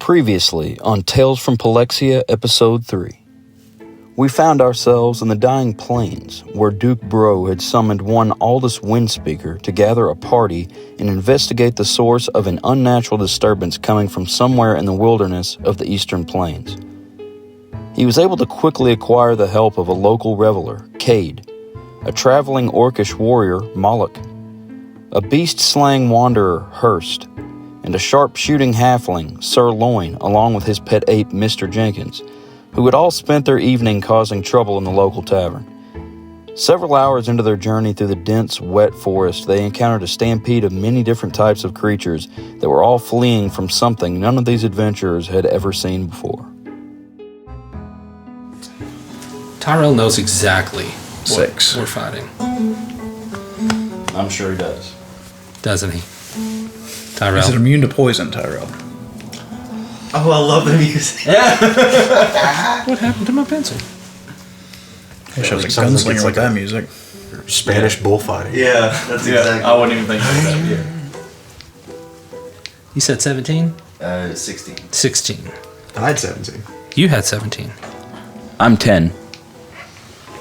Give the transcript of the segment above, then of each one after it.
Previously on Tales from Pelexia, Episode 3. We found ourselves in the dying plains, where Duke Bro had summoned one Aldous Windspeaker to gather a party and investigate the source of an unnatural disturbance coming from somewhere in the wilderness of the eastern plains. He was able to quickly acquire the help of a local reveler, Cade, a traveling orcish warrior, Moloch, a beast-slaying wanderer, Hurst, and a sharp-shooting halfling, Sirloin, along with his pet ape, Mr. Jenkins, who had all spent their evening causing trouble in the local tavern. Several hours into their journey through the dense, wet forest, they encountered a stampede of many different types of creatures that were all fleeing from something none of these adventurers had ever seen before. Tyrell knows exactly what we're fighting. I'm sure he does. Doesn't he? Tyrell. Is it immune to poison, Tyrell? Oh, I love the music. What happened to my pencil? I wish I was a gunslinger with that music. Spanish bullfighting. Yeah, that's exactly. I wouldn't even think of that. Yeah. You said 17? 16. 16. I had 17. You had 17. I'm 10.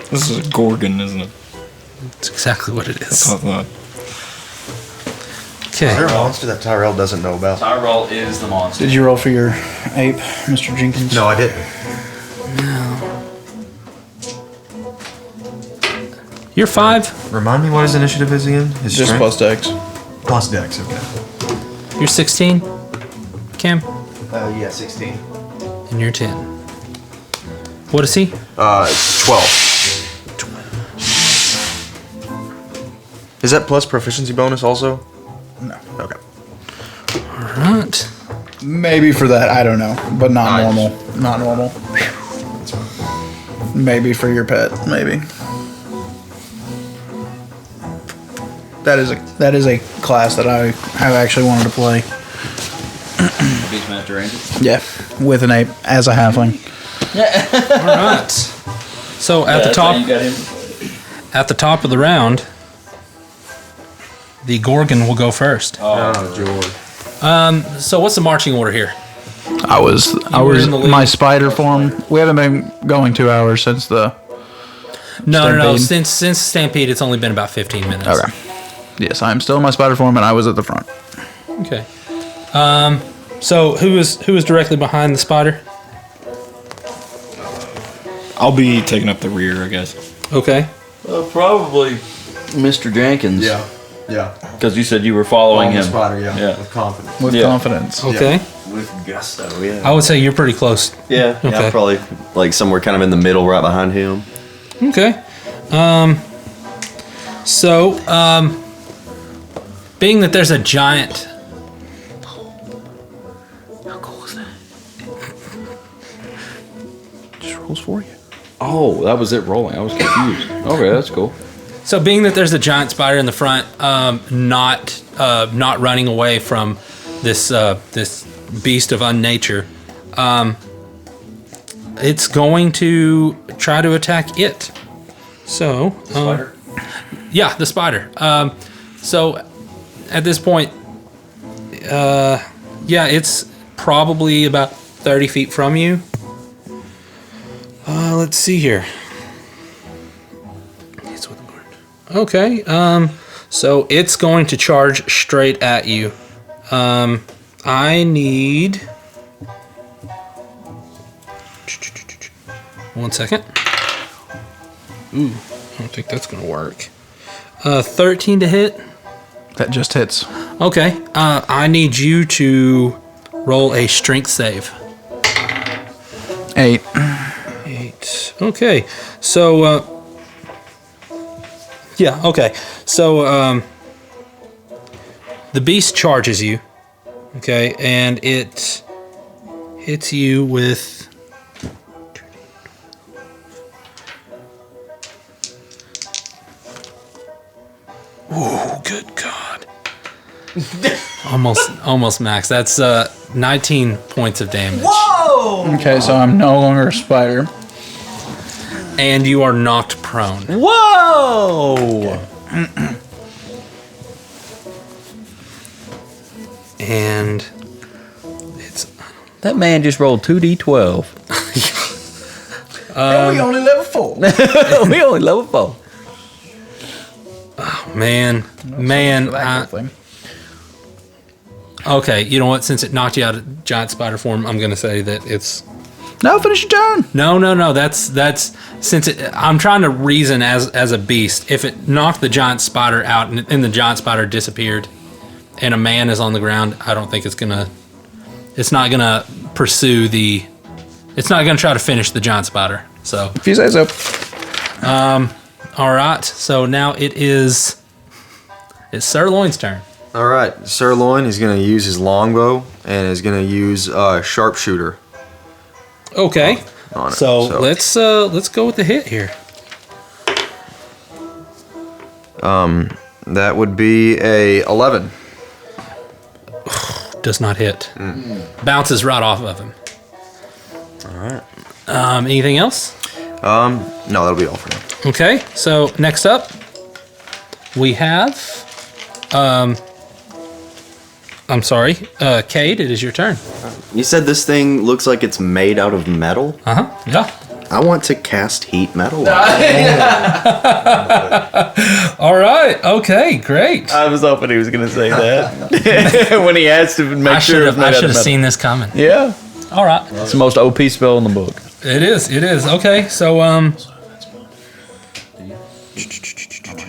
This is a Gorgon, isn't it? That's exactly what it is. I thought. Is there a Okay. monster that Tyrell doesn't know about? Tyrell is the monster. Did you roll for your ape, Mr. Jenkins? No, I didn't. You're 5. Remind me what his initiative is again? His Just strength? plus dex. Plus dex, okay. You're 16. Cam. Yeah, 16. And you're 10. What is he? 12. Is that plus proficiency bonus also? No. Okay. Alright. Maybe for that, I don't know. But not Nice. normal. Not normal. Maybe for your pet, maybe. That is a class that I have actually wanted to play. Beastmaster Ranger. Yeah, with an ape as a halfling. Alright. So at the top of the round, the Gorgon will go first. Oh, George. So what's the marching order here? I was were in the lead. my spider form. We haven't been going 2 hours since the No. Stampede. Since Stampede, it's only been about 15 minutes. Okay. Yes, I am still in my spider form, and I was at the front. Okay. So who is directly behind the spider? I'll be taking up the rear, I guess. Okay. Probably Mr. Jenkins. Yeah. Yeah. Because you said you were following him. Spider, yeah. Yeah. With confidence. With Yeah. confidence. Okay. With gusto, yeah. I would say you're pretty close. Yeah, Okay. probably like somewhere kind of in the middle, right behind him. Okay. So, being that there's a giant. How cool is that? Just rolls for you. Oh, that was it rolling. I was confused. Okay, that's cool. So, being that there's a giant spider in the front, not running away from this beast of unnature, it's going to try to attack it. So, The spider? Yeah, the spider. So, at this point, it's probably about 30 feet from you. Let's see here. It's with the bird. Okay. So it's going to charge straight at you. I need 1 second. Ooh, I don't think that's gonna work. 13 to hit. That just hits. Okay. I need you to roll a strength save. 8. 8. Okay. So, okay. So, the beast charges you. Okay. And it hits you with. Ooh, good God. Almost max. That's 19 points of damage. Okay, so I'm no longer a spider. And you are knocked prone. Whoa! And it's That man just rolled 2d12. And we only level 4. We only level 4. Man. Okay, you know what? Since it knocked you out of giant spider form, I'm gonna say that it's. No, finish your turn. No. That's since I'm trying to reason as a beast. If it knocked the giant spider out and the giant spider disappeared, and a man is on the ground, I don't think it's gonna. It's not gonna pursue the. It's not gonna try to finish the giant spider. So. If you say so. All right. So now it's Sirloin's turn. All right, Sirloin is going to use his longbow and is going to use sharpshooter Okay. on it. So let's go with the hit here. That would be a 11. Does not hit. Bounces right off of him. All right. Anything else? No, that'll be all for now. Okay. So next up, we have. I'm sorry, Cade. It is your turn. You said this thing looks like it's made out of metal? Yeah. I want to cast heat metal. All right. Okay. Great. I was hoping he was going to say that. When he asked to make I sure it's made should out of have metal. seen this coming. Yeah. All right. It's the most OP spell in the book. It is. Okay. So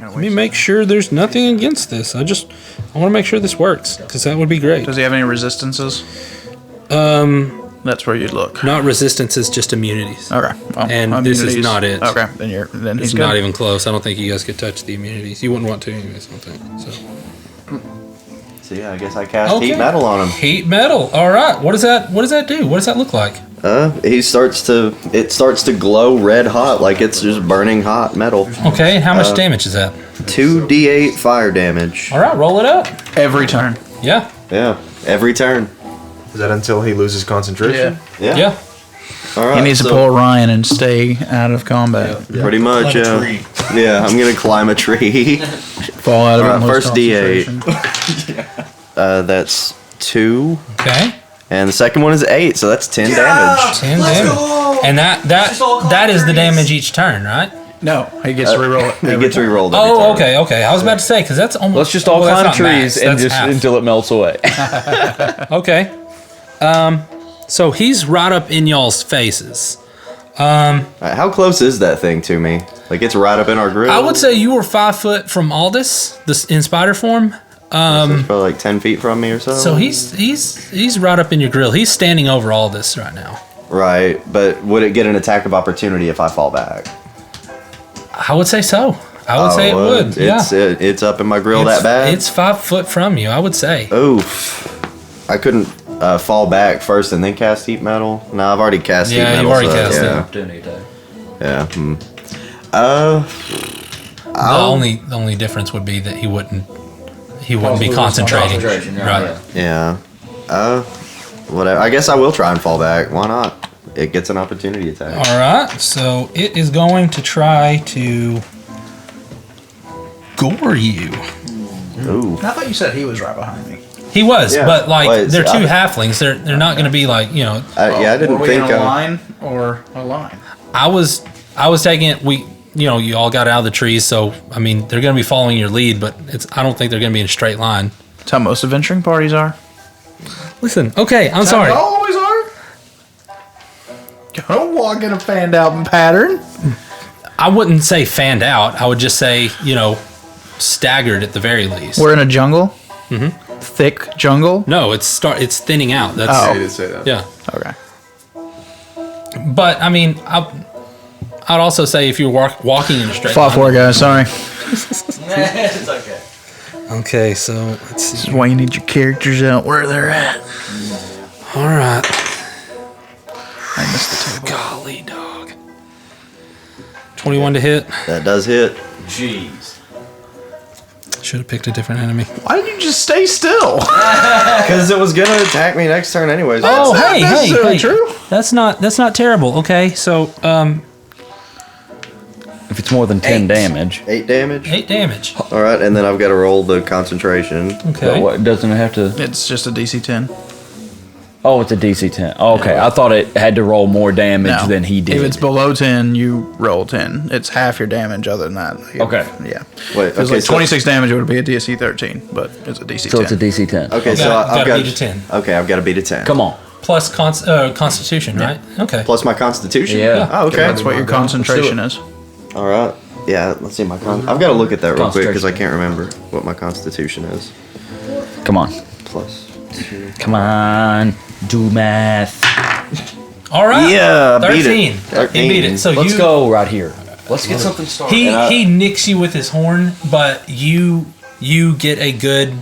let me make sure there's nothing against this. I want to make sure this works because that would be great. Does he have any resistances? That's where you'd look. Not resistances, just immunities. Okay. Well, And this is not it. Okay. Then he's It's good. not even close. I don't think you guys could touch the immunities. You wouldn't want to anyways, I don't think. So. So yeah, I guess I cast heat metal on him. Heat metal. All right. What does that do? What does that look like? It starts to glow red hot, like it's just burning hot metal. Okay. And how much damage is that? 2d8 fire damage. All right. Roll it up. Every turn. Yeah. Yeah, every turn. Is that until he loses concentration? Yeah. All right. He needs to pull Ryan and stay out of combat. Pretty much, Climb a yeah. tree. Yeah, I'm gonna climb a tree. Fall out of it. All and right, lose first D8. concentration. That's 2, Okay. and the second one is 8, so that's 10 damage. 10 damage. And that is the damage each turn, right? No, he gets to reroll it. It gets rerolled. every Oh, turn. okay. I was about to say because that's almost. Let's just all well, that's climb not trees max, and that's just half. until it melts away. Okay. So he's right up in y'all's faces. All right, how close is that thing to me? Like it's right up in our grill. I would say you were 5 foot from Aldous, in spider form. So it's probably like 10 feet from me or so. So he's right up in your grill. He's standing over Aldous right now. Right, but would it get an attack of opportunity if I fall back? I would say so. I would say it would. Yeah. It's up in my grill that bad. It's 5 foot from you. I would say. Oof. I couldn't fall back first and then cast heat metal. No, I've already cast heat metal. Yeah, you've already so, cast yeah. Opportunity attack. Yeah. The only difference would be that he wouldn't be concentrating. Right. Yeah. Whatever. I guess I will try and fall back. Why not? It gets an opportunity attack. All right. So it is going to try to gore you. Ooh. I thought you said he was right behind me. He was, Yeah. but like Wait, they're so two I- halflings. They're not going to be like Yeah, I Were didn't we think. in a line or a line? I was taking it. You all got out of the trees, so I mean they're going to be following your lead, but I don't think they're going to be in a straight line. That's how most adventuring parties are. Listen, okay, I'm sorry. They always are. Don't walk in a fanned out pattern. I wouldn't say fanned out. I would just say staggered at the very least. We're in a jungle. Mm-hmm. Thick jungle. No, it's thinning out. That's Oh. I did say that. yeah. Okay. But I mean, I'd also say if you're walking in a straight Fought for it, guys. Sorry. It's okay. Okay, so let's This see. is why you need your characters out where they're at. All right. I missed the table. Golly dog. 21 to hit. That does hit. Jeez. Should have picked a different enemy. Why didn't you just stay still? Because it was gonna attack me next turn anyways. Oh, not hey, necessarily hey. true. That's not terrible. Okay, so If it's more than 10 8. damage. 8 damage. 8 damage. All right, and then I've got to roll the concentration. Okay. But what, doesn't it have to... It's just a DC 10. Oh, it's a DC 10. Oh, okay, I thought it had to roll more damage No. than he did. If it's below 10, you roll 10. It's half your damage other than that. Like, Okay. Yeah. Wait, If it was okay, like so- 26 damage, it would be a DC 13, but it's a DC 10. so it's a DC 10. Okay, so Got- I've gotta got beat a 10. Okay, I've got to beat a 10. Come on. Plus Constitution, right? Okay. Plus my Constitution. Yeah. Oh, okay. That's what your concentration is. All right. Yeah. Let's see my I've got to look at that real quick because I can't remember what my Constitution is. Come on. Plus 2. Come on. Do math. All right. Yeah, I beat 13. it. 13. He beat it. So Let's you go right here. Let's get something started. he nicks you with his horn, but you get a good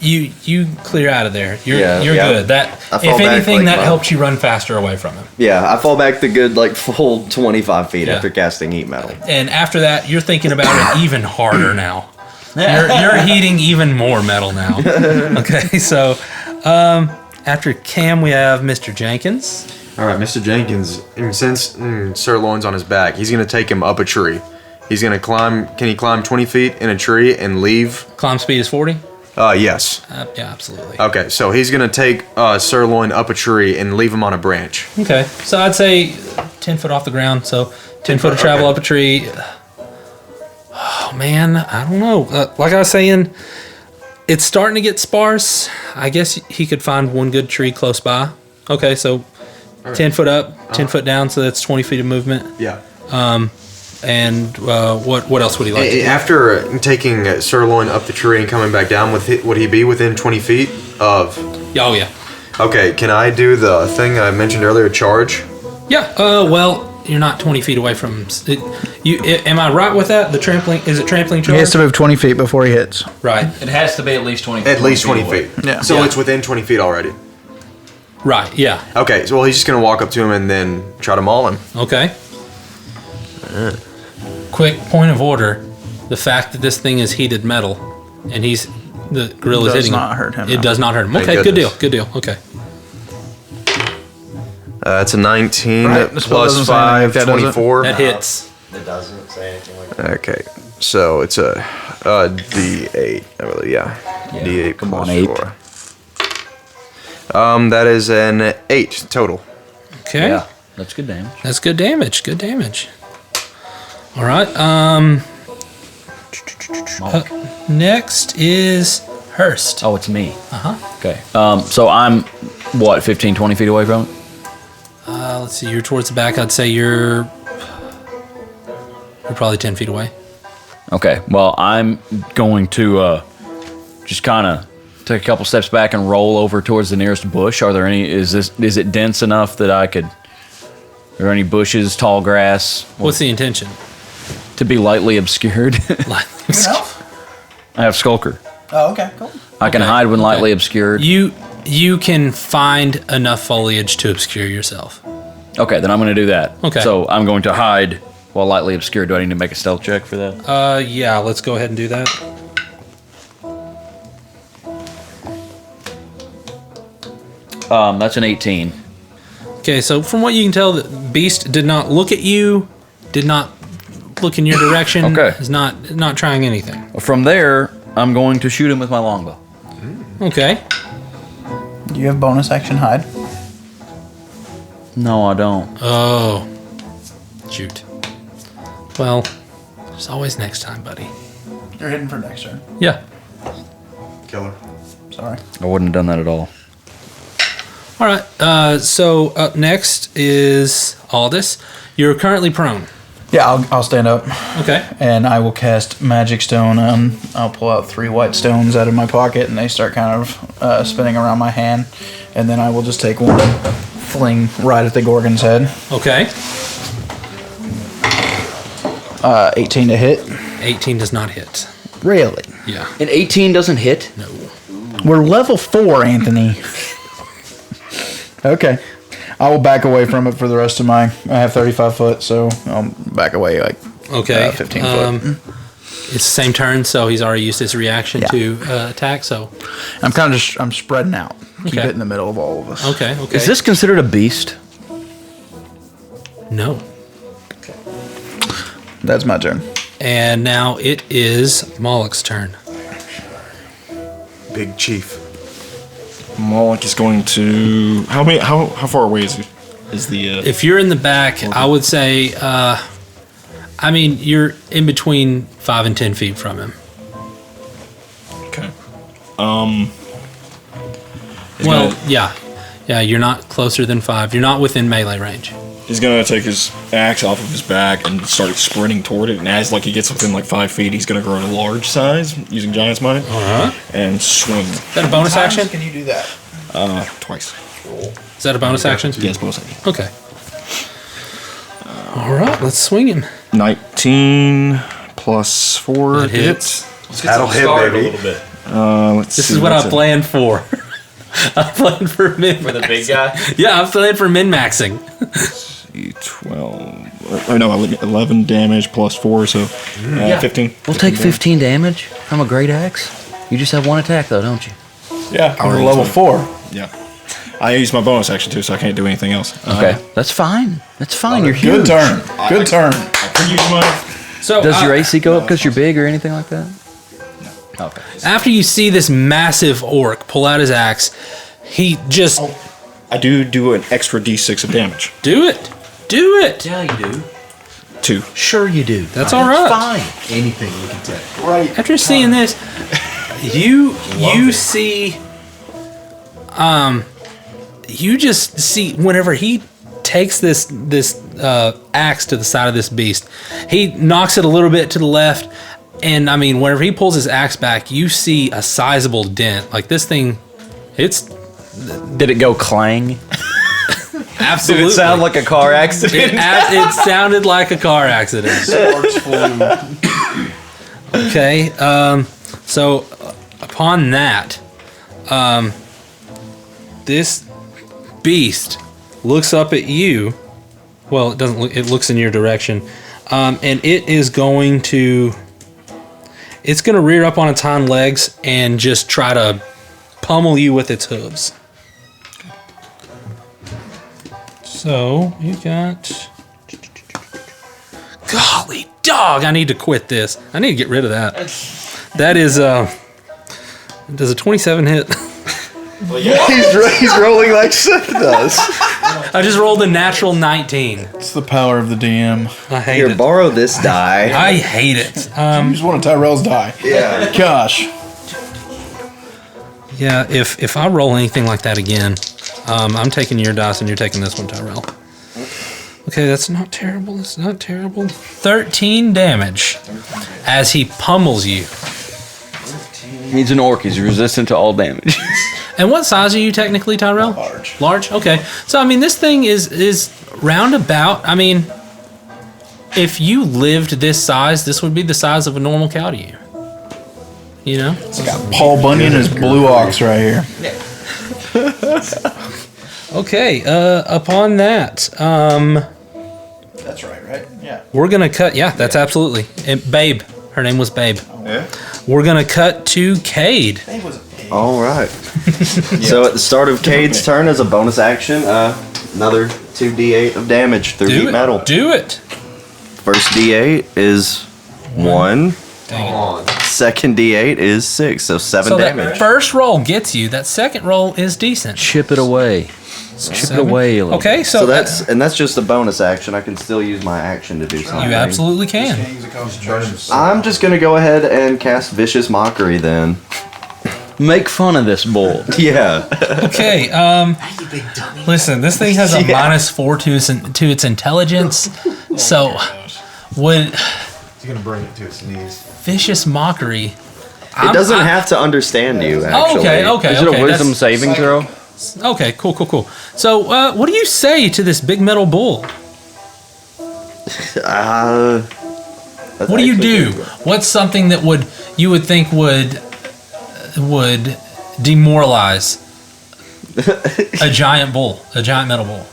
you clear out of there. You're Yeah, you're yeah. good. That I if fall back, anything like, that my- helps you run faster away from him. Yeah, I fall back the good like full 25 feet Yeah. after casting heat metal. And after that, you're thinking about it even harder now. You're heating even more metal now. Okay, so after Cam, we have Mr. Jenkins. All right, Mr. Jenkins, since Sirloin's on his back, he's going to take him up a tree. He's going to climb. Can he climb 20 feet in a tree and leave? Climb speed is 40. Yes. Yeah, absolutely. Okay, so he's going to take Sirloin up a tree and leave him on a branch. Okay, so I'd say 10 foot off the ground. So 10 foot of travel up a tree. Oh man, I don't know. Like I was saying, it's starting to get sparse. I guess he could find one good tree close by. Okay, so 10 foot up, 10 foot down, so that's 20 feet of movement. Yeah. And what else would he like to do? After taking Sirloin up the tree and coming back down, would he be within 20 feet of? Oh yeah. Okay, can I do the thing I mentioned earlier, charge? Yeah. Well, you're not 20 feet away from it. Am I right with that? The trampling is it trampling charge? He has to move 20 feet before he hits. Right. It has to be at least 20 At least 20 feet. Yeah. So Yeah. it's within 20 feet already. Right. Yeah. Okay, so well, he's just going to walk up to him and then try to maul him. Okay. Quick point of order: the fact that this thing is heated metal, and the gorilla is Does hitting not him. hurt him, It no. does not hurt him. Thank Okay. Good deal. goodness. Good deal. Okay. It's a 19 Right, the spell plus doesn't say anything 5, like that, does it? 24. That hits. It doesn't say anything like that. Okay, so it's a D8. I believe, yeah. D8 come plus on, 8. 4. That is an 8 total. Okay. Yeah, that's good damage. That's good damage. Good damage. All right. Next is Hurst. Oh, it's me. Uh-huh. Okay. So I'm, what, 15, 20 feet away from it? Let's see. You're towards the back. I'd say you're probably 10 feet away. Okay. Well, I'm going to just kind of take a couple steps back and roll over towards the nearest bush. Are there any? Is it dense enough that I could? Are there any bushes, tall grass? What's the intention? To be lightly obscured. I have Skulker. Oh, okay, cool. I can hide when lightly obscured. You can find enough foliage to obscure yourself. Okay, then I'm going to do that. Okay. So I'm going to hide while lightly obscured. Do I need to make a stealth check for that? Yeah, let's go ahead and do that. That's an 18. Okay, so from what you can tell, the beast did not look at you, did not look in your direction. Okay. Is not trying anything. From there, I'm going to shoot him with my longbow. Okay. Do you have bonus action hide? No, I don't. Oh. Shoot. Well, there's always next time, buddy. You're hidden for next turn. Yeah. Killer. Sorry. I wouldn't have done that at all. All right. So up next is Aldous. You're currently prone. Yeah, I'll stand up. Okay. And I will cast Magic Stone. I'll pull out 3 white stones out of my pocket, and they start kind of spinning around my hand. And then I will just take one and fling right at the Gorgon's head. Okay. 18 to hit. 18 does not hit. Really? Yeah. An 18 doesn't hit? No. We're level 4, Anthony. Okay. I will back away from it for the rest of my... I have 35 foot, so I'll back away like Okay. 15 foot. It's the same turn, so he's already used his reaction Yeah. to attack. So. I'm kind of just... I'm spreading out. Keep Okay. it in the middle of all of us. Okay. Okay. Is this considered a beast? No. That's my turn. And now it is Moloch's turn. Big Chief. Moloch is going to. How far away is he? Is the If you're in the back, I would say, you're in between 5 and 10 feet from him. okay? Yeah, you're not closer than 5. You're not within melee range. He's gonna take his axe off of his back and start sprinting toward it. And as he gets within 5 feet, he's gonna grow to large size using Giant's Might and swing. Is that a bonus action? Can you do that? Twice. Is that a bonus action? Yes, bonus action. Okay. All right, let's swing him. 19 plus 4 That hits. That'll hit, baby. Let's This see, is what what's I it? planned for. I'm playing for min. For the big guy? Yeah, I'm playing for min maxing. 12. Oh no, 11 damage plus 4, so 15. We'll take 15 damage from a great axe. You just have one attack though, don't you? Yeah, I'll we're roll level it. 4. Yeah. I used my bonus action too, so I can't do anything else. Okay, that's fine. That's fine. You're Good huge. turn. Good turn. I could use my. So Does your AC go up because you're big or anything like that? No. Okay. after you see this massive orc pull out his axe, he just I do an extra d6 of damage. do it. Do it. Yeah, you do. 2. Sure you do. That's all right. Fine. Anything we can take. After seeing this, you see, you just see whenever he takes this axe to the side of this beast, he knocks it a little bit to the left, and whenever he pulls his axe back, you see a sizable dent. Like this thing, it's Did it go clang? absolutely. Did it sound like a car accident? It sounded like a car accident. Okay, so upon that, this beast looks up at you. Well, it doesn't look. It looks in your direction, and it is going to. It's going to rear up on its hind legs and just try to pummel you with its hooves. So you got. Golly dog! I need to quit this. I need to get rid of that. That is does a 27 hit? He's rolling like Seth does. I just rolled a natural 19. It's the power of the DM. I hate Here, it. borrow this die. I hate it. Use one of Tyrell's die. Yeah. Gosh. Yeah, if I roll anything like that again, I'm taking your dice and you're taking this one, Tyrell. Okay, that's not terrible. That's not terrible. 13 damage as he pummels you. He's an orc. He's resistant to all damage. And what size are you technically, Tyrell? Large. Large? Okay. So, this thing is roundabout. If you lived this size, this would be the size of a normal cow to you. You know? It's got Paul Bunyan and his blue ox right here. Okay, upon that, That's right? Yeah. we're gonna cut. Yeah, that's absolutely. And Babe, her name was Babe. Yeah. We're gonna cut to Cade. He was a pig. All right. So at the start of Cade's turn, as a bonus action, another 2d8 of damage through heat metal. Do it. First d8 is 1. Dang it. Second d8 is 6, so 7 So damage. that first roll gets you. That second roll is decent. Chip it away. Chip it 7. away a little. Okay, So that's just a bonus action. I can still use my action to do something. you absolutely can. I'm just gonna go ahead and cast Vicious Mockery then. Make fun of this bull. Yeah. Okay. Listen, this thing has a -4 to its intelligence. So would He's gonna bring it to its knees. Vicious Mockery? It doesn't have to understand you, actually. Okay. Is it a wisdom saving throw? Okay, cool. So, what do you say to this big metal bull? What do you do? What's something that you would think would demoralize a giant bull, a giant metal bull?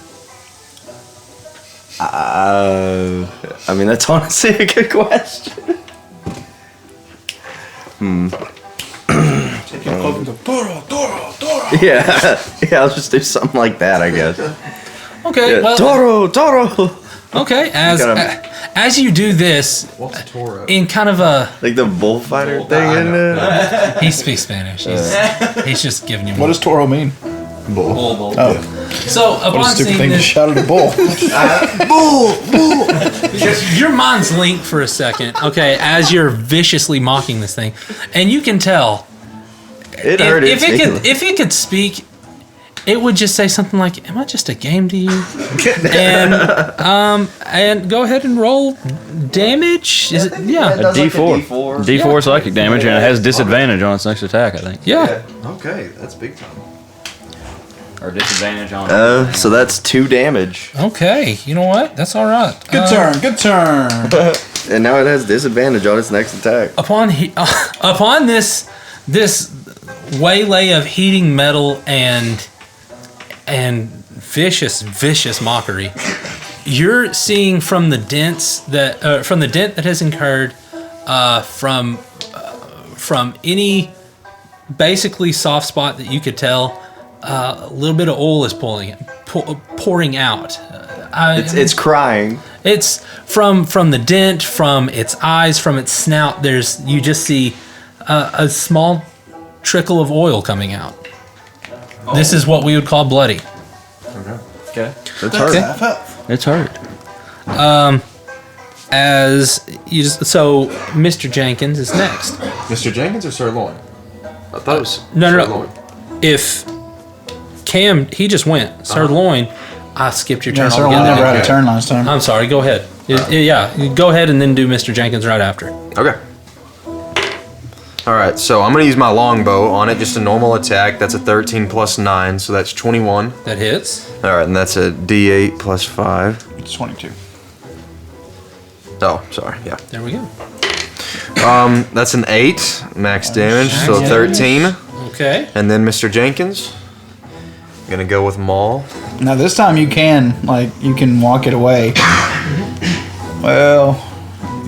That's honestly a good question. Yeah, I'll just do something like that, I guess. Okay, Yeah. well, Toro! Okay, as you do this, What's Toro? in kind of a Like the bullfighter thing in it. he speaks Spanish. He's just giving you. What does Toro mean? Bull. Oh, So what a upon stupid seeing thing to this, shout at a bull. your mind's linked for a second. Okay, as you're viciously mocking this thing, and you can tell It hurt. if it could speak, it would just say something like, "Am I just a game to you?" and go ahead and roll damage. Is it? Yeah. A D4. D4 psychic damage, and it has disadvantage on its next attack, I think. Yeah. Okay, that's big time. Or disadvantage on So that's 2 damage. Okay. You know what? That's all right. Good turn. Good turn. And now it has disadvantage on its next attack. Upon this waylay of heating metal and vicious mockery, you're seeing from the dent that has incurred from any basically soft spot that you could tell, a little bit of oil is pouring out. It's crying. It's from the dent, from its eyes, from its snout. You just see a small trickle of oil coming out. This is what we would call bloody. Okay. It's hurt. It's hurt. So Mr. Jenkins is next. Mr. Jenkins or Sirloin? I thought it was No. Sirloin. If Cam, he just went. Sirloin, I skipped your turn Yeah, Sirloin altogether. never had a turn last time. I'm sorry. Go ahead. Yeah, go ahead and then do Mr. Jenkins right after. Okay. All right, so I'm gonna use my longbow on it, just a normal attack. That's a 13 plus 9, so that's 21. That hits. All right, and that's a D8 plus 5. It's 22. Oh, sorry, yeah. There we go. That's an 8 max damage, so 13. Okay. And then Mr. Jenkins, I'm gonna go with Maul. Now this time you can walk it away. Well,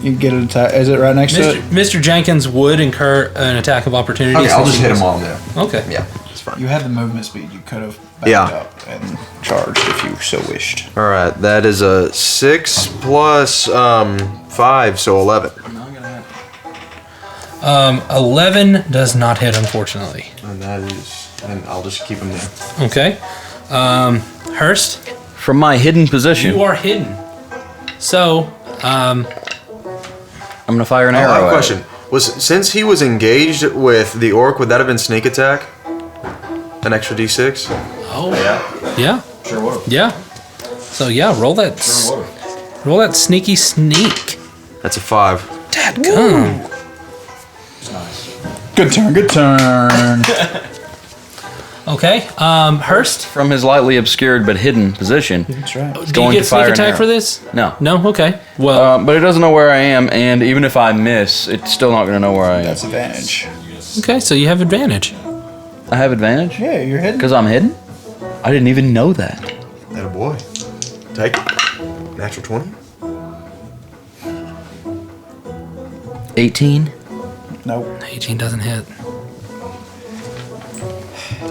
you get an attack. Is it right next to it? Mr. Jenkins would incur an attack of opportunity. Okay, I'll since just he hit was- him all now. Okay. Yeah, it's fine. You had the movement speed. You could have backed Yeah. up and charged if you so wished. All right, that is a 6 plus 5, so 11. 11 does not hit, unfortunately. And that is, and I'll just keep him there. Okay. Hurst, From my hidden position, you are hidden. So, I'm going to fire an I arrow. have a at question. Since he was engaged with the orc, would that have been sneak attack? An extra D6? yeah. Sure would. Yeah. So yeah, roll that sneaky sneak. That's a 5. Dadgum. Good turn. Good turn. Okay. Hurst, From his lightly obscured but hidden position, That's right. do you going get to fire sneak an attack arrow. for this? No. No. Okay. Well, But it doesn't know where I am, and even if I miss, it's still not going to know where I am. That's advantage. okay. So you have advantage. Uh, I have advantage? Yeah, you're hidden. Because I'm hidden? I didn't even know that. Atta boy. Take it. Natural 20. 18? Nope. 18 doesn't hit.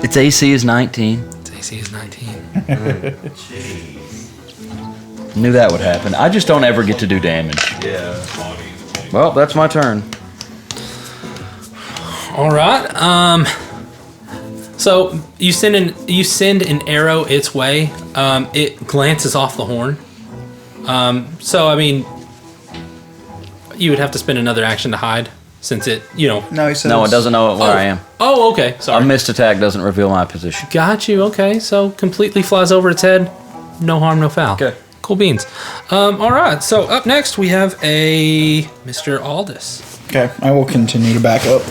Its AC is 19. Its AC is 19. Knew that would happen. I just don't ever get to do damage. Yeah. Well, that's my turn. All right. So you send an arrow its way. It glances off the horn. So I mean, you would have to spend another action to hide, since it, No, he says. No, it doesn't know where I am. Oh, okay. A Sorry. missed attack doesn't reveal my position. Got you. Okay. So completely flies over its head. No harm, no foul. Okay. Cool beans. All right. So up next we have a Mr. Aldous. Okay, I will continue to back up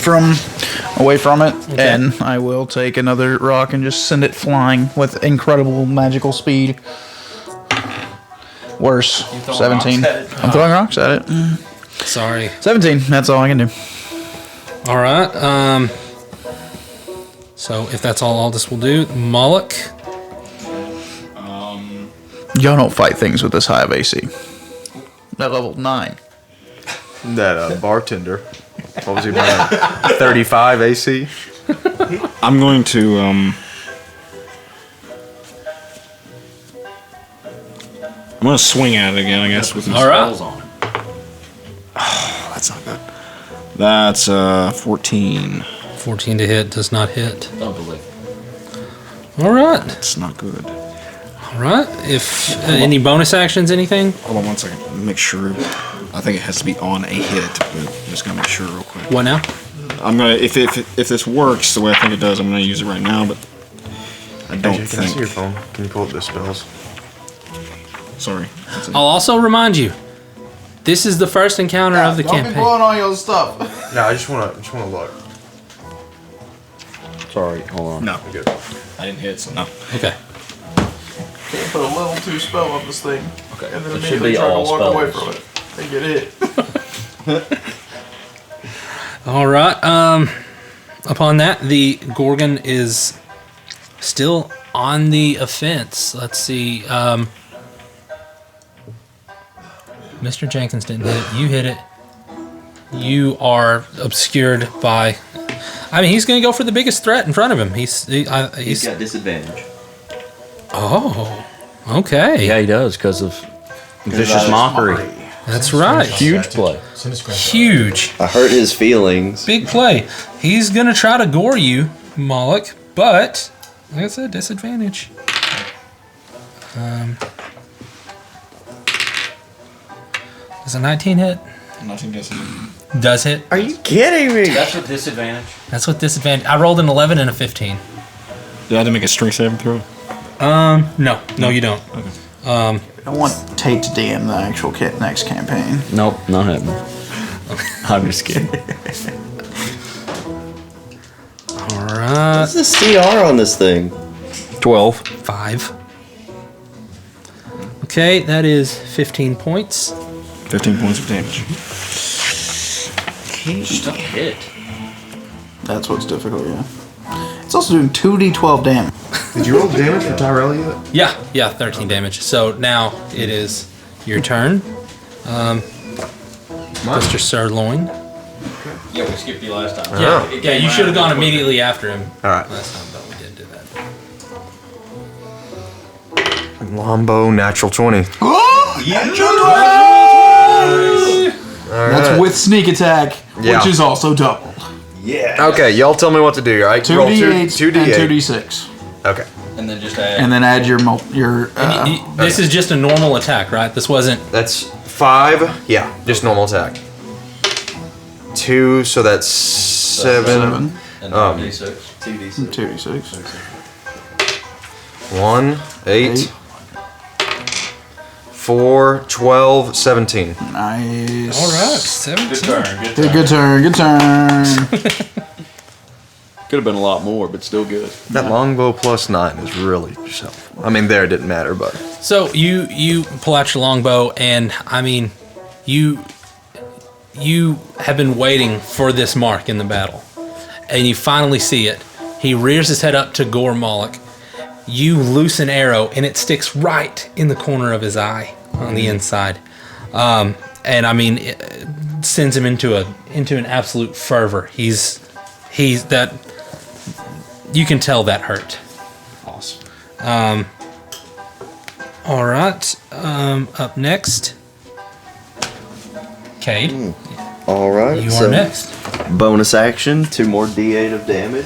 away from it, and I will take another rock and just send it flying with incredible magical speed. Worse, 17. I'm throwing rocks at it. Sorry. 17. That's all I can do. All right. So if that's all Aldous will do, Moloch. Y'all don't fight things with this high of AC. That level 9. That bartender. What was he running? 35 AC? I'm going to I'm gonna swing at it again, I guess. With All right. on it. That's not good. That's 14. 14 to hit does not hit. Don't believe. All right. It's not good. All right. If any bonus actions, anything? Hold on one second. Let me make sure. I think it has to be on a hit, but I'm just gonna make sure real quick. What now? I'm gonna if this works the way I think it does, I'm gonna use it right now, but I don't AJ, can I see your think. phone? Can you pull up the spells? Sorry. That's it. I'll also remind you, this is the first encounter of the Don't be campaign. blowing all your stuff. Yeah, I just wanna look. Sorry, hold on. No, Good. I didn't hit, so no. Okay. Can't put a level 2 spell on this thing. Okay. And then It should immediately be try to all walk away spells. from it and get hit. All right. Upon that, the Gorgon is still on the offense. Let's see. Mr. Jenkins didn't hit it. You hit it. You are obscured by. I mean, he's going to go for the biggest threat in front of him. He's got disadvantage. Oh, okay. Yeah, he does because of vicious mockery. That's right. Huge play. Huge. I hurt his feelings. Big play. He's going to try to gore you, Moloch, but, like I said, disadvantage. Does a 19 hit? Nothing does it. Does hit. Are you kidding me? That's with disadvantage. That's with disadvantage. I rolled an 11 and a 15. Do I have to make a strength saving throw? No, you don't. I want Tate to DM the actual next campaign. Nope, not happening. I'm just kidding. All right. What's the CR on this thing? 12. 5. Okay, that is 15 points. 15 points of damage. Hit. That's what's difficult, yeah. It's also doing 2d12 damage. Did you roll damage for Tyrell yet? Yeah, 13 damage. So now it is your turn. Mr. Sirloin. Yeah, we skipped you last time. Yeah, you should have gone immediately after him Alright. last time, but we didn't do that. Lombo, natural 20. That's with sneak attack, Yeah. which is also double. Yeah. Okay, y'all tell me what to do, alright? 2d8 2d8. and 2d6. Okay. And then just add. And then add your This is just a normal attack, right? This wasn't. That's 5. Yeah, just normal attack. 2, so that's 7. And Um, D6. 2d6. 1, 8. 4, 12, 17. Nice. All right, 17. Good turn. Good turn. Could have been a lot more, but still good. That longbow plus 9 is really just helpful. I mean, there it didn't matter, but. So you pull out your longbow, and I mean, you have been waiting for this mark in the battle, and you finally see it. He rears his head up to gore Moloch. You loose an arrow, and it sticks right in the corner of his eye on the inside, and I mean, it sends him into an absolute fervor. He's that. You can tell that hurt. Awesome. All right. Up next, Cade. All right. You are next. Bonus action, 2 more d8 of damage.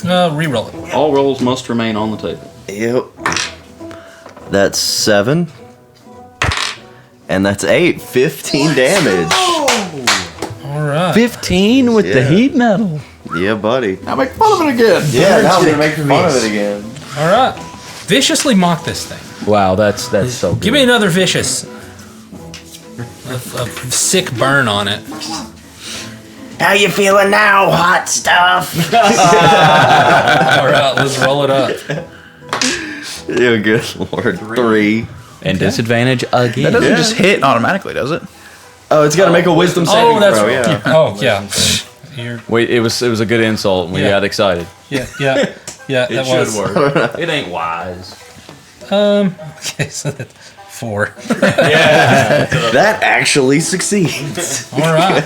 Reroll it. All rolls must remain on the table. Yep. That's 7. And that's 8. 15 damage. All right. 15 with the Yeah. heat metal. Yeah, buddy. Now make fun of it again. Yeah, now I'm gonna make fun of it again. All right. Viciously mock this thing. Wow, that's so good. Give me another vicious. A sick burn on it. How you feeling now, hot stuff? All right, let's roll it up. Yeah, good lord. 3. And disadvantage again. That doesn't just hit automatically, does it? Oh, it's gotta make a wisdom saving Oh, that's throw, yeah. Oh, yeah. You're, Wait, it was a good insult. We Yeah. got excited. yeah. That It was. should work. It ain't wise. Okay, so that's 4. That actually succeeds. All right.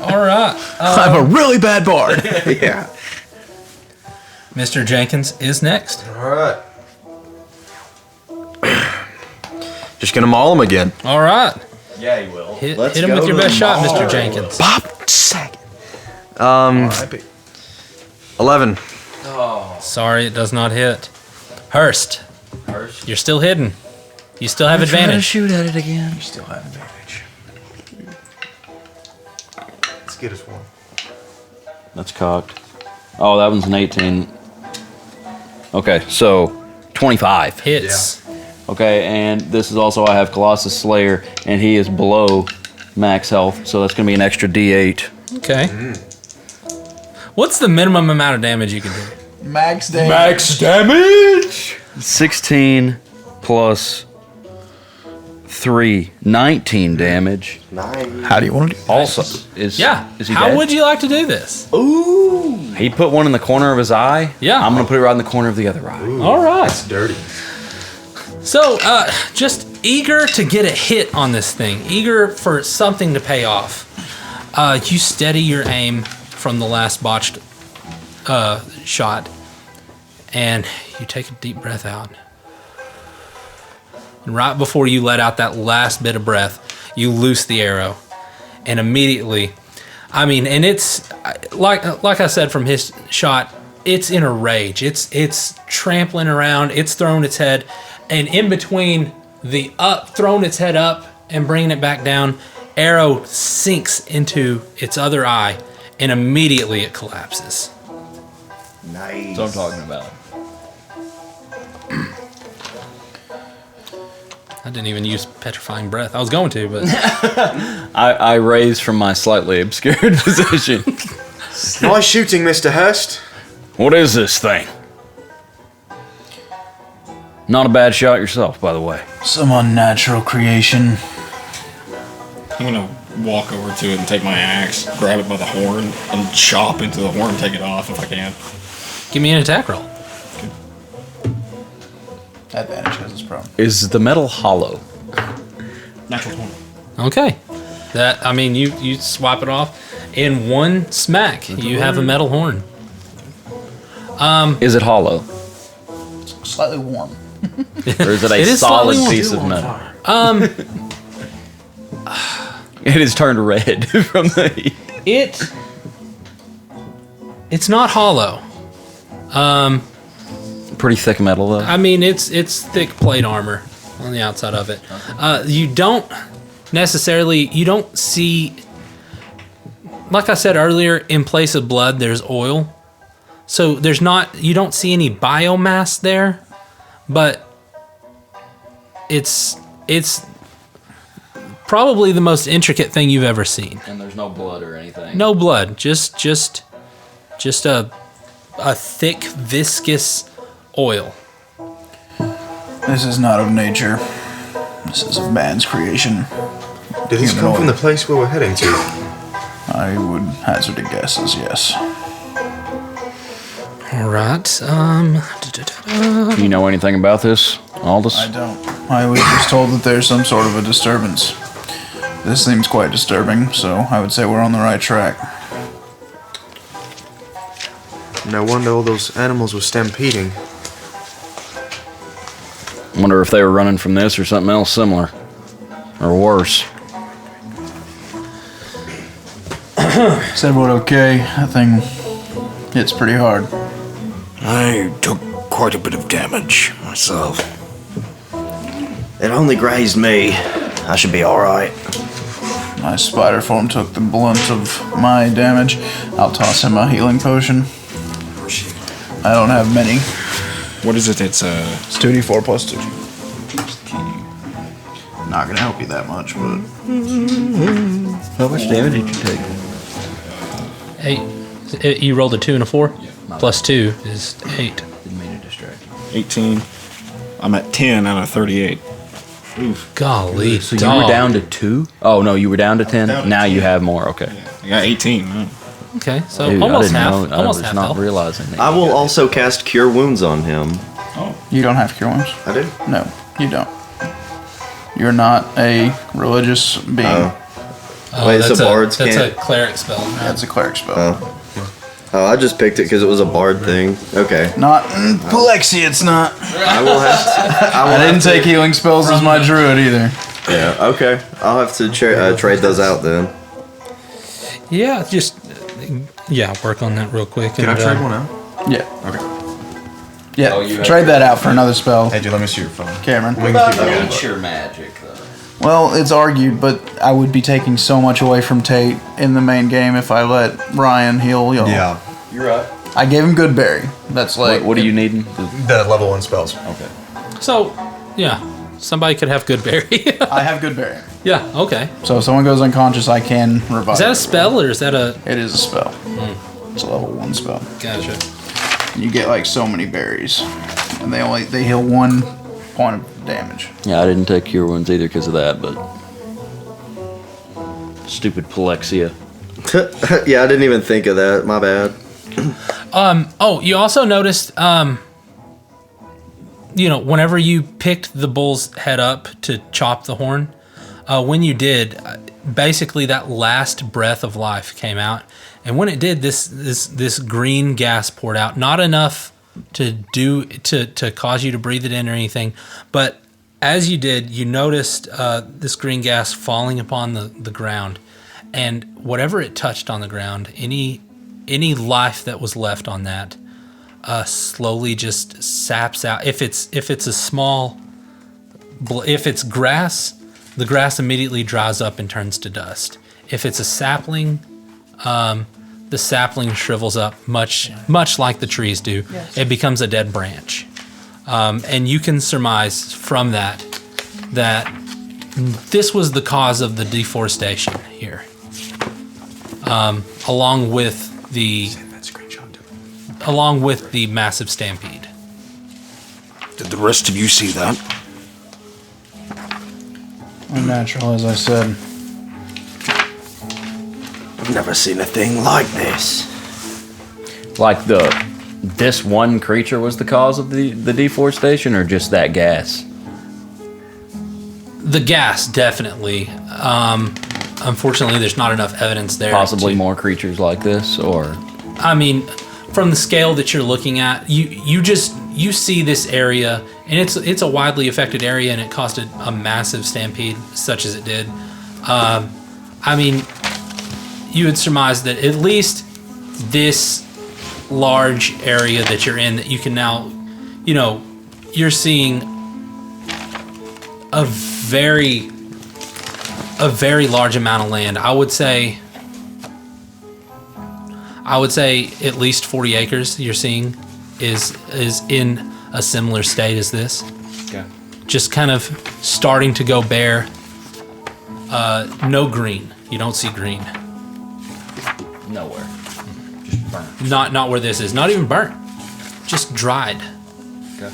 All right. I'm a really bad bard. Yeah. Mr. Jenkins is next. All right. Just gonna maul him again. All right. Yeah, you will. Hit Let's him go with your to best the shot, mall. Mr. Jenkins. Pop second. 11. Sorry, it does not hit. Hurst, you're still hidden. You still have advantage. Shoot at it again. You still have advantage. Let's get us one. That's cocked. Oh, that one's an 18. Okay, so 25. Hits. Okay, and this is also, I have Colossus Slayer, and he is below max health, so that's going to be an extra D8. Okay. What's the minimum amount of damage you can do? Max damage. Max damage! 16 plus 3, 19 damage. Nice. How do you want to do? Also, is he How dead? would you like to do this? He put one in the corner of his eye. Yeah. I'm going to put it right in the corner of the other eye. All right. That's dirty. So, just eager to get a hit on this thing, eager for something to pay off. You steady your aim from the last botched shot, and you take a deep breath out. And right before you let out that last bit of breath, you loose the arrow, and immediately, and it's like I said from his shot, it's in a rage. It's trampling around. It's throwing its head. And in between the throwing its head up and bringing it back down, arrow sinks into its other eye, and immediately it collapses. Nice. That's what I'm talking about. I didn't even use petrifying breath. I was going to, but I raise from my slightly obscured position. Nice shooting, Mr. Hurst. What is this thing? Not a bad shot yourself, by the way. Some unnatural creation. I'm gonna walk over to it and take my axe, grab it by the horn, and chop into the horn, take it off if I can. give me an attack roll. Advantage has its problem. Is the metal hollow? Natural 20. Okay. You swap it off. In one smack, you have a metal horn. Is it hollow? Slightly warm. Or is it a It is solid slightly piece of metal? It is turned red from the... It's not hollow. Pretty thick metal, though. It's thick plate armor on the outside of it. You don't see, like I said earlier, in place of blood, there's oil. So you don't see any biomass there, but it's probably the most intricate thing you've ever seen. And there's no blood or anything. No blood, just a thick, viscous oil. This is not of nature. This is of man's creation. Did this come from the place we were heading to? I would hazard a guess as yes. All right. Do you know anything about this, Aldous? I don't. I was just told that there's some sort of a disturbance. This seems quite disturbing, so I would say we're on the right track. No wonder all those animals were stampeding. Wonder if they were running from this or something else similar. Or worse. Said we're okay. That thing hits pretty hard. I took quite a bit of damage myself. It only grazed me. I should be alright. My spider form took the blunt of my damage. I'll toss him a healing potion. I don't have many. What is it? It's It's 2d4 plus 2. Not gonna help you that much, but How much damage did you take? 8. You rolled a 2 and a 4? Plus 2 is 8. Didn't mean to distract you. 18. I'm at 10 out of 38. Golly, So you were down to 2? Oh, no, you were down to 10? down to Now 10. you have more, okay. I got 18. Man. Okay, so Dude, almost I half. didn't know. Almost I half was not health. realizing that. I will also cast Cure Wounds on him. you don't have cure wounds. I do? No, you don't. You're not a religious being. Wait, so bards that's can't? a cleric spell. That's a cleric spell. Oh, I just picked it because it was a bard thing. Okay. Not in Pelexia, it's not. I will have to. I didn't take healing spells as my druid either. Yeah, okay. I'll have to trade those out then. Yeah, just work on that real quick. Can I trade one out? Yeah. Okay. Yeah, trade that out for another spell. Hey, dude, let me see your phone. Cameron. We can keep it going. Nature magic, though. Well, it's argued, but I would be taking so much away from Tate in the main game if I let Ryan heal y'all. Yeah. You're right. I gave him good berry. That's like... What are you needing? The level 1 spells. Okay. So, yeah, somebody could have good berry. I have good berry. Yeah, okay. So if someone goes unconscious, I can revive. Is that a spell or is that a... It is a spell. It's a level 1 spell. Gotcha. You get like so many berries. And they heal 1 point of damage. Yeah, I didn't take cure wounds either because of that, but stupid Pelexia. Yeah, I didn't even think of that. My bad. Oh, you also noticed, whenever you picked the bull's head up to chop the horn, when you did, basically that last breath of life came out, and when it did, this green gas poured out. Not enough to cause you to breathe it in or anything, but as you did, you noticed this green gas falling upon the ground, and whatever it touched on the ground, any life that was left on that slowly just saps out. If it's grass, the grass immediately dries up and turns to dust. If it's a sapling, the sapling shrivels up much like the trees do. Yes. It becomes a dead branch. And you can surmise from that this was the cause of the deforestation here. Along with the massive stampede. Did the rest of you see that? Unnatural, as I said. I've never seen a thing like this. Like this one creature was the cause of the deforestation, or just that gas? The gas, definitely. Unfortunately, there's not enough evidence there. Possibly more creatures like this, or... I mean, from the scale that you're looking at, you see this area, and it's a widely affected area, and it caused a massive stampede, such as it did. I mean, you would surmise that at least this large area that you're in, that you can now, you're seeing a very large amount of land. I would say at least 40 acres you're seeing is in a similar state as this. Okay. Just kind of starting to go bare. No green. You don't see green. Nowhere. Just burnt. Not where this is. Not even burnt. Just dried. Okay.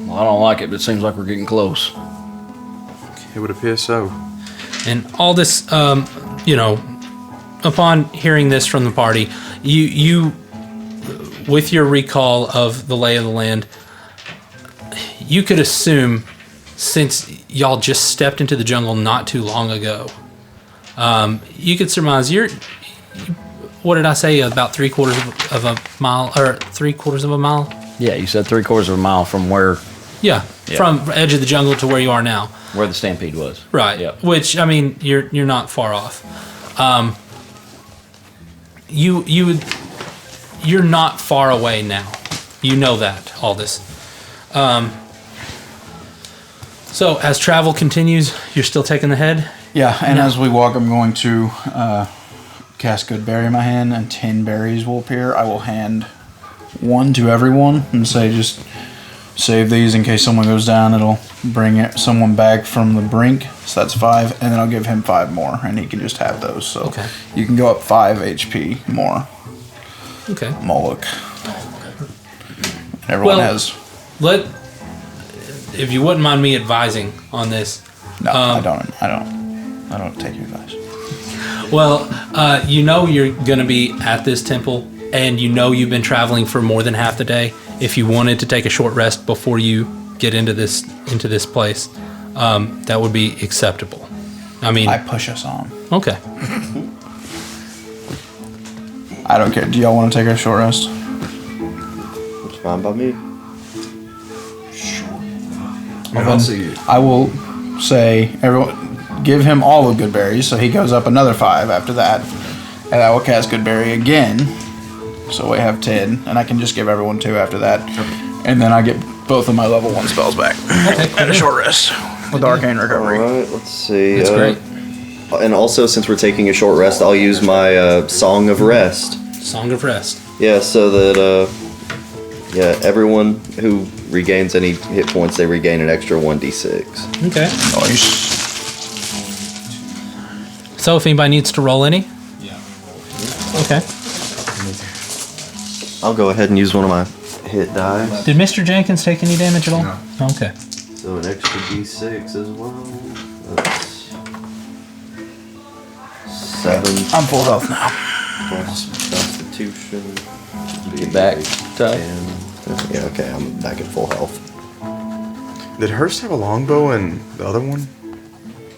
Well, I don't like it, but it seems like we're getting close. It would appear so. And all this, upon hearing this from the party, you, with your recall of the lay of the land, you could assume, since y'all just stepped into the jungle not too long ago, you could surmise what did I say, about 3/4 of a mile, or 3/4 of a mile? Yeah, you said 3/4 of a mile from where... Yeah, from edge of the jungle to where you are now. Where the stampede was. Right. Yep. Which, I mean, you're not far off. You're not far away now. You know that, Aldous. So as travel continues, you're still taking the head? Yeah, and as we walk, I'm going to cast Good Berry in my hand, and 10 berries will appear. I will hand 1 to everyone and say, just save these in case someone goes down. It'll bring someone back from the brink, so that's 5, and then I'll give him 5 more, and he can just have those. So okay. You can go up 5 HP more. Okay. Moloch. Everyone has. If you wouldn't mind me advising on this. No, I don't take your advice. Well, you're going to be at this temple, and you've been traveling for more than half the day. If you wanted to take a short rest before you get into this place, that would be acceptable. I mean, I push us on. okay. I don't care. Do y'all want to take a short rest? It's fine by me. Well, then I will say, everyone, give him all the good berries, so he goes up another 5 after that. And I will cast good berry again, so we have 10, and I can just give everyone 2 after that. And then I get both of my level 1 spells back. At a short rest with Arcane Recovery. Alright, let's see. That's great. And also, since we're taking a short rest, I'll use my Song of Rest. Song of Rest. Yeah, so that, everyone who regains any hit points, they regain an extra 1d6. Okay. Nice. So if anybody needs to roll any? Yeah. Okay. I'll go ahead and use one of my hit dice. Did Mr. Jenkins take any damage at all? No. Okay. So an extra d6 as well. That's 7 I'm full health now. plus Constitution. Get back, Ty. Yeah, okay, I'm back at full health. Did Hurst have a longbow and the other one?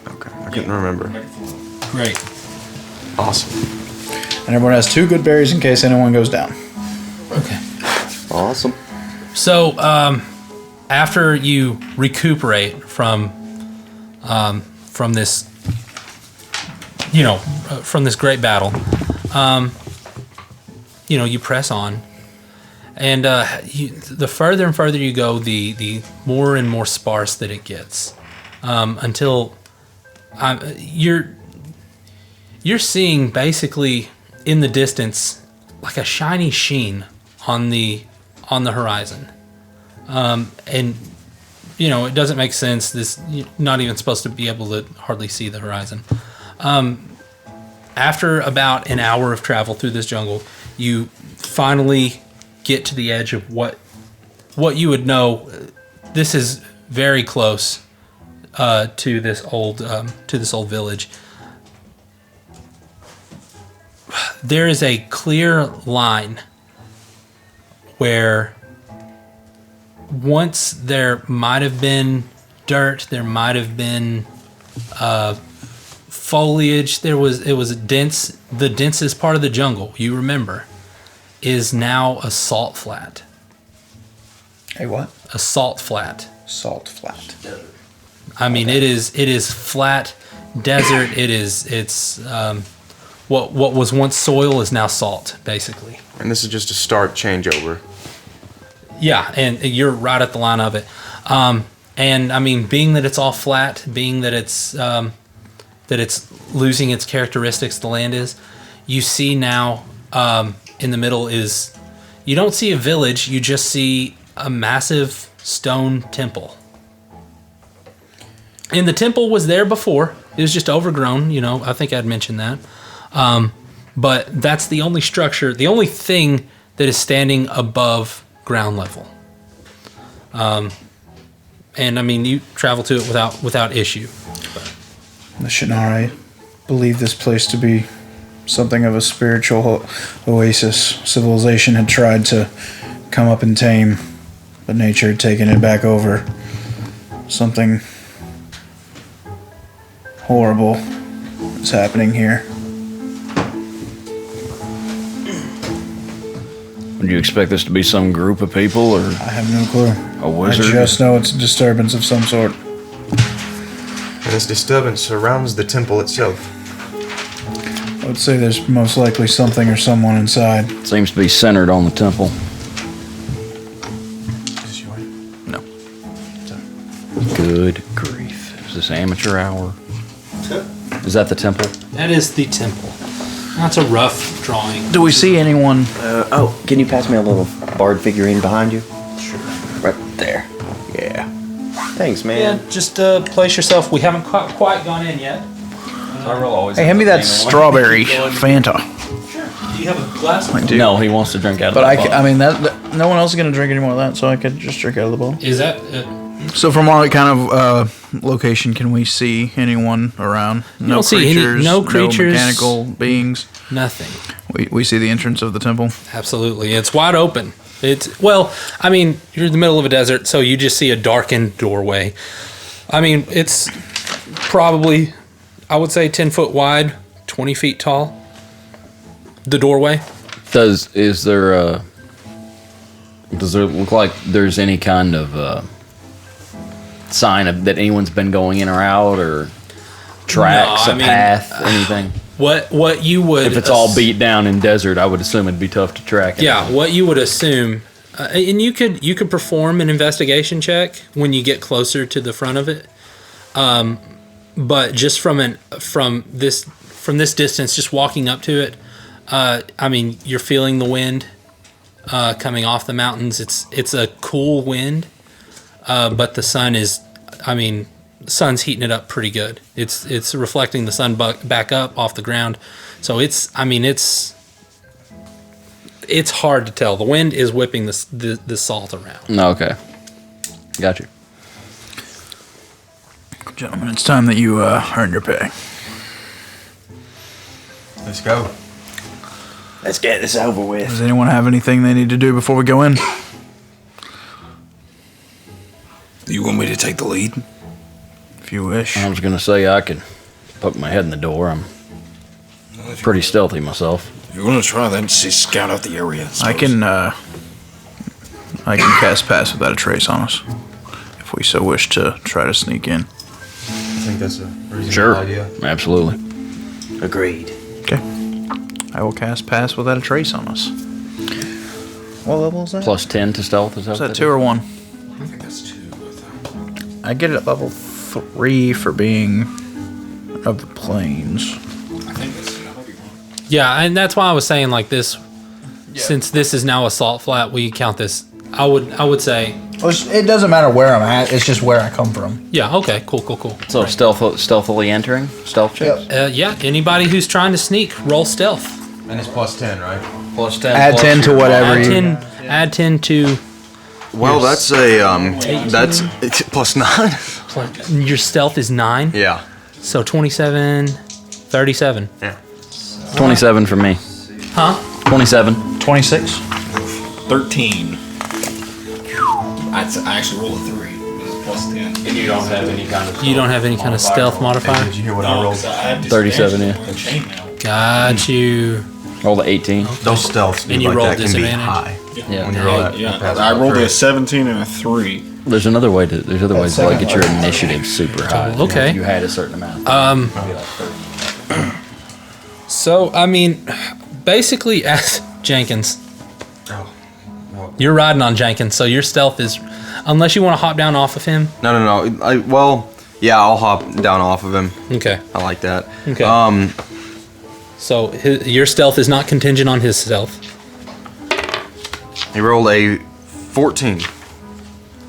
Okay, I couldn't remember. Great. Awesome. And everyone has 2 good berries in case anyone goes down. Okay. Awesome. So, after you recuperate from this, from this great battle, you press on, and the further and further you go, the more and more sparse that it gets, until you're seeing basically in the distance like a shiny sheen on the horizon, and it doesn't make sense. This, you're not even supposed to be able to hardly see the horizon. After about an hour of travel through this jungle, you finally get to the edge of what you would know. This is very close to this old village. There is a clear line where once there might have been dirt, there might have been foliage. It was dense. The densest part of the jungle, you remember, is now a salt flat. Hey, what? A salt flat. Salt flat. I mean, it is flat desert. It's what was once soil is now salt, basically. And this is just a start changeover. Yeah, and you're right at the line of it. And I mean, being that it's all flat, being that it's losing its characteristics, the land is, you see now in the middle is, you don't see a village, you just see a massive stone temple. And the temple was there before. It was just overgrown, I think I'd mentioned that. But that's the only structure, the only thing that is standing above ground level. And I mean, you travel to it without issue. The Shinari believed this place to be something of a spiritual oasis. Civilization had tried to come up and tame, but nature had taken it back over. Something horrible is happening here. Would you expect this to be some group of people, or I have no clue. a wizard? I just know it's a disturbance of some sort. And this disturbance surrounds the temple itself. I would say there's most likely something or someone inside. Seems to be centered on the temple. Is this yours? No. Good grief. Is this amateur hour? Is that the temple? That is the temple. That's a rough drawing. Do we see anyone? Can you pass me a little bard figurine behind you? Sure. Right there. Yeah. Thanks, man. Yeah, just place yourself. We haven't quite gone in yet. Hey, hand me that strawberry Fanta. Sure. Do you have a glass? I do. No, he wants to drink out of But the bottle. I mean, that no one else is going to drink any more of that, so I could just drink out of the bowl. Is that... So from what kind of location can we see anyone around? No don't see no creatures. No mechanical beings. Nothing. We see the entrance of the temple. Absolutely. It's wide open. You're in the middle of a desert, so you just see a darkened doorway. I mean, it's probably, I would say, 10 foot wide, 20 feet tall. The doorway. Does there look like there's any kind of sign of that anyone's been going in or out, or tracks, path, anything? What you would, if it's all beat down in desert, I would assume it'd be tough to track. Yeah, what you would assume, and you could perform an investigation check when you get closer to the front of it. But just from this distance, just walking up to it, I mean, you're feeling the wind coming off the mountains. It's a cool wind, but the sun is, I mean, the sun's heating it up pretty good. It's reflecting the sun back up off the ground, so it's hard to tell. The wind is whipping the salt around. Okay, got you. Gentlemen, it's time that you earn your pay. Let's go. Let's get this over with. Does anyone have anything they need to do before we go in? You want me to take the lead? If you wish. I was gonna say I could poke my head in the door. I'm pretty stealthy myself. If you want to try that, just scout out the area. I can cast pass without a trace on us, if we so wish to try to sneak in. I think that's a reasonable Sure, idea. absolutely. Agreed. Okay. I will cast pass without a trace on us. What level is that? Plus 10 to stealth. Is Is that 2 or 1? I think that's 2. I get it at level 3 for being of the plains. I think that's 2. That might be 1. Yeah, and that's why I was saying like this. Since this is now a salt flat, we count this. I would say. Well, it doesn't matter where I'm at. It's just where I come from. Yeah. Okay. Cool. So Right. stealthily entering, stealth checks. Yeah. Anybody who's trying to sneak, roll stealth. And it's plus 10, right? Plus 10. Add 10 to whatever Add you. 10. Add 10 to Well, that's that's it's plus 9. your stealth is 9. Yeah. So 27, 37. Yeah. 27 for me. Huh? 27. 26. 13. I actually rolled a 3. It was plus 10. And you don't have any kind of. You don't have any kind of stealth modifier. Did you hear what I No, rolled? 'cause I had 37, yeah. chainmail. Got you. Roll the 18. Those stealths And you like rolled that can be disadvantage? high. Yeah. When you roll that, Yeah, pass I rolled without a trace. 17 and a 3. There's other ways to like get your initiative super high. Okay. If you had a certain amount. So, I mean, basically, as Jenkins, you're riding on Jenkins, so your stealth is, unless you want to hop down off of him. No. Yeah, I'll hop down off of him. Okay. I like that. Okay. So your stealth is not contingent on his stealth. He rolled a 14.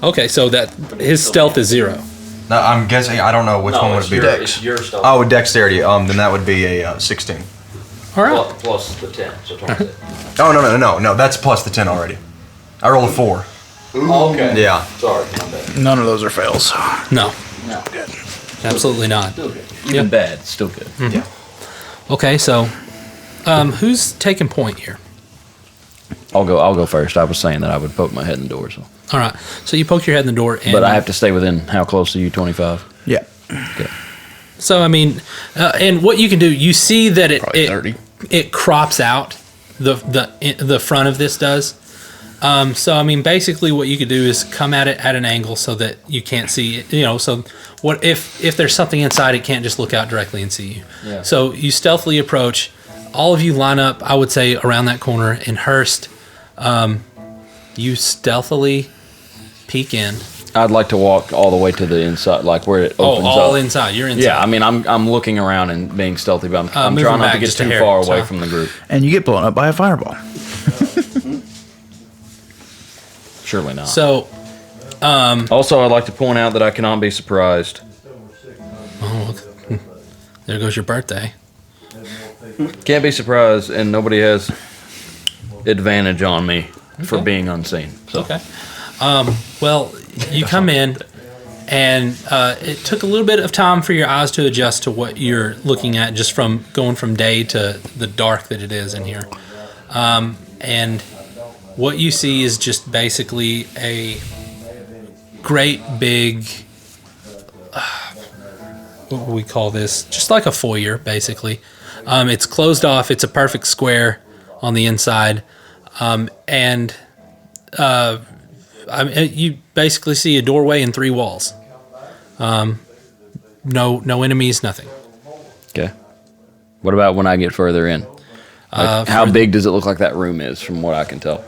Okay, so that his stealth is 0. No, I'm guessing. I don't know which one would it be. It's your stealth. Oh, dexterity. Then that would be a 16. All right. Plus the 10, so 26. Oh no. That's plus the 10 already. I rolled a 4. Okay. Yeah. Sorry, my bad. None of those are fails. No, No. absolutely not. Still good. Even bad, still good. Yeah. Okay, so who's taking point here? I'll go first. I was saying that I would poke my head in the door, so. All right, so you poke your head in the door, and But I have to stay within how close to you? 25. Yeah. Okay. So I mean, and what you can do, you see that Probably 30. it crops out the front of this does. So I mean, basically, what you could do is come at it at an angle so that you can't see it. So what if there's something inside, it can't just look out directly and see you. Yeah. So you stealthily approach. All of you line up, I would say, around that corner. And Hurst, you stealthily peek in. I'd like to walk all the way to the inside, like where it opens up. all inside. You're inside. Yeah, I mean, I'm looking around and being stealthy, but I'm moving trying not back to get just a too hair, far away so. from the group. And you get blown up by a fireball. Surely not. So, Also, I'd like to point out that I cannot be surprised. there goes your birthday. Can't be surprised, and nobody has advantage on me for being unseen. So. Okay. Well, you come in, and it took a little bit of time for your eyes to adjust to what you're looking at, just from going from day to the dark that it is in here. And what you see is just basically a great big what we call this, just like a foyer, basically. It's closed off. It's a perfect square on the inside, you basically see a doorway and 3 walls. No enemies, nothing. Okay. What about when I get further in? How big does it look like that room is, from what I can tell?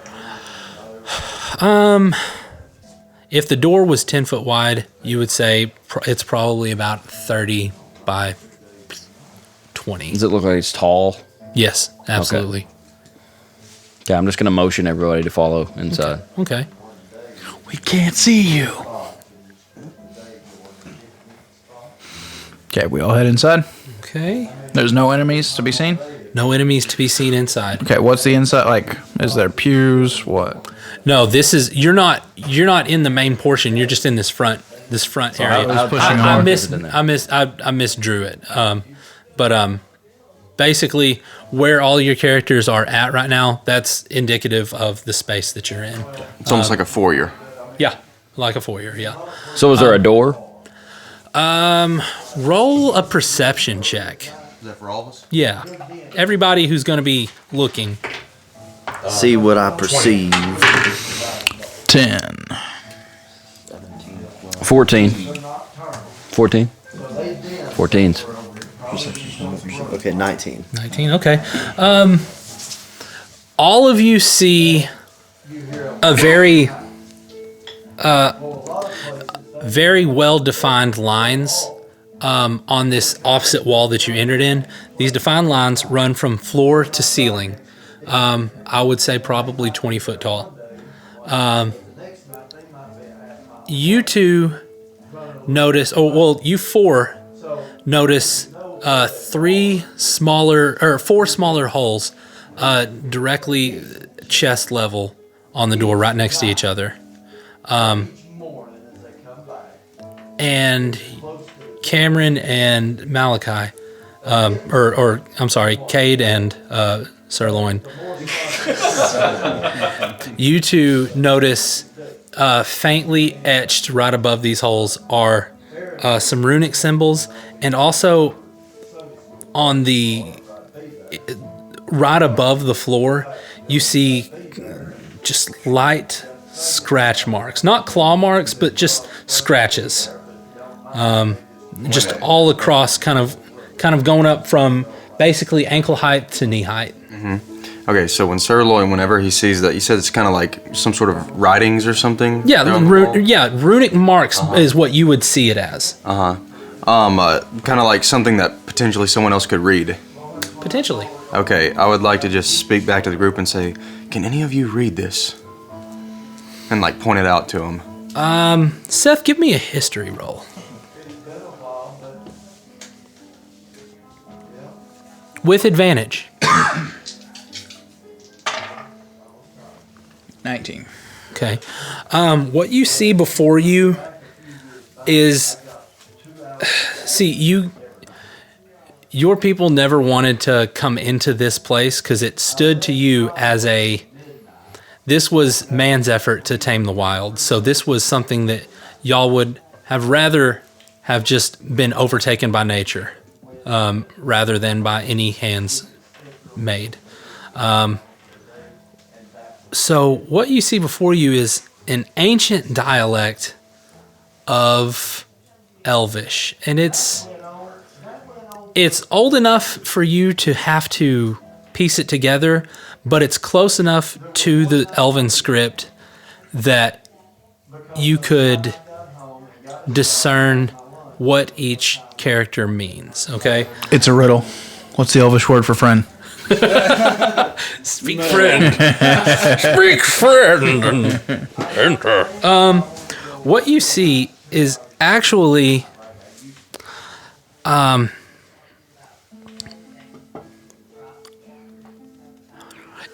If the door was 10 foot wide, you would say it's probably about 30 by 20. Does it look like it's tall? Yes, absolutely. Okay, I'm just going to motion everybody to follow inside. Okay. We can't see you. Okay, we all head inside. Okay. There's no enemies to be seen. No enemies to be seen inside. Okay, what's the inside like? Is there pews? What? No, this is you're not in the main portion. You're just in this front area. I misdrew it. But basically where all your characters are at right now, that's indicative of the space that you're in. It's almost like a foyer. Yeah, like a foyer. Yeah. So is there a door? Roll a perception check. Is that for all of us? Yeah, everybody who's going to be looking. See what I perceive. 10. 14. 14? 14s. Okay, 19. 19. Okay. All of you see a very well-defined lines on this opposite wall that you entered in. These defined lines run from floor to ceiling. I would say probably 20 foot tall. You two notice, you 4 notice 4 smaller holes directly chest level on the door right next to each other. And Cameron and Malachi, I'm sorry, Cade and Sirloin. You two notice faintly etched right above these holes are some runic symbols, and also on the right above the floor, you see just light scratch marks, not claw marks, but just scratches. Just all across, kind of going up from basically ankle height to knee height. Mm-hmm. Okay, so when Sirloin, whenever he sees that, you said it's kind of like some sort of writings or something? Yeah, runic marks is what you would see it as. Kind of like something that potentially someone else could read. Potentially. Okay, I would like to just speak back to the group and say, can any of you read this? And like point it out to them. Seth, give me a history roll. With advantage. 19. Okay. What you see before you is, your people never wanted to come into this place because it stood to you as this was man's effort to tame the wild. So this was something that y'all would have rather have just been overtaken by nature, rather than by any hands made. So what you see before you is an ancient dialect of Elvish, and it's old enough for you to have to piece it together, but it's close enough to the Elven script that you could discern what each character means, okay? It's a riddle. What's the Elvish word for friend? Speak friend. Speak friend. Enter. What you see is actually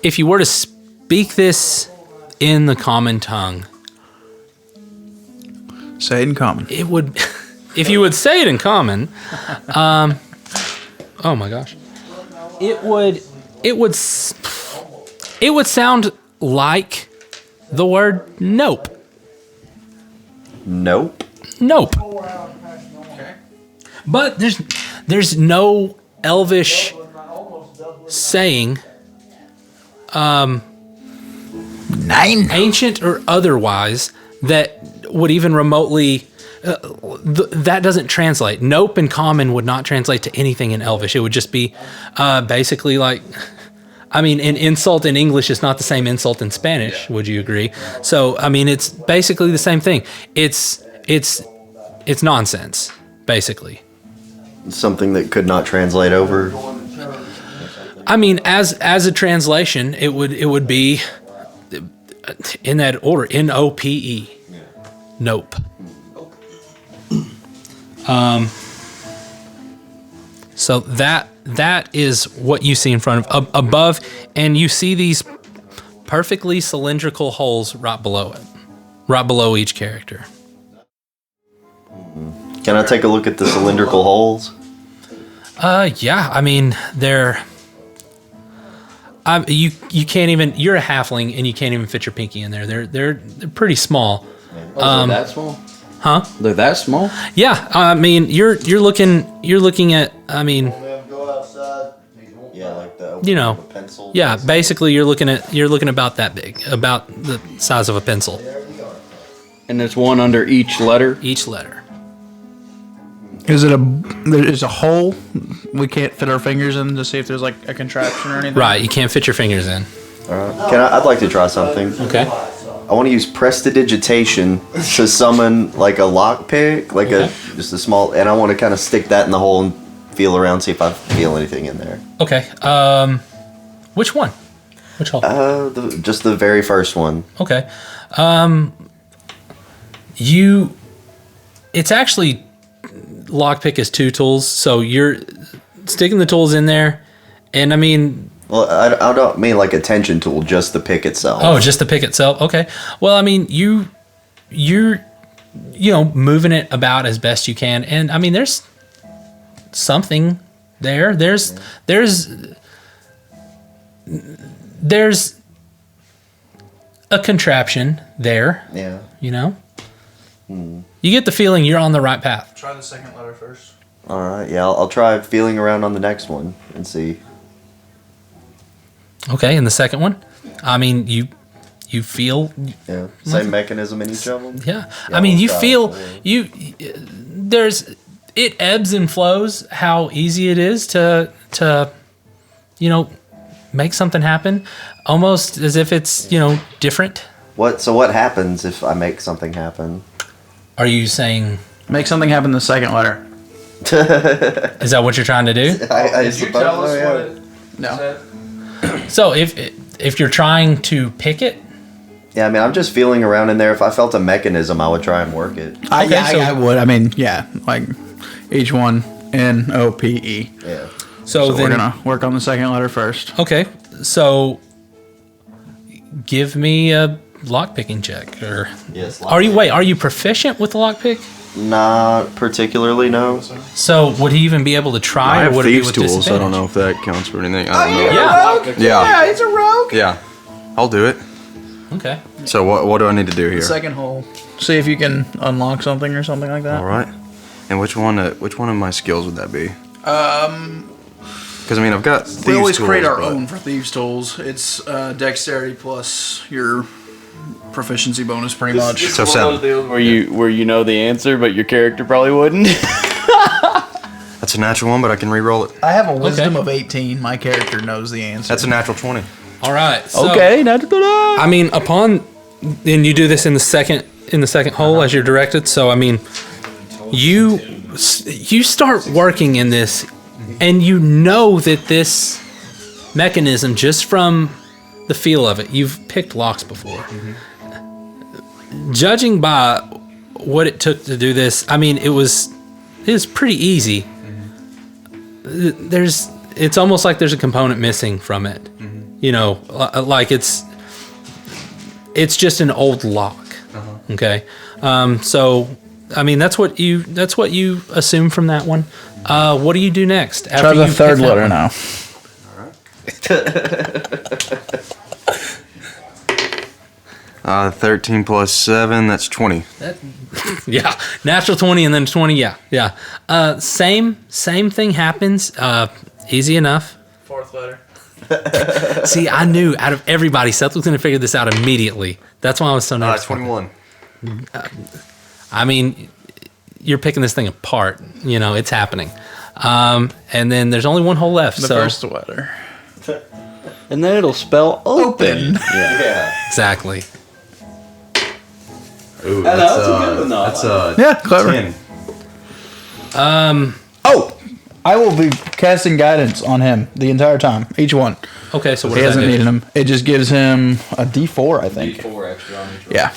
if you were to speak this in the common tongue, say it in common. It would, if you would say it in common, oh my gosh, it would sound like the word nope. Nope. Nope. But there's no Elvish saying, ancient or otherwise, that would even remotely. That doesn't translate. Nope and common would not translate to anything in Elvish. It would just be basically like. I mean, an insult in English is not the same insult in Spanish. Would you agree? So, I mean, it's basically the same thing. It's nonsense, basically. Something that could not translate over. I mean, as a translation, it would be in that order. NOPE. Nope. So that is what you see in front of above, and you see these perfectly cylindrical holes right below it, right below each character. Can I take a look at the cylindrical holes? Yeah. I mean, they're. You can't even. You're a halfling, and you can't even fit your pinky in there. They're pretty small. They're that small? Huh? They're that small? Yeah. I mean, you're looking at. I mean. Yeah, like the pencil. Yeah, basically you're looking about that big, about the size of a pencil. And there's one under each letter? Each letter. Is it there's a hole we can't fit our fingers in to see if there's like a contraption or anything? Right, you can't fit your fingers in. All right. I'd like to try something. Okay. I want to use prestidigitation to summon like a lockpick, like just a small, and I want to kind of stick that in the hole and feel around, see if I feel anything in there. Okay. Which one? Which hole? Just the very first one. Okay. It's actually lockpick is 2 tools, so you're sticking the tools in there, and I mean. Well, I don't mean like a tension tool, just the pick itself. Oh, just the pick itself. Okay. Well, I mean, you're moving it about as best you can, and I mean, there's something there. There's a contraption there. Yeah. You get the feeling you're on the right path. Try the second letter first. All right. Yeah, I'll try feeling around on the next one and see. Okay, and the second one, I mean, you feel. Yeah. Same mechanism in each of them. Yeah. I mean, you feel it ebbs and flows how easy it is to make something happen, almost as if it's different. So what happens if I make something happen? Are you saying make something happen the second letter? Is that what you're trying to do? I suppose so, No. So if you're trying to pick it. Yeah, I mean, I'm just feeling around in there. If I felt a mechanism, I would try and work it. I would. I mean, yeah, like each one NOPE. Yeah. So then we're gonna work on the second letter first. Okay. So give me a lockpicking check, or yes. Are you proficient with the lockpick? Not particularly, no. So would he even be able to try? I have or would thieves' it be with tools, so I don't know if that counts for anything. I don't know. Yeah. He's a rogue. Yeah, I'll do it. Okay. So what do I need to do here? Second hole. See if you can unlock something or something like that. All right. And which one of my skills would that be? Because I mean, I've got thieves' We always tools, create our but- own for thieves' tools. It's dexterity plus your proficiency bonus, pretty much. So 7. Where you know the answer, but your character probably wouldn't. That's a natural 1, but I can re-roll it. I have a wisdom of 18. My character knows the answer. That's a natural 20. All right. So, Okay, natural. I mean, and you do this in the second hole as you're directed. So I mean, you start working in this, and you know that this mechanism, just from the feel of it, you've picked locks before. Judging by what it took to do this, I mean, it was pretty easy. It's almost like there's a component missing from it. Like it's just an old lock. Okay. So I mean, that's what you assume from that one. What do you do next? Try the third letter now. All right. 13 plus 7, that's 20. Yeah, natural 20 and then 20. Yeah. Same thing happens. Easy enough. Fourth letter. See, I knew out of everybody, Seth was going to figure this out immediately. That's why I was so nervous. 21. I mean, you're picking this thing apart. You know, it's happening. And then there's only one hole left. The first letter. And then it'll spell open. Yeah. Exactly. Ooh, that's a good one, though. That's Yeah, clever. 10. Oh, I will be casting guidance on him the entire time. Each one. Okay, so what He does that hasn't do? needed him. It just gives him a D4, I think. D4 extra on each roll. Yeah.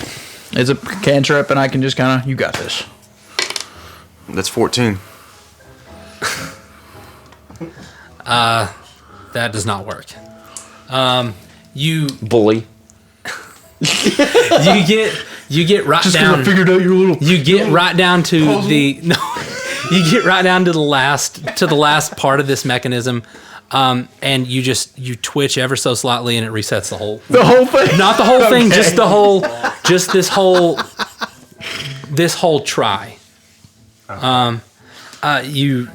It's a cantrip, and I can just kind of, you got this. That's 14. That does not work. You Bully. you get right down. figured out your little. You get right down to you get right down to the last part of this mechanism, and you twitch ever so slightly, and it resets the whole. The whole thing? Not the whole thing, Okay. just this whole try. You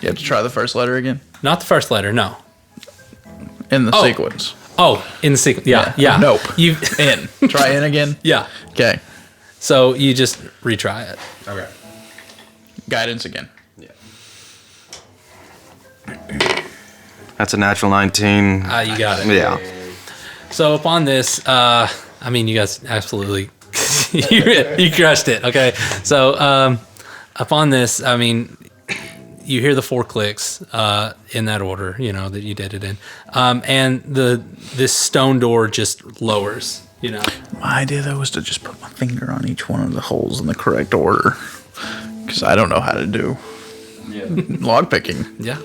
You have to try the first letter again not the first letter, no. in the Oh. sequence. Oh, in the sequence, yeah. Nope. You In. Try in again. yeah. Okay. So you just retry it. Okay. Guidance again. That's a natural 19. You got it. Yeah. So upon this, I mean, you guys absolutely you crushed it. Okay, so upon this, I mean, you hear the 4 clicks in that order, you know, that you did it in, and this stone door just lowers. You know, My idea though was to just put my finger on each one of the holes in the correct order, because I don't know how to do log picking. yeah,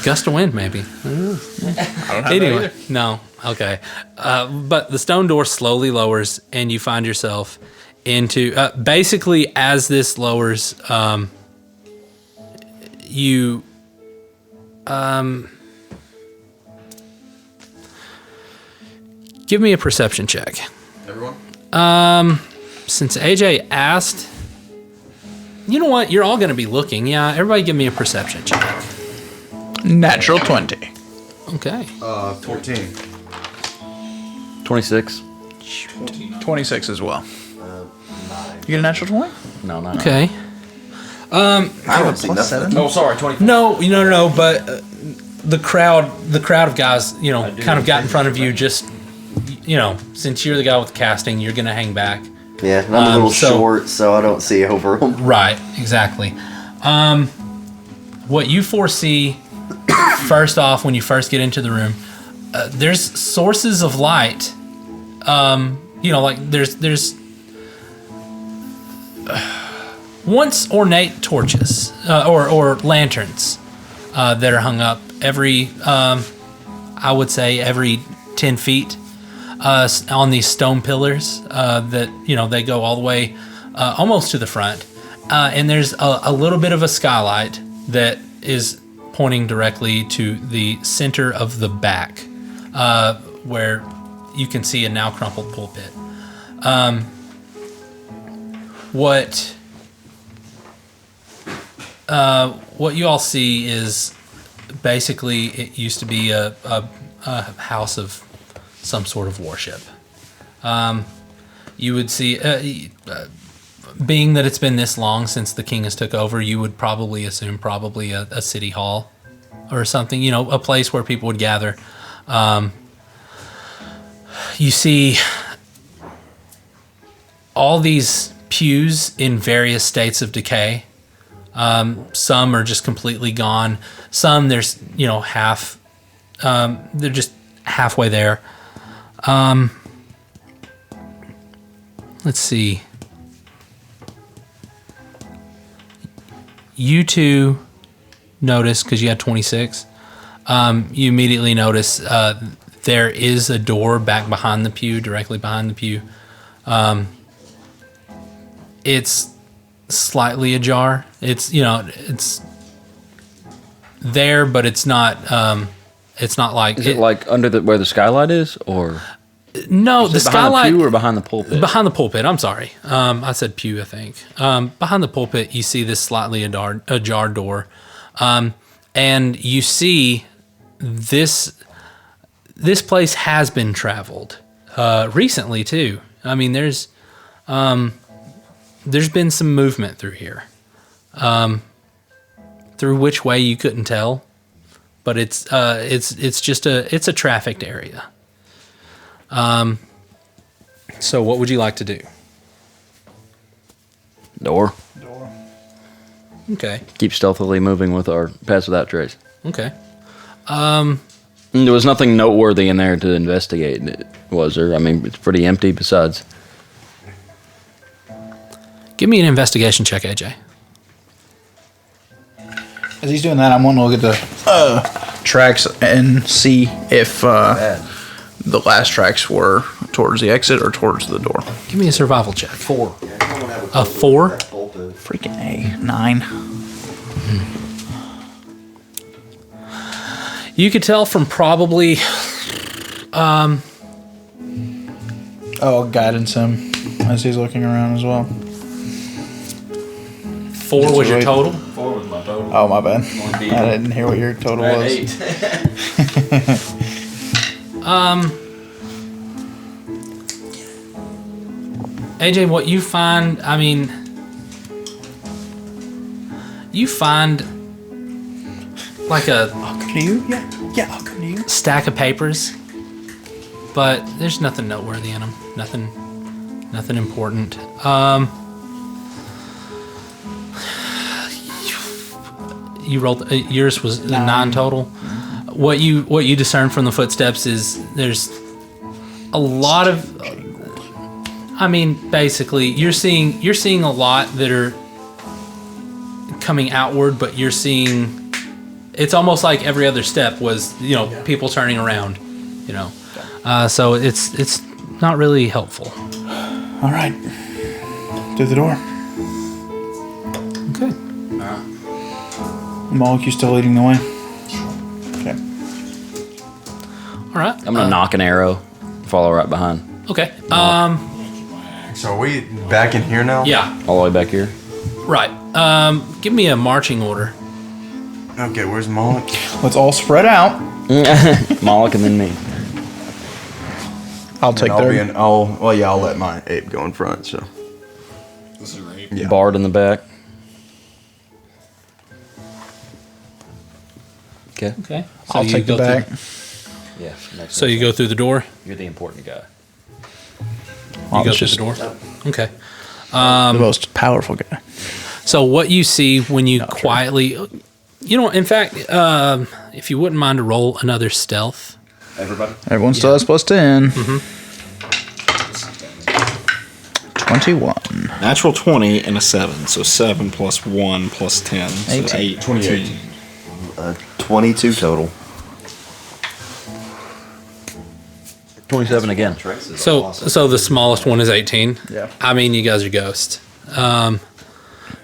gust of wind maybe. I don't have that Anyway, either. no, okay, but the stone door slowly lowers, and you find yourself into basically as this lowers. You give me a perception check. Everyone? Since AJ asked, you know what? You're all going to be looking. Yeah, everybody give me a perception check. Natural 20. Okay. 14. 26. 26 as well. You get a natural 20? No, not Okay. I don't see Plus nothing. 7? Oh, sorry, 20. No. But the crowd of guys, you know, kind of got in front of you. Just, you know, since you're the guy with the casting, you're going to hang back. Yeah, and I'm a little so- short, so I don't see over them. Right, exactly. What you foresee first off when you first get into the room, there's sources of light. You know, like there's once ornate torches or lanterns that are hung up every, I would say every 10 feet. On these stone pillars that, you know, they go all the way almost to the front. And there's a little bit of a skylight that is pointing directly to the center of the back where you can see a now crumpled pulpit. What you all see is basically it used to be a house of some sort of worship. You would see, being that it's been this long since the king has took over, you would probably assume a city hall or something, you know, a place where people would gather. You see all these pews in various states of decay. Some are just completely gone. Some there's, you know, half, they're just halfway there. Let's see. You two notice, because you had 26, you immediately notice there is a door back behind the pew, directly behind the pew. It's slightly ajar. It's, you know, it's there, but it's not like Is it like under where the skylight is, or? No, the Behind the skylight pew or behind the pulpit? behind the pulpit. I'm sorry, I said pew. I think behind the pulpit, you see this slightly ajar door, and you see this place has been traveled recently too. I mean, there's been some movement through here, through which way you couldn't tell, but it's just a trafficked area. So what would you like to do? Door. Okay. Keep stealthily moving with our pass without trace. Okay. There was nothing noteworthy in there to investigate, was there? I mean, it's pretty empty besides. Give me an investigation check, AJ. As he's doing that, I'm going to look at the tracks and see if the last tracks were towards the exit or towards the door. Give me a survival check. 4. A 4? Freaking A. 9. You could tell from probably Guidance him as he's looking around as well. 4 was your total. 4 was my total. Oh, my bad. I didn't hear what your total was. 8. AJ, what you find, I mean, you find like a I'll come to you? Yeah, I'll come to you. stack of papers, but there's nothing noteworthy in them. Nothing important. You rolled, yours was a 9 total. What you discern from the footsteps is there's a lot of, I mean, basically you're seeing a lot that are coming outward, but you're seeing, it's almost like every other step was, people turning around, so it's not really helpful. All right. Through the door. Okay. Malik, you still leading the way? Okay. All right. I'm gonna knock an arrow, follow right behind, Okay. So are we back in here now? Yeah. all the way back here. Right. Give me a marching order. Okay, where's Moloch? Let's all spread out. Moloch and then me. I'll take I'll be third. in. I'll let my ape go in front. So This is right. yeah. Bard in the back. Okay. Okay. So I'll you take the go through- back. Yeah. So you go through the door. You're the important guy. I'll You go just through the door. Okay. the most powerful guy. So what you see when you quietly, in fact, if you wouldn't mind to roll another stealth. Everybody. Everyone still has plus 10. 21. Natural 20 and a 7. So 7 plus 1 plus 10. So 18. 8. 28. 22 total. 27 again. So the smallest one is 18. Yeah. I mean, you guys are ghosts.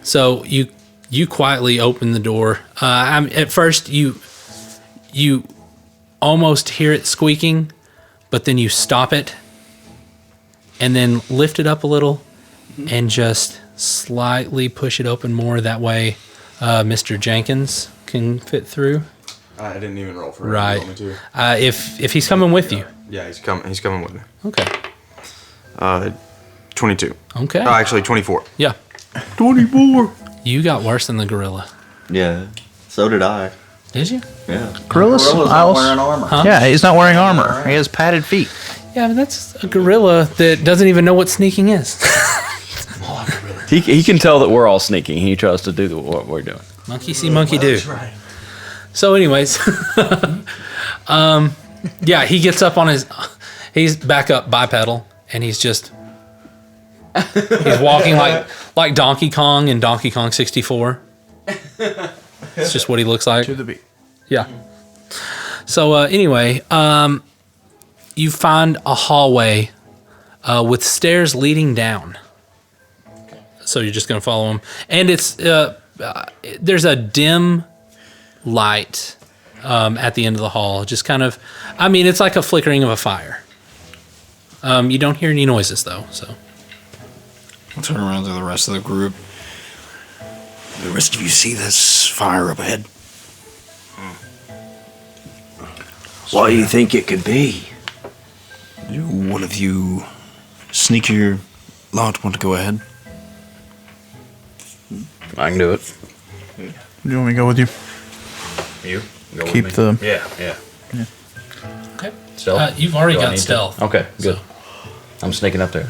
So you quietly open the door. At first you almost hear it squeaking, but then you stop it and then lift it up a little and just slightly push it open more. That way, Mr. Jenkins can fit through. I didn't even roll for it. Right. You want me to? If he's coming with you. Yeah, he's coming. He's coming with me. Okay. 22. Okay. Actually, 24. Yeah. 24. You got worse than the gorilla. Yeah. So did I. Did you? Yeah. Gorillas? Gorilla's not wearing armor. Huh? Yeah, he's not wearing armor. He has padded feet. Yeah, but that's a gorilla that doesn't even know what sneaking is. He can tell that we're all sneaking. He tries to do what we're doing. Monkey see, monkey do. So, anyways, yeah, he gets up on he's back up bipedal, and he's walking like Donkey Kong in Donkey Kong 64. It's just what he looks like. To the beat. Yeah. So anyway, you find a hallway with stairs leading down. So you're just gonna follow them, and it's there's a dim light at the end of the hall. Just kind of, I mean, it's like a flickering of a fire. You don't hear any noises though. So I'll turn around to the rest of the group. The rest of you see this fire up ahead? What do you think it could be? Do one of you sneakier lot want to go ahead? I can do it. Do you want me to go with you? You go Keep with me. the. Yeah. okay, Stealth? you've already Do I got need to? stealth. Okay, good. So, I'm sneaking up there.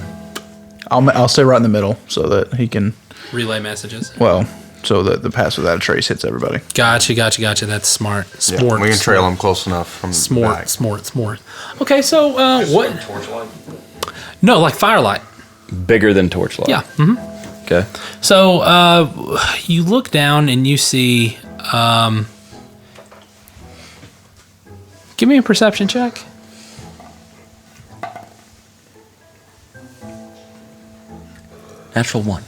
I'll stay right in the middle so that he can. relay messages. Well, so that the pass without a trace hits everybody. Gotcha. That's smart. Yeah, Smart. we can trail him close enough from the back. Smart. Okay, so what? Torchlight? No, like firelight. Bigger than torchlight. Yeah. Okay. So you look down and you see. Give me a perception check. Natural 1.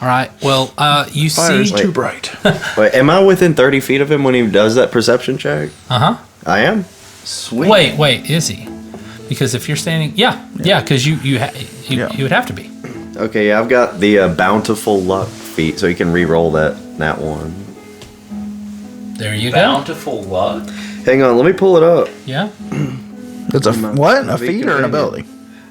All right. Well, you Fire's see. too bright. Wait, am I within 30 feet of him when he does that perception check? Uh huh. I am. Sweet. Wait. Is he? Because if you're standing, yeah, because you would have to be. Okay, yeah, I've got the bountiful luck feat, so you can re-roll that one. There you go. Bountiful luck? Hang on, let me pull it up. Yeah. It's a what? A feat or an ability?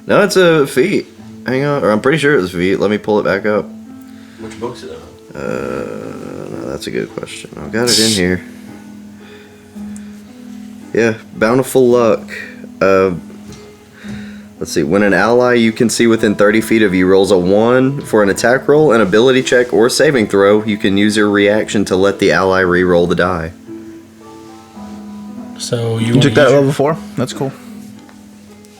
No, it's a feat. Hang on, or I'm pretty sure it was a feat. Let me pull it back up. Which book's it on? No, that's a good question. I've got it in here. Yeah, bountiful luck. Let's see. When an ally you can see within 30 feet of you rolls a 1 for an attack roll, an ability check, or saving throw, you can use your reaction to let the ally re-roll the die. So You took that level 4? That's cool.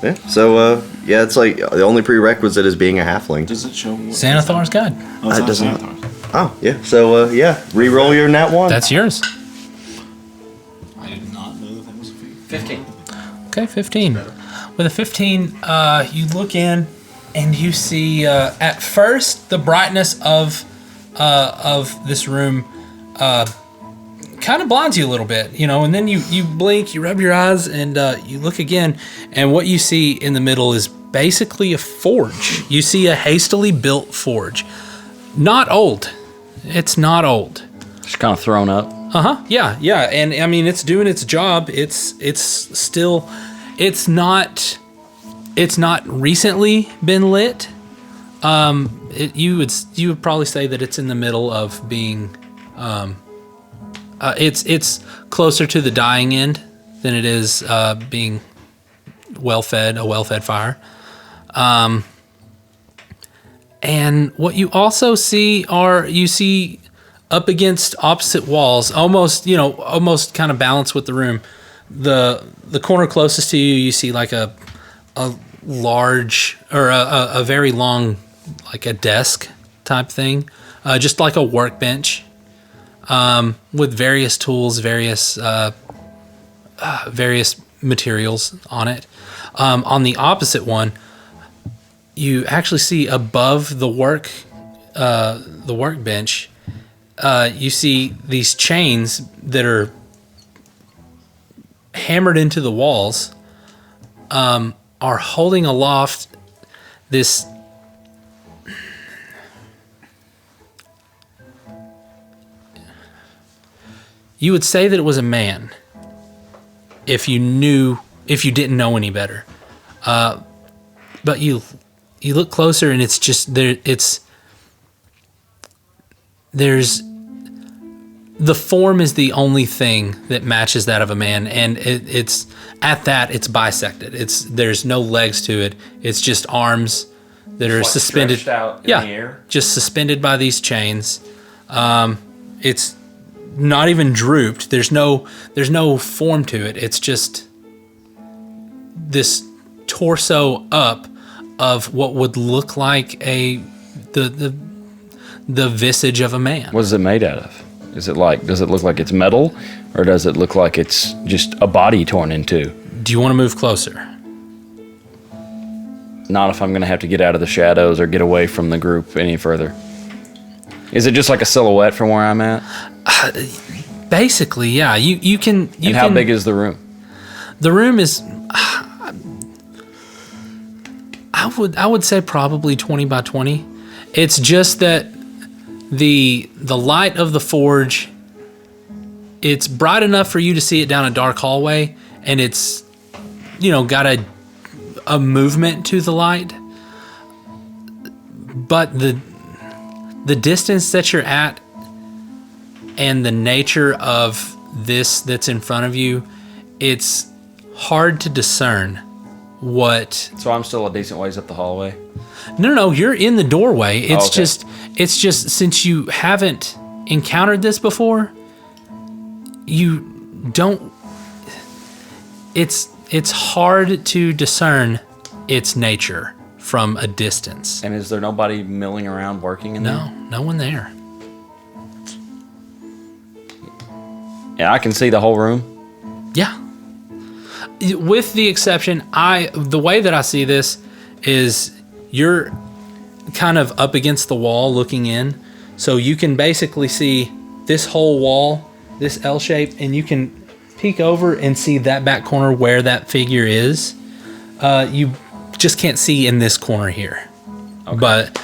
Yeah. So, yeah, it's like the only prerequisite is being a halfling. Does it show? What Xanathar's God. Oh, it's It not does not. Xanathar. Oh, yeah. So, yeah, re-roll your nat 1. That's yours. I did not know that was a feat. 15. Okay, 15. With a 15, you look in and you see at first the brightness of this room kind of blinds you a little bit, and then you blink, you rub your eyes, and you look again, and what you see in the middle is basically a forge. You see a hastily built forge. Not old. It's not old. Just kind of thrown up. Yeah, and I mean it's doing its job. It's still, it's not recently been lit. You would probably say that it's in the middle of being, it's closer to the dying end than it is being a well-fed fire. And what you also see you see up against opposite walls, almost kind of balanced with the room. The corner closest to you, you see like a large or a very long, like a desk type thing, just like a workbench, with various tools, various materials on it. On the opposite one, you actually see above the workbench, you see these chains that are hammered into the walls, are holding aloft this you would say that it was a man if you didn't know any better, but you look closer and it's just there. There's the form is the only thing that matches that of a man, and it's bisected. There's no legs to it. It's just arms that are suspended stretched out in the air? just suspended by these chains. It's not even drooped. There's no form to it. It's just this torso up of what would look like the visage of a man. What is it made out of? Does it look like it's metal, or does it look like it's just a body torn in two? Do you want to move closer? Not if I'm going to have to get out of the shadows or get away from the group any further. Is it just like a silhouette from where I'm at? Basically, yeah. You can. And how big is the room? The room is I would say probably 20 by 20. It's just that the light of the forge, it's bright enough for you to see it down a dark hallway, and it's, got a movement to the light. But the distance that you're at and the nature of this that's in front of you, it's hard to discern what. So I'm still a decent ways up the hallway. No, you're in the doorway. It's okay. it's just since you haven't encountered this before, you don't. It's hard to discern its nature from a distance. And is there nobody milling around working in there? No one there. And I can see the whole room? Yeah. With the exception, the way that I see this is you're kind of up against the wall looking in. So you can basically see this whole wall, this L shape, and you can peek over and see that back corner where that figure is. You just can't see in this corner here. Okay. But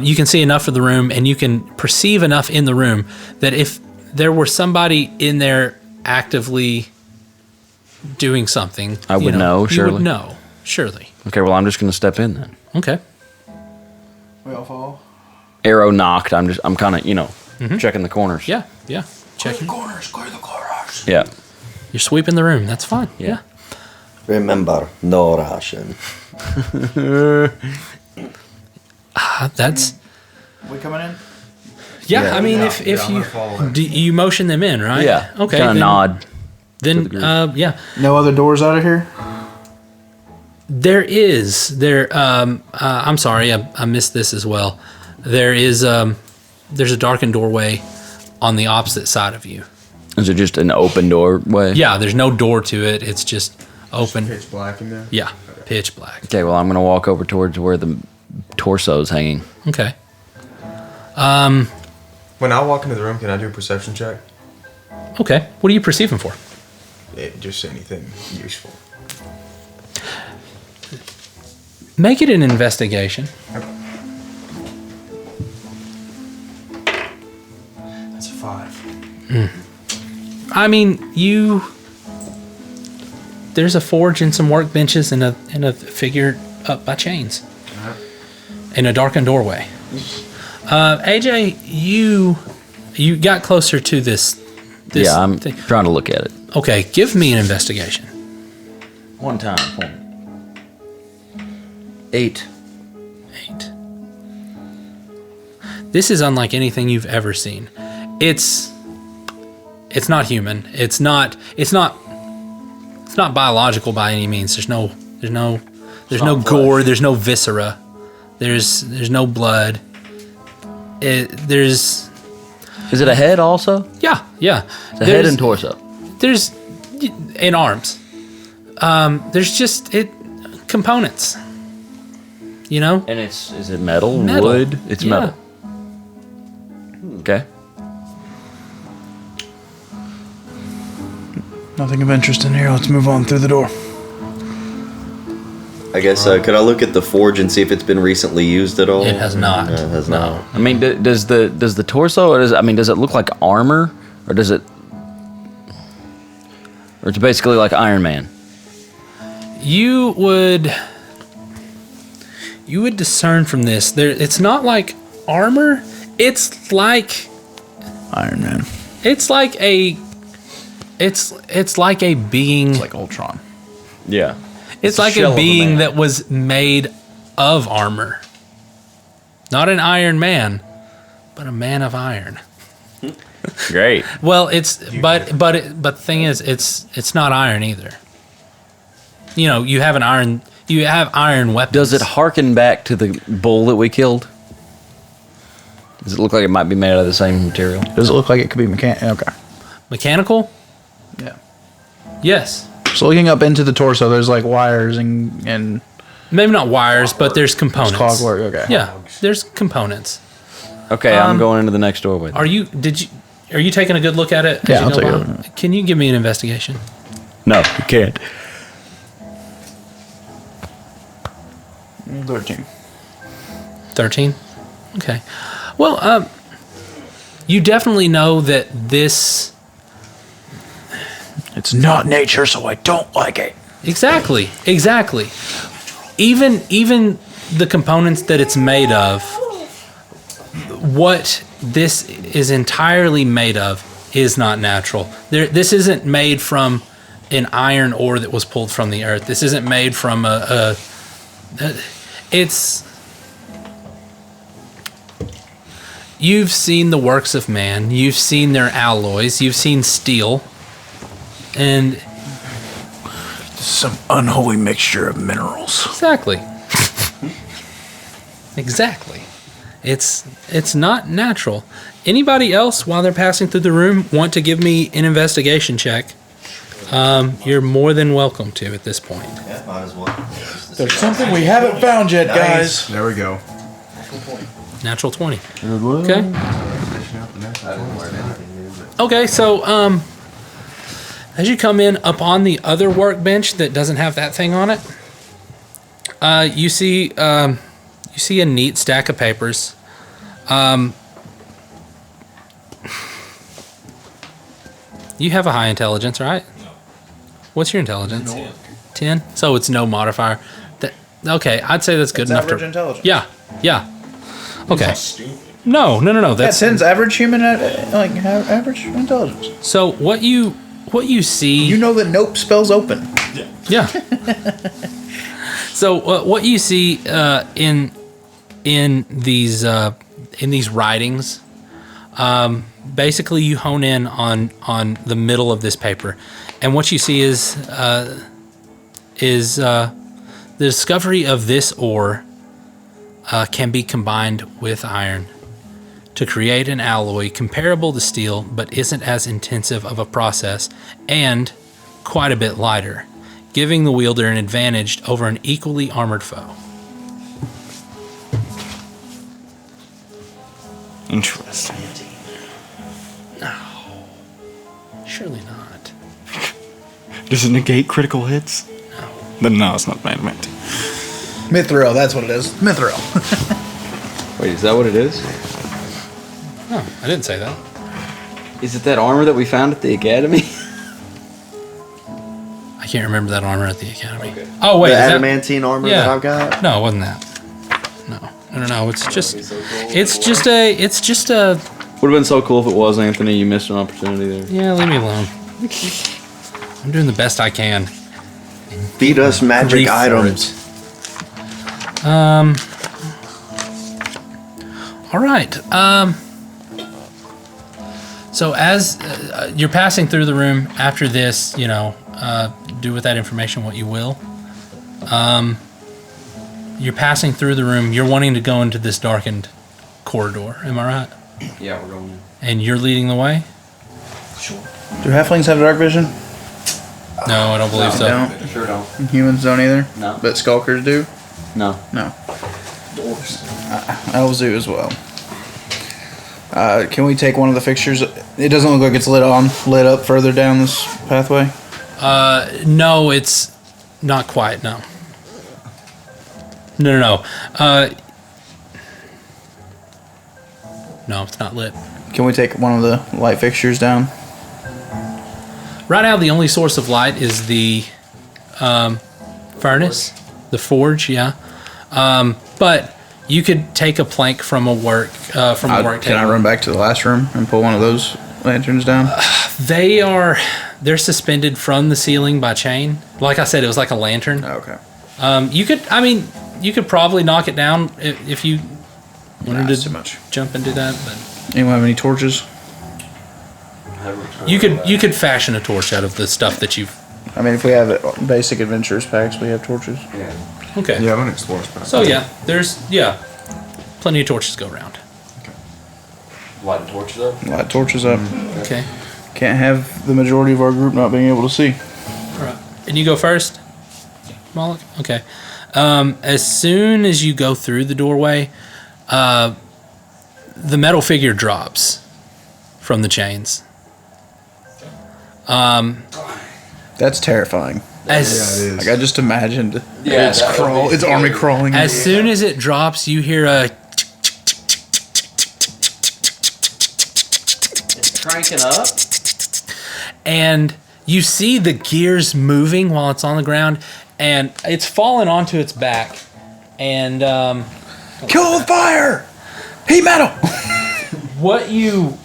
you can see enough of the room, and you can perceive enough in the room that if there were somebody in there actively doing something, I would know, surely. You would know, surely. Okay, well, I'm just going to step in then. Okay. We all follow? Arrow knocked. I'm kind of, checking the corners. Yeah. Checking. Clear the corners. Yeah. You're sweeping the room. That's fine. Yeah. Remember, no Russian. That's. We coming in? Yeah, I mean, if you motion them in, right? Yeah. Okay. Kind of nod. Then, yeah. No other doors out of here? There is. I'm sorry, I missed this as well. There's a darkened doorway on the opposite side of you. Is it just an open doorway? Yeah, there's no door to it. It's just open. Pitch black in there? Yeah, pitch black. Okay, well, I'm going to walk over towards where the torso's hanging. Okay. When I walk into the room, can I do a perception check? Okay. What are you perceiving for? Just anything useful. Make it an investigation. That's a 5. I mean, there's a forge and some workbenches and a figure up by chains in a darkened doorway. AJ, you got closer to this Yeah, I'm thing. trying to look at it. Okay, give me an investigation. One time. 8. 8. This is unlike anything you've ever seen. It's not human. It's not biological by any means. There's no gore. There's no viscera. There's no blood. Is it a head also? Yeah. It's a head and torso. There's in arms. There's just components. And is it metal? Metal. Wood? It's Yeah. metal. Okay. Nothing of interest in here. Let's move on through the door. I guess, could I look at the forge and see if it's been recently used at all? It has not. No, it has not. I mean, does the torso, or does it look like armor, or does it, or it's basically like Iron Man? You would discern from this. It's not like armor. It's like Iron Man. It's like a being. It's like Ultron. Yeah. It's like a being that was made of armor. Not an Iron Man, but a man of iron. Great. Well, but the thing is, it's not iron either. You have iron weapons. Does it harken back to the bull that we killed? Does it look like it might be made out of the same material? Does it look like it could be okay. Mechanical? Yeah. Yes. So looking up into the torso, there's like wires and Maybe not wires, but there's components. clockwork. Okay. Yeah, there's components. Okay, I'm going into the next doorway. Are you taking a good look at it? as Yeah, you I'll go take a by? look. Can you give me an investigation? No, you can't. 13. 13? Okay. Well, you definitely know that this... It's not nature, so I don't like it. Exactly. Even the components that it's made of, what this is entirely made of is not natural. This isn't made from an iron ore that was pulled from the earth. This isn't made from it's... You've seen the works of man. You've seen their alloys. You've seen steel. And... Some unholy mixture of minerals. Exactly. Exactly. It's not natural. Anybody else, while they're passing through the room, want to give me an investigation check? You're more than welcome to at this point. Yeah, might as well. There's something we haven't found yet, guys. There we go. Natural 20. Okay. Okay, so as you come in up on the other workbench that doesn't have that thing on it, you see a neat stack of papers. You have a high intelligence, right? No. What's your intelligence? 10. So it's no modifier. Okay, I'd say that's good enough. Average intelligence. Yeah. Okay. No. That's 10's average human, average intelligence. So what you see. You know that nope spells open. Yeah. So what you see in these writings, basically you hone in on the middle of this paper, and what you see is the discovery of this ore can be combined with iron to create an alloy comparable to steel, but isn't as intensive of a process and quite a bit lighter, giving the wielder an advantage over an equally armored foe. Interesting. No, surely not. Does it negate critical hits? No. Then no, it's not adamantine. Mithril, that's what it is. Mithril. Wait, is that what it is? No, I didn't say that. Is it that armor that we found at the academy? I can't remember that armor at the academy. Okay. Oh wait, The is that- adamantine armor that I've got? No, it wasn't that. No. It's just a. Would have been so cool if it was, Anthony. You missed an opportunity there. Yeah, leave me alone. I'm doing the best I can. Feed us magic items. All right. So as you're passing through the room after this, do with that information what you will. You're passing through the room. You're wanting to go into this darkened corridor. Am I right? Yeah, we're going in. And you're leading the way? Sure. Do halflings have dark vision? No, I don't believe so. Don't. Sure don't. Humans don't either? No. But skulkers do? No. No. Elves do as well. Can we take one of the fixtures? It doesn't look like it's lit up further down this pathway. No, it's not quite. No. No. No, it's not lit. Can we take one of the light fixtures down? Right now, the only source of light is the furnace, the forge. Yeah, but you could take a plank from a work table. Can I run back to the last room and pull one of those lanterns down? They're suspended from the ceiling by chain. Like I said, it was like a lantern. Okay. You could probably knock it down if you wanted That's to too much. jump and do that. But Anyone have any torches? you could fashion a torch out of the stuff that you've. I mean, if we have basic adventurers packs, we have torches. Yeah. Okay. Yeah, I'm an explorer's pack. So there's plenty of torches go around. Light torches up. Light torches up. Okay. Can't have the majority of our group not being able to see. All right. And you go first, Moloch? Okay. As soon as you go through the doorway, the metal figure drops from the chains. That's terrifying. As Like I just imagined. Yeah, Its army crawling. as soon as it drops, you hear a Cranking up. and you see the gears moving while it's on the ground, and it's fallen onto its back. And Kill with fire. Heat metal. what you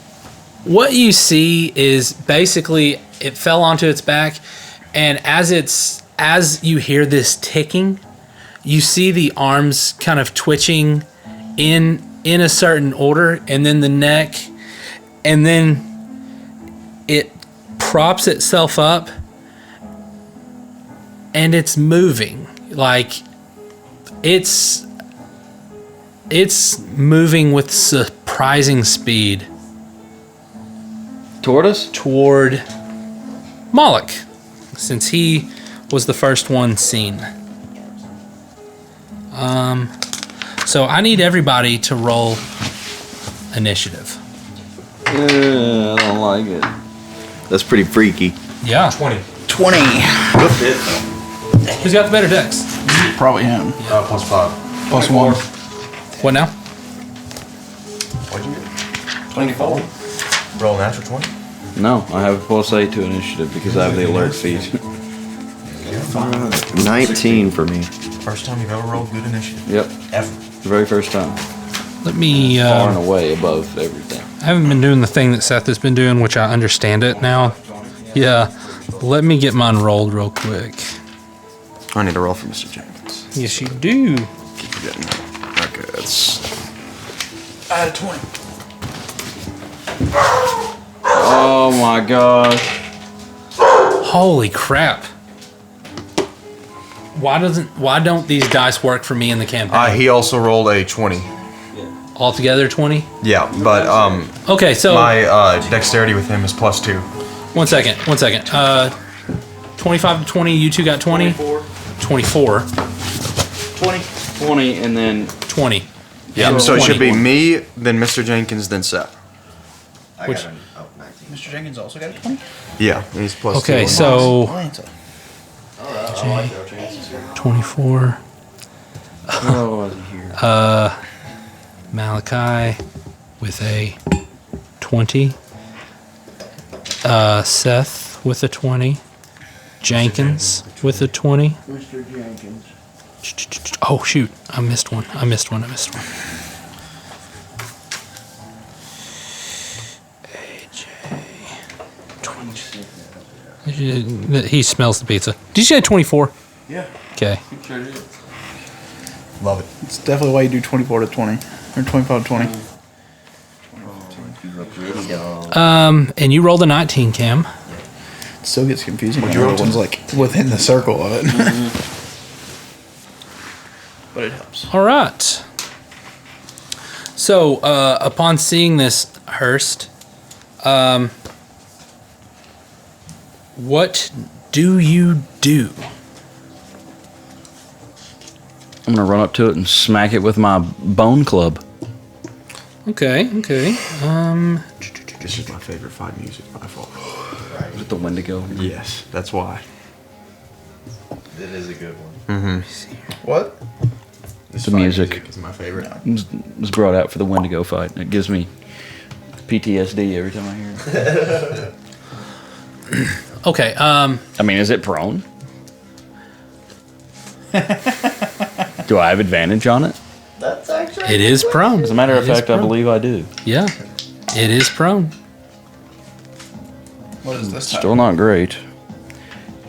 see is basically it fell onto its back, and as you hear this ticking, you see the arms kind of twitching in a certain order, and then the neck, and then it props itself up and it's moving. Like it's moving with surprising speed Toward us? toward Moloch, since he was the first one seen. So I need everybody to roll initiative. I don't like it. That's pretty freaky. Yeah. 20. 20. Who's got the better decks? Probably him. Plus 5. Plus 1. What now? What'd you get? 24. Roll natural 20. No, I have a plus 8 to initiative because I have the alert feed. 19 for me. First time you've ever rolled good initiative. Yep, Ever. the very first time. Let me. Far and away above everything. I haven't been doing the thing that Seth has been doing, which I understand it now. Yeah. Let me get mine rolled real quick. I need to roll for Mr. Jenkins. Yes, you do. Keep forgetting. Okay, that's. I had a 20. Oh my gosh. Holy crap. Why don't these dice work for me in the campaign? He also rolled a 20. Altogether 20? Yeah, but Okay, so my dexterity with him is plus 2. one second. 25 to 20, you two got 20? 24. 20 and then 20. Yeah, so it should be 20. me, then Mr. Jenkins, then Seth. Which- Mr. Jenkins also got a 20? Yeah, he's plus 2. Okay, so Atlanta. 24. oh, wasn't here. Malachi with a 20. Seth with a 20. Jenkins with a 20. Mr. Jenkins. Oh, shoot. I missed one. AJ. He smells the pizza. Did you say 24? Yeah. Okay. Love it. It's definitely why you do 24 to 20. Or 25 to 20. And you rolled a 19, Cam. It still gets confusing when you roll everyone's like within the circle of it. But it helps. All right. So, upon seeing this Hearst, what do you do? I'm gonna run up to it and smack it with my bone club. Okay. This is my favorite fight music by far. Is it the Wendigo? Yes, that's why. It is a good one. What? This The fight music. is my favorite. It was brought out for the Wendigo fight. It gives me PTSD every time I hear it. Okay. I mean, is it prone? Do I have advantage on it? That's actually. It is prone. As a matter of It is fact, I prone. believe I do. Yeah. It is prone. What is this type? Still not great.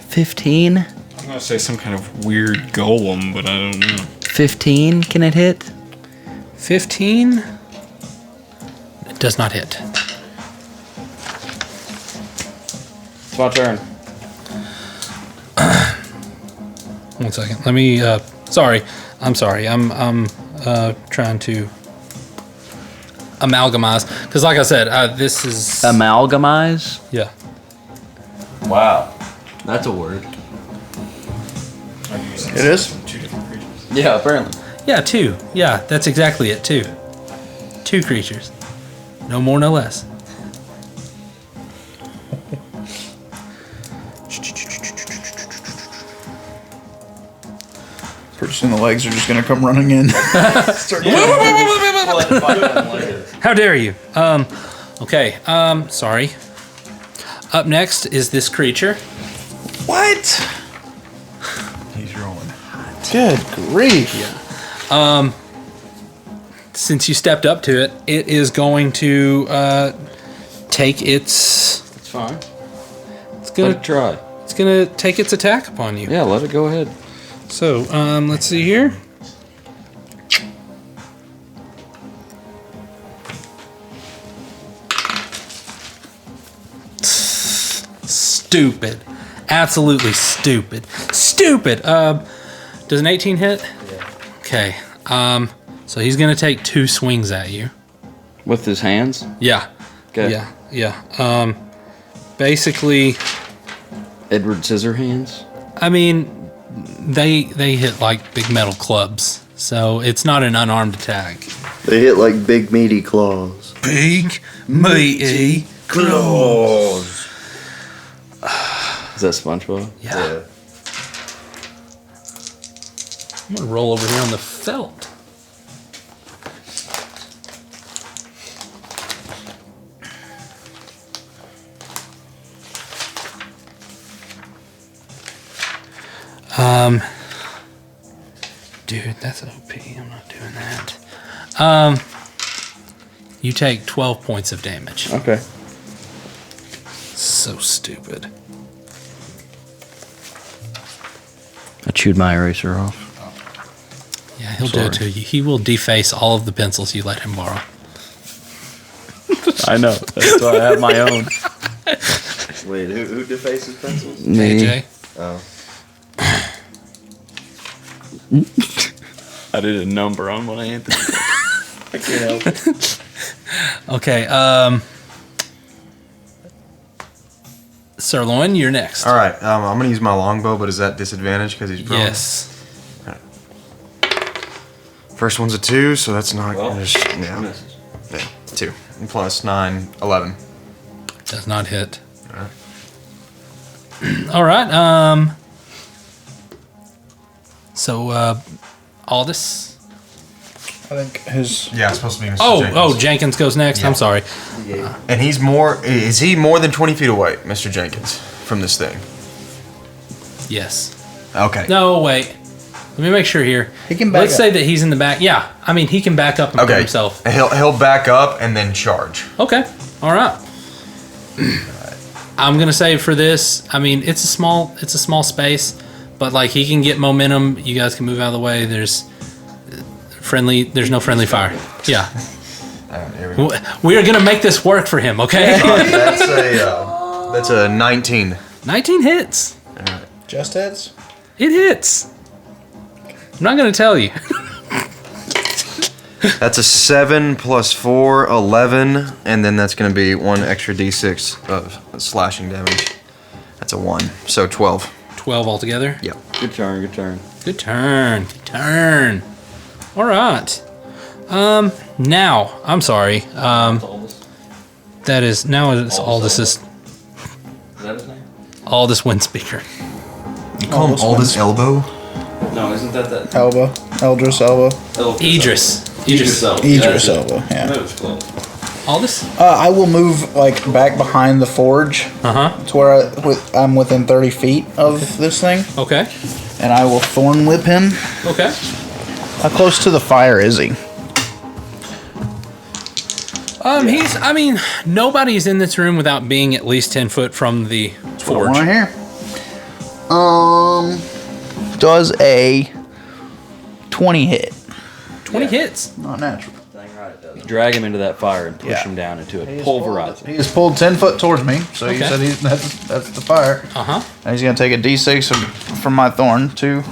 15? I'm gonna say some kind of weird golem, but I don't know. 15? Can it hit? 15. It does not hit. It's my turn. 1 second. Let me. Sorry. I'm sorry. I'm trying to amalgamize because, like I said, this is Amalgamize? yeah. Wow. That's a word. It is? Yeah, apparently. Yeah, 2. Yeah, that's exactly it. 2. 2 creatures. No more, no less. Pretty soon the legs are just gonna come running in. How dare you? Okay. Sorry. Up next is this creature. What? He's rolling. Good grief. Since you stepped up to it, it is going to take its. It's fine. It's gonna Let it try. It's gonna take its attack upon you. Yeah, let it go ahead. So, let's see here. Stupid. Absolutely stupid. Stupid. Does an 18 hit? Yeah. Okay. So he's gonna take 2 swings at you. With his hands? Yeah. Okay. Yeah. Basically, Edward Scissorhands? I mean, they hit like big metal clubs, so it's not an unarmed attack. They hit like big meaty claws. Big meaty claws. Is that SpongeBob? Yeah. I'm gonna roll over here on the felt. Dude, that's OP. I'm not doing that. You take 12 points of damage. Okay. So stupid. I chewed my eraser off. Yeah, he'll do it to you. He will deface all of the pencils you let him borrow. I know. That's why I have my own. Wait, who defaces pencils? Me. AJ. Oh. I did a number on my Anthony. I can't help it. Okay, Sirloin, you're next. All right, I'm gonna use my longbow, but is that disadvantage because he's prone? Yes. First one's a 2, so that's not. Well, yeah, 2 and plus 9, 11. Does not hit. Alright. All right. So, Aldous. I think his. Yeah, it's supposed to be Mr. Jenkins. Oh, Jenkins goes next. Yeah. I'm sorry. And he's more. Is he more than 20 feet away, Mr. Jenkins, from this thing? Yes. Okay. No, wait. Let me make sure here. He can back Let's up. say that he's in the back. Yeah. I mean, he can back up and put Okay. himself. He'll back up and then charge. Okay. All right. I'm gonna say for this. I mean, it's a small space, but like he can get momentum. You guys can move out of the way. There's no friendly fire. Yeah. Alright, here we go. We are gonna make this work for him. Okay. That's a 19. 19 hits. Just heads? It hits. I'm not gonna tell you. That's a 7 plus 4, 11, and then that's gonna be 1 extra d6 of slashing damage. That's a 1, so 12. 12 altogether. Yep. Good turn, good turn. Good turn. Good turn. All right. Now, I'm sorry. That is now it's Aldous. Is that his name? Aldous Windspeaker. You call him Aldous Elbow? No, isn't that Elba. Eldris Elba. Idris. Idris Elba, yeah. That was close. Aldous. I will move like back behind the forge to where I'm within 30 feet of this thing, Okay. and I will thorn whip him. Okay. How close to the fire is he? I mean, nobody's in this room without being at least 10 foot from the forge. Right here. Does a 20 hit? 20 hits. Not natural. Drag him into that fire and push him down into it. Pulverize He it. is pulled 10 foot towards me, so you Okay. said that's the fire. Uh-huh. And he's gonna take a d6 from my thorn. 2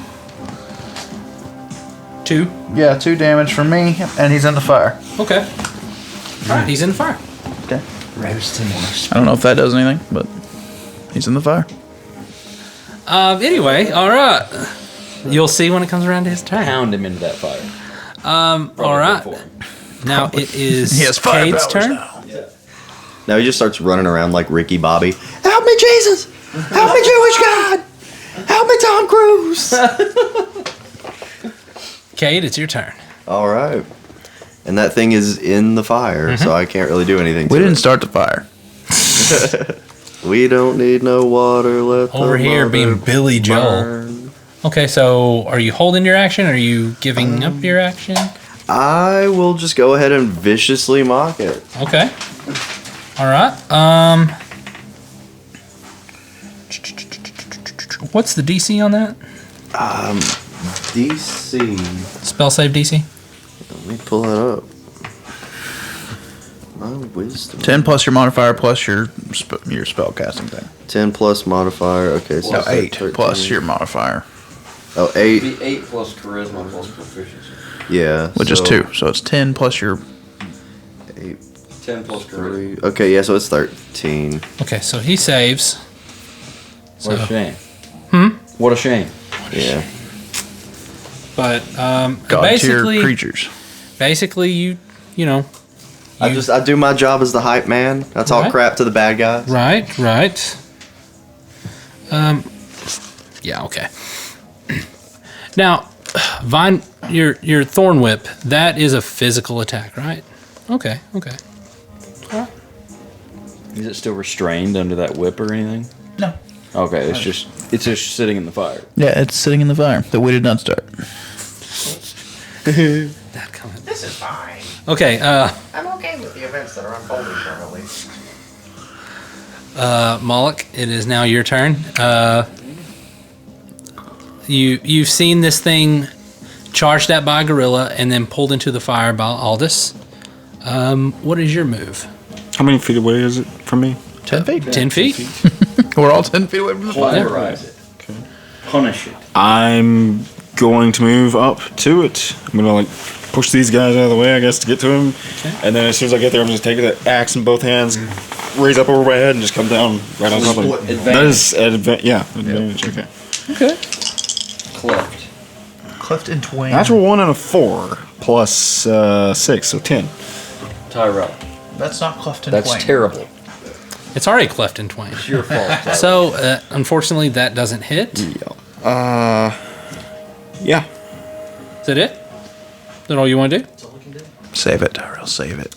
damage from me, and he's in the fire. Okay. All right, he's in the fire. Okay. Roast him. I don't know if that does anything, but he's in the fire. Anyway, all right. You'll see when it comes around to his turn. Pound him into that fire. All right. Now it is He has fire Cade's powers turn. now. Now he just starts running around like Ricky Bobby. Help me, Jesus! Help me, Jewish God! Help me, Tom Cruise! Cade, it's your turn. All right. And that thing is in the fire, so I can't really do anything to We it. didn't start the fire. We don't need no water. Let Over the here mother being Billy Joel. burn. Okay, so are you holding your action? Or are you giving up your action? I will just go ahead and viciously mock it. Okay. All right. What's the DC on that? DC. Spell save DC? Let me pull that up. My wisdom. 10 plus your modifier plus your spell casting thing. 10 plus modifier. Okay, so No, it's 8 13. plus your modifier, Oh, 8. Be 8 plus charisma plus proficiency. Yeah. which is 2. So it's 10 plus your. 8, 10 plus charisma. 3. Okay, yeah, so it's 13. Okay, so he saves. What a So- shame. What a shame. Yeah. But God tier basically, creatures. you know, I do my job as the hype man. I talk Right. crap to the bad guys. right. Yeah, okay. Now, Vine, your thorn whip, that is a physical attack, right? Okay. Is it still restrained under that whip or anything? No. Okay, it's just sitting in the fire. Yeah, it's sitting in the fire that we did not start. That comment. This is fine. Okay, I'm okay with the events that are unfolding currently. Moloch, it is now your turn. You've seen this thing charged at by a gorilla and then pulled into the fire by Aldous. What is your move? How many feet away is it from me? 10 feet. 10 feet? We're all 10 feet away from the fire. Pulverize it. Punish it. I'm going to move up to it. I'm gonna like push these guys out of the way, I guess, to get to him. And then as soon as I get there, I'm just taking the axe in both hands, raise up over my head, and just come down right on top of him. Advantage. That is advantage. Okay. Okay. Cleft. Cleft in twain. Natural 1 and a 4 plus 6, so 10. Tyrell. That's not cleft in That's twain. terrible. It's already cleft in twain. It's your fault. Tyrell. So, unfortunately, that doesn't hit. Yeah. Is that it? Is that all you want to do? Save it, Tyrell. Save it.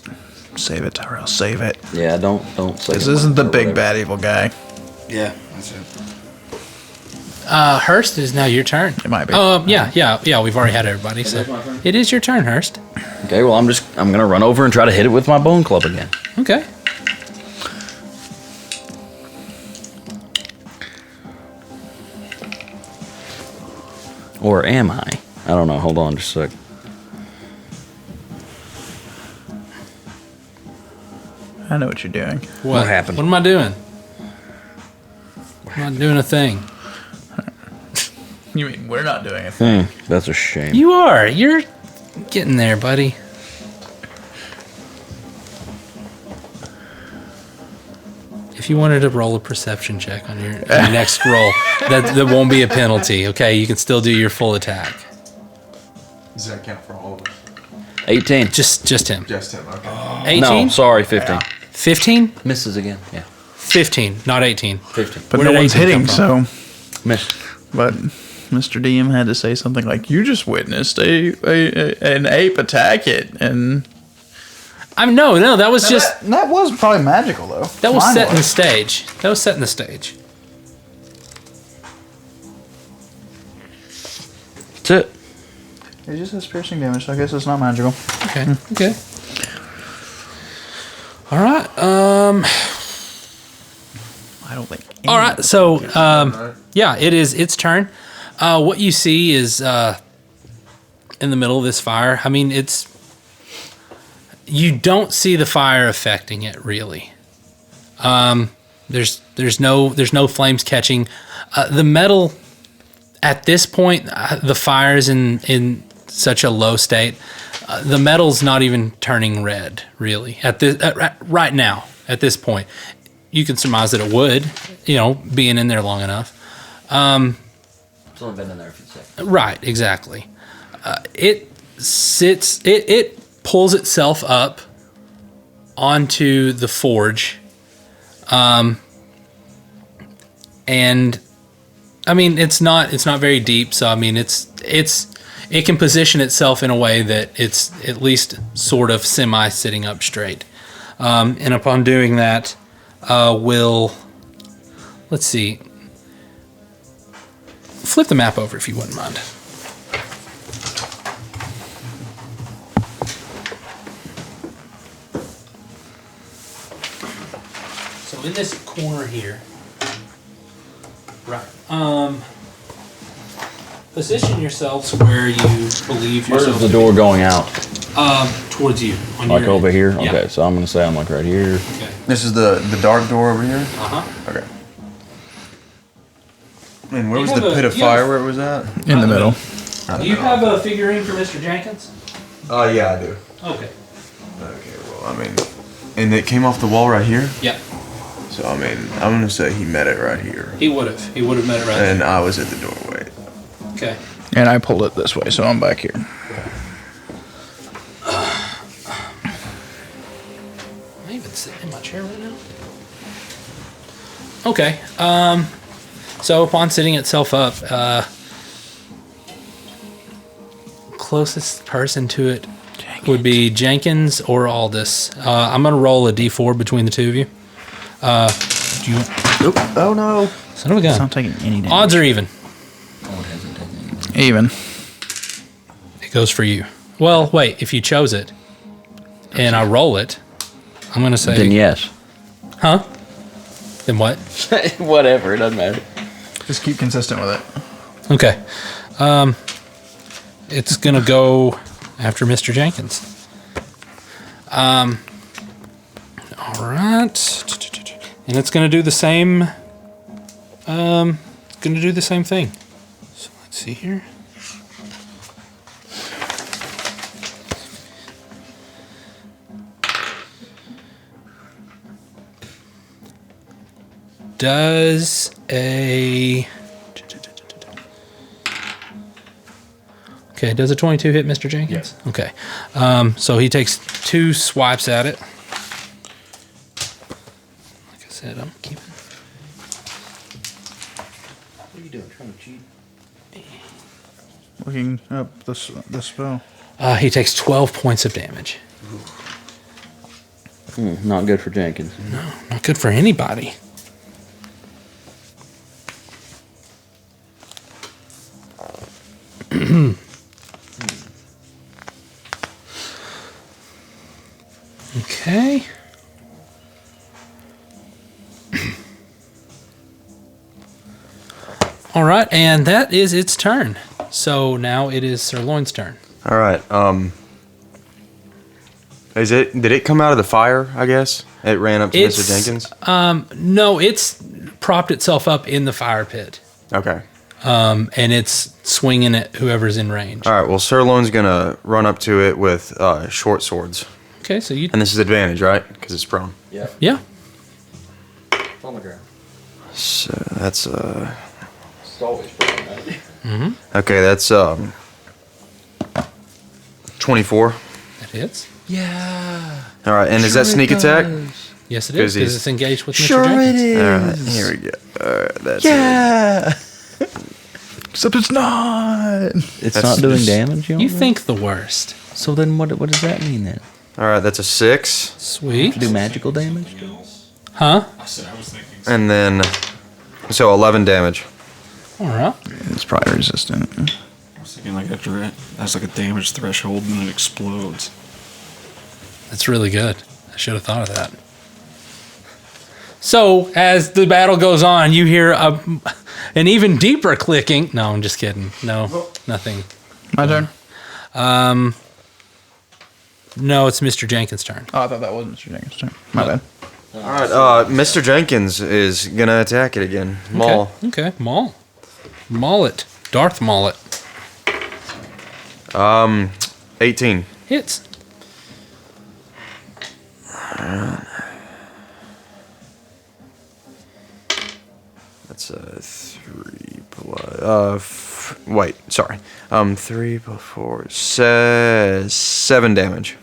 Save it, Tyrell. Save it. Yeah, don't say This it isn't the or big whatever. bad evil guy. Yeah, that's it. Hurst, it is now your turn. It might be. Yeah. We've already had everybody. So it is your turn, Hurst. Okay, well I'm gonna run over and try to hit it with my bone club again. Okay. Or am I? I don't know. Hold on just a sec. I know what you're doing. What happened? What am I doing? I'm not doing a thing. You mean we're not doing it? That's a shame. You are. You're getting there, buddy. If you wanted to roll a perception check on your next roll, that won't be a penalty. Okay, you can still do your full attack. Does that count for all of us? 18. Just him. Just him, okay. 18? No, sorry, 15. 15? Misses again. Yeah, 15, not 18. 15. But Where no did one's 18 hitting, come so. Miss. But Mr. DM had to say something like, "You just witnessed an ape attack it," and No, that was just that was probably magical though. that was Mine setting the stage. That was setting the stage. That's it. It just has piercing damage, so I guess it's not magical. Okay. Okay. All right. I don't think. All right. So, yeah, it is its turn. What you see is in the middle of this fire. I mean, you don't see the fire affecting it really. There's no flames catching. The metal at this point, the fire is in such a low state. The metal's not even turning red really right now. At this point, you can surmise that it would, being in there long enough. It's only been in there a few seconds. Right, exactly. It sits. It pulls itself up onto the forge, and I mean it's not very deep. So I mean it's it can position itself in a way that it's at least sort of semi-sitting up straight. And upon doing that, let's see. Flip the map over if you wouldn't mind. So in this corner here, right, position yourselves where you believe Where's yourself the to door be. going out? Towards you. On Like your over end. here? Yeah. Okay, so I'm gonna say I'm like right here. Okay. This is the dark door over here. Uh-huh. Okay. And where You was have the a- pit of you have- fire where it was at? In the middle. Do you have a figurine for Mr. Jenkins? Yeah, I do. Okay. Okay, well, I mean, and it came off the wall right here. Yep. So I mean, I'm gonna say he met it right here, He would have. He would have met it right there. and I was at the doorway. Okay. And I pulled it this way, so I'm back here. Am I even sitting in my chair right now? Okay. So upon sitting itself up, closest person to it would be Jenkins or Aldous. I'm gonna roll a d4 between the two of you. Do you? Oh no. Son of a It's gun. not taking any damage. Odds are even. Even. It goes for you. Well, wait. If you chose it, and I roll it, I'm gonna say. Then yes. Huh? Then what? Whatever, it doesn't matter. Just keep consistent with it. Okay. It's gonna go after Mr. Jenkins. All right. And it's gonna do the same. It's gonna do the same thing. So let's see here. Does a Okay, does a 22 hit Mr. Jenkins? Yes. Okay. So he takes 2 swipes at it. Like I said, I'm keeping. What are you doing? Trying to cheat? Looking up the spell. He takes 12 points of damage. Not good for Jenkins. No, not good for anybody. Okay. All right, and that is its turn. So now it is Sirloin's turn. All right. Is it? Did it come out of the fire? I guess it ran up to Mr. Jenkins. No, it's propped itself up in the fire pit. Okay. And it's swinging at whoever's in range. All right. Well, Sirloin's gonna run up to it with short swords, Okay, so you. and this is advantage, right? Because it's prone. Yeah. It's on the ground. So that's It's always prone, right? okay. That's 24. That hits. All right. And is that sneak attack? Yes, it is, 'Cause because he's- it's engaged with Mr. Jenkins. All right. Here we go. All right. That's Except it's not. It's That's not doing just- damage, You think the worst. So then what does that mean then? All right. That's a 6, Sweet. Do magical damage? Huh? and then so 11 damage. All right. It's probably resistant. I was thinking like after it has like a damage threshold and then it explodes. That's really good. I should have thought of that. So, as the battle goes on, you hear an even deeper clicking. No, I'm just kidding. No, nothing. My turn? No, it's Mr. Jenkins' turn. Oh, I thought that was Mr. Jenkins' turn. My bad. All right. Mr. Jenkins is gonna attack it again. Maul. Okay, Maul. Maul it. Darth Maul it. 18. Hits. That's a 3 plus. Wait, sorry. 3 plus 4 says 7 damage.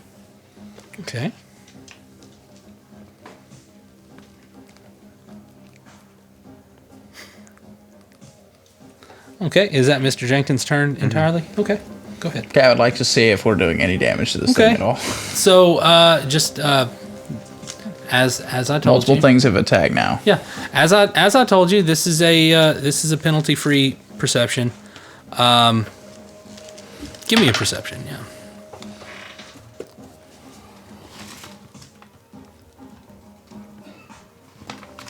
Okay. Okay, is that Mr. Jenkins' turn entirely? Okay. Go ahead. Okay, I would like to see if we're doing any damage to this thing at all. So, just as I told Multiple you, things have attacked now. yeah, as I told you, this is a penalty-free perception. Give me a perception, yeah.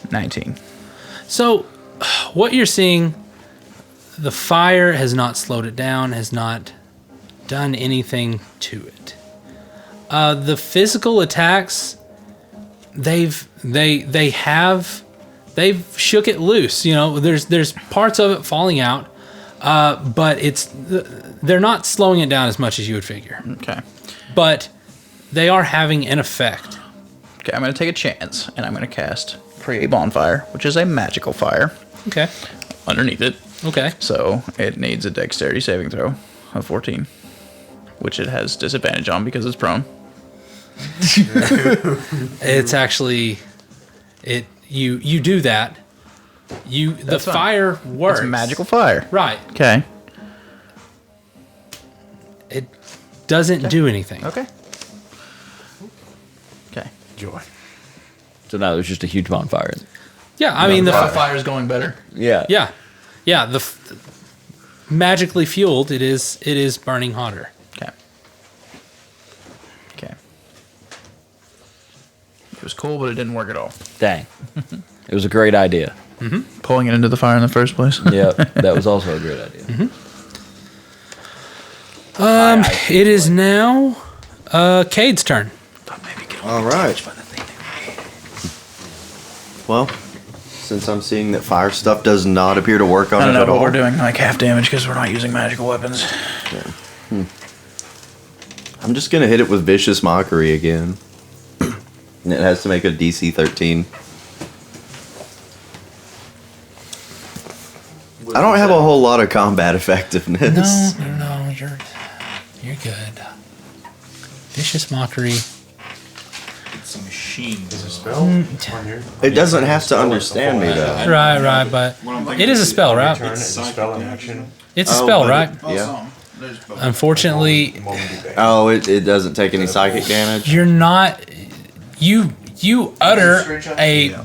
$19. So, what you're seeing, the fire has not slowed it down, has not done anything to it. The physical attacks, they've shook it loose. You know, there's parts of it falling out, but they're not slowing it down as much as you would figure. Okay. But they are having an effect. Okay, I'm going to take a chance, and I'm going to cast Create Bonfire, which is a magical fire, Okay. underneath it. Okay. So it needs a dexterity saving throw of 14, which it has disadvantage on because it's prone. It's actually you do that. The fine. fire works. It's a magical fire. Right. Okay. It doesn't do anything. Okay. Okay. Joy. So now there's just a huge bonfire. Yeah, I mean the fire's going better. Yeah. yeah. Magically fueled, it is burning hotter. Okay. Okay. It was cool, but it didn't work at all. Dang. It was a great idea. Pulling it into the fire in the first place. Yeah, that was also a great idea. It is now Cade's turn. All right. Well, since I'm seeing that fire stuff does not appear to work on I don't it know, at but all. we're doing like half damage because we're not using magical weapons. I'm just gonna hit it with vicious mockery again. And it has to make a DC 13. I don't have a whole lot of combat effectiveness. No, you're good. Vicious mockery. It's a machine. Is it a spell? It doesn't have to understand me though. Right, but it is a spell, right? Turn it as a spell in action. It's a spell, but right? Yeah. Unfortunately, Oh, it doesn't take any psychic damage. you're not. You utter a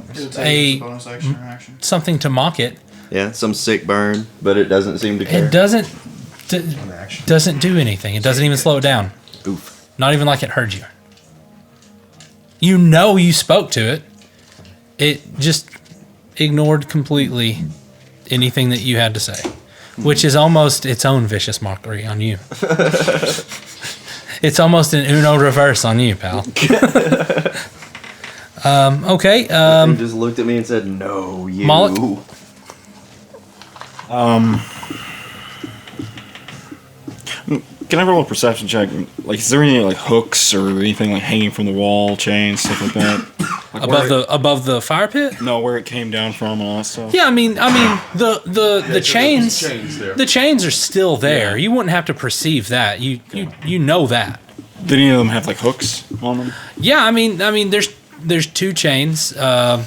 something to mock it. Yeah, some sick burn, but it doesn't seem to care. It doesn't do anything. It doesn't even slow it down. Oof. Not even like it heard you. You know you spoke to it. It just ignored completely anything that you had to say, which is almost its own vicious mockery on you. It's almost an Uno reverse on you, pal. Okay. He just looked at me and said, "No, you." Moloch? Can I roll a perception check? Like, is there any like hooks or anything like hanging from the wall, chains, stuff like that? Like above the fire pit? No, where it came down from and all that stuff. Yeah, I mean the chains the chains are still there. Yeah. You wouldn't have to perceive that. You know that. Did any of them have like hooks on them? Yeah, I mean there's two chains. Two chains.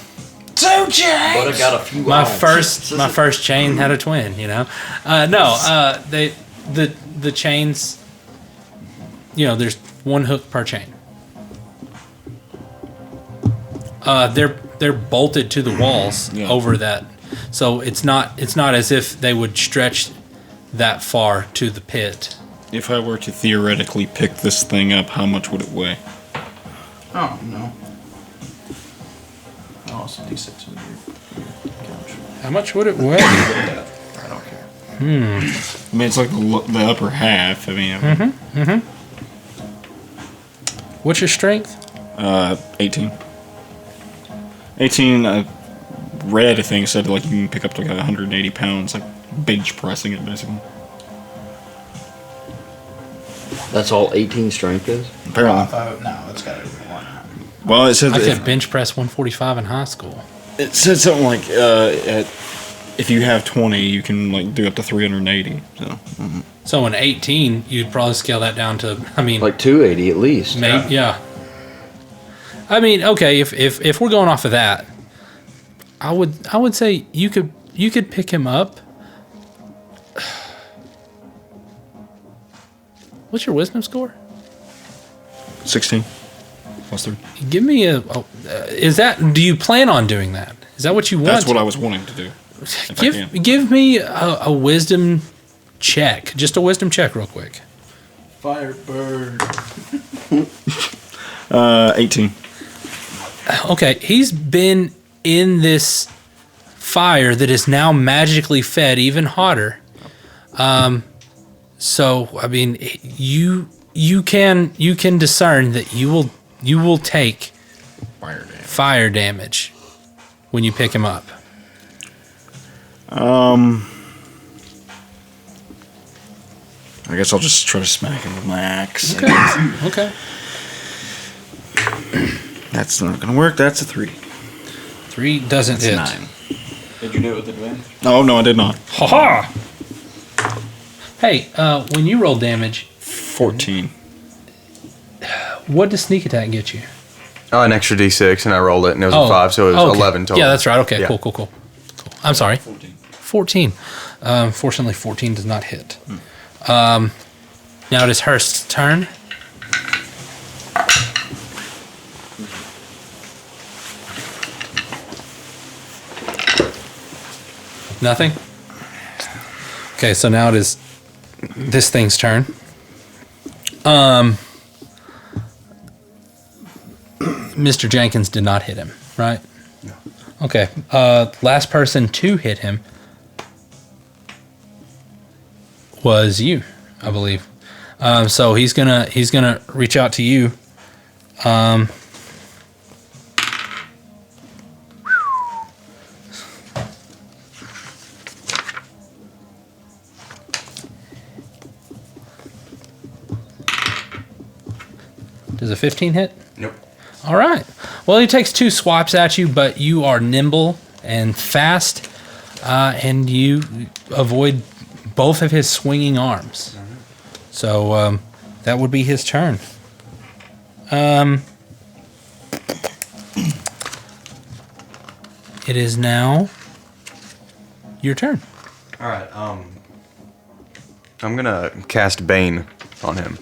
But I got a few. My first chain had a twin. You know, the chains. You know, there's one hook per chain. They're bolted to the walls over that, so it's not as if they would stretch that far to the pit. If I were to theoretically pick this thing up, how much would it weigh? Oh, no. Oh, it's a D6 in your couch. How much would it weigh? I don't care. I mean, it's like the upper half. I mean, What's your strength? 18. 18, I read a thing said like you can pick up to like 180 pounds, like bench pressing it basically. That's all 18 strength is? Apparently. No, it's got to be one. Well, it says I could bench press 145 in high school. it said something like if you have 20, you can like do up to 380. So. So in 18, you'd probably scale that down to, I mean, Like 280 at least. maybe, yeah. I mean, okay, if we're going off of that, I would say you could pick him up. What's your wisdom score? 16 plus 3. Give me a. Is that? Do you plan on doing that? Is that what you want? That's what I was wanting to do. Give me a wisdom check. Just a wisdom check, real quick. Firebird. 18. Okay, he's been in this fire that is now magically fed even hotter. So I mean, you can discern that you will take fire damage when you pick him up. I guess I'll just try to smack him with my axe. Okay. That's not gonna work. That's a 3. 3 doesn't hit. 9. Did you do it with advantage? Oh no, I did not. Ha ha! Hey, when you roll damage, 14. what does sneak attack get you? Oh, an extra D6, and I rolled it, and it was a 5, so it was okay. 11 total. Yeah, that's right. Okay, Yeah. cool. I'm sorry. 14. Fortunately, 14 does not hit. Now it is Hurst's turn. Nothing? Okay, so now it is this thing's turn. Mr. Jenkins did not hit him, right? No. Okay. Last person to hit him was you, I believe. So he's gonna reach out to you. Does a 15 hit? Nope. All right. Well, he takes 2 swipes at you, but you are nimble and fast, and you avoid both of his swinging arms. So that would be his turn. It is now your turn. All right. I'm gonna cast Bane on him.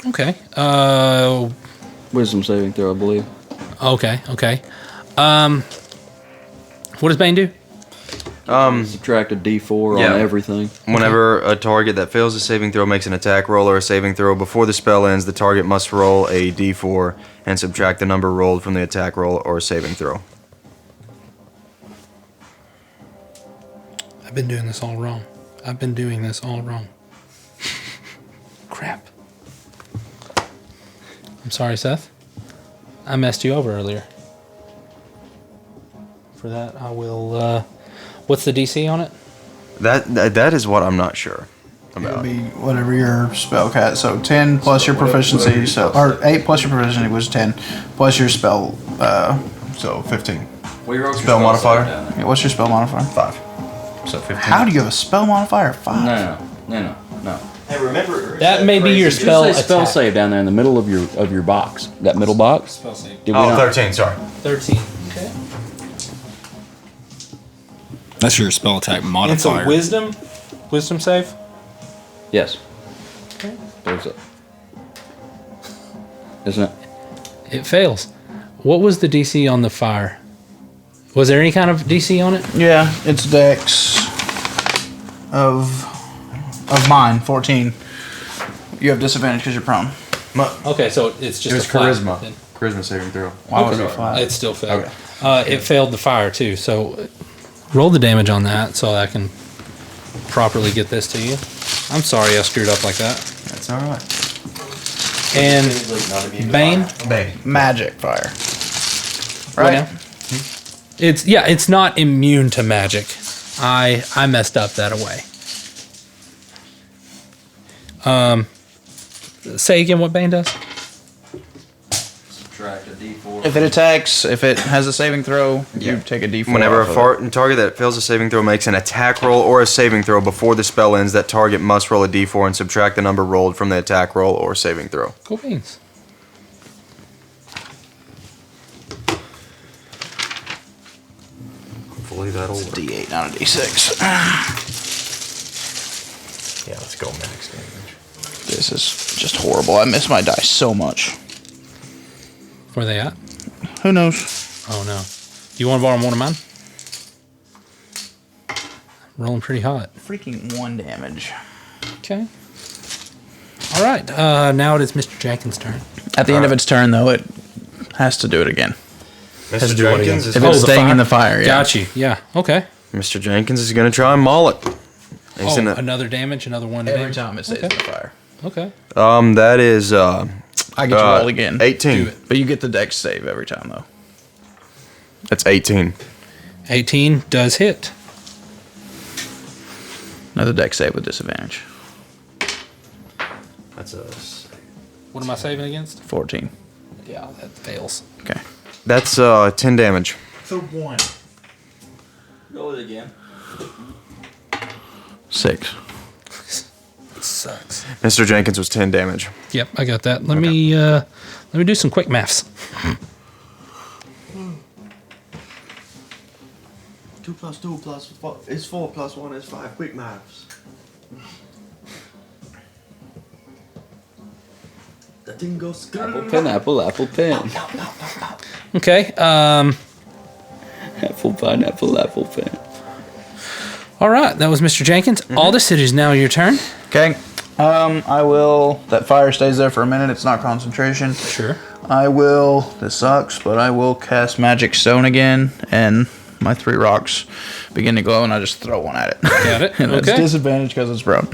Okay. Wisdom saving throw, I believe. Okay. What does Bane do? Subtract a D4 on everything. Whenever a target that fails a saving throw makes an attack roll or a saving throw before the spell ends, the target must roll a D4 and subtract the number rolled from the attack roll or saving throw. I've been doing this all wrong. Crap. I'm sorry, Seth. I messed you over earlier. For that, I will. What's the DC on it? That is what I'm not sure It'll about. be whatever your spell cast. So 10 plus your proficiency. Or 8 plus your proficiency was 10 plus your spell. So 15. Spell modifier? Yeah, what's your spell modifier? 5. So 15. How do you have a spell modifier of 5? No. Hey, remember That may be your spell Just say spell attack. save down there in the middle of your box. That middle box. Spell save. Did we Oh, not- 13, sorry. 13. Okay. That's your spell attack It's a modifier. wisdom save. Yes. Okay. There's a. Isn't it? It fails. What was the DC on the fire? Was there any kind of DC on it? Yeah, it's Dex of mine, 14. You have disadvantage because you're prone. Okay, so it's just It was a flat charisma. then. Charisma saving throw. Why was it 5? It still failed. It failed the fire too. So roll the damage on that so I can properly get this to you. I'm sorry I screwed up like that. That's all right. And Bane. Magic fire. What Right? now? It's not immune to magic. I messed up that away. Say again what Bane does. Subtract a D4. If it attacks, if it has a saving throw, you take a D4. Whenever off a of it. target that fails a saving throw makes an attack roll or a saving throw before the spell ends, that target must roll a D4 and subtract the number rolled from the attack roll or saving throw. Cool beans. Hopefully that'll work. D8, not a D6. Yeah, let's go max damage. This is just horrible. I miss my dice so much. Where they at? Who knows? Oh no. Do you want to borrow one of mine? Rolling pretty hot. Freaking 1 damage. Okay. All right. Now it is Mr. Jenkins' turn. At the end of its turn, though, it has to do it again. Mr. Jenkins is If it's staying in the fire, yeah. Got you. Yeah. Okay. Mr. Jenkins is gonna try and maul it. He's in a, another damage, another 1 Every damage. time it stays in the fire. Okay. that is I get to roll again. 18. But you get the dex save every time, though. That's 18. 18 does hit. Another dex save with disadvantage. That's a. What am I saving against? 14. Yeah, that fails. Okay. That's 10 damage. For 1. Roll it again. 6. Sucks. Mr. Jenkins was 10 damage. Yep, I got that. Let me do some quick maths. 2 plus 2 plus 4 is 4 plus 1 is 5. Quick maths. That didn't go Apple, pen. Okay. Apple, pineapple, apple, pen. All right. That was Mr. Jenkins. Aldous, it is now your turn. Okay. I will. That fire stays there for a minute. It's not concentration. Sure. I will. This sucks, but I will cast Magic Stone again, and my 3 rocks begin to glow, and I just throw one at it. Got it. And that's Okay. disadvantage because it's brown.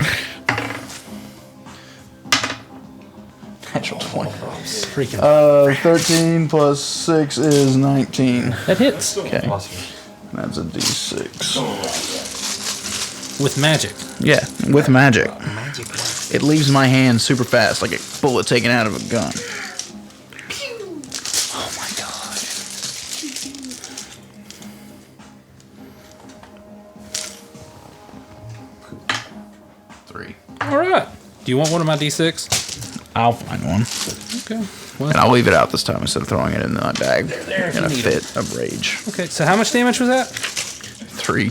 Natural 20. Freaking. 13 plus 6 is 19. That hits. Okay. That's a d6. With magic. Yeah, with magic. It leaves my hand super fast, like a bullet taken out of a gun. Oh my god. 3. All right. Do you want one of my d6? I'll find one. Okay. Well, And I'll leave it out this time instead of throwing it in my bag. there if In a you need fit of rage. okay. So how much damage was that? 3. Okay.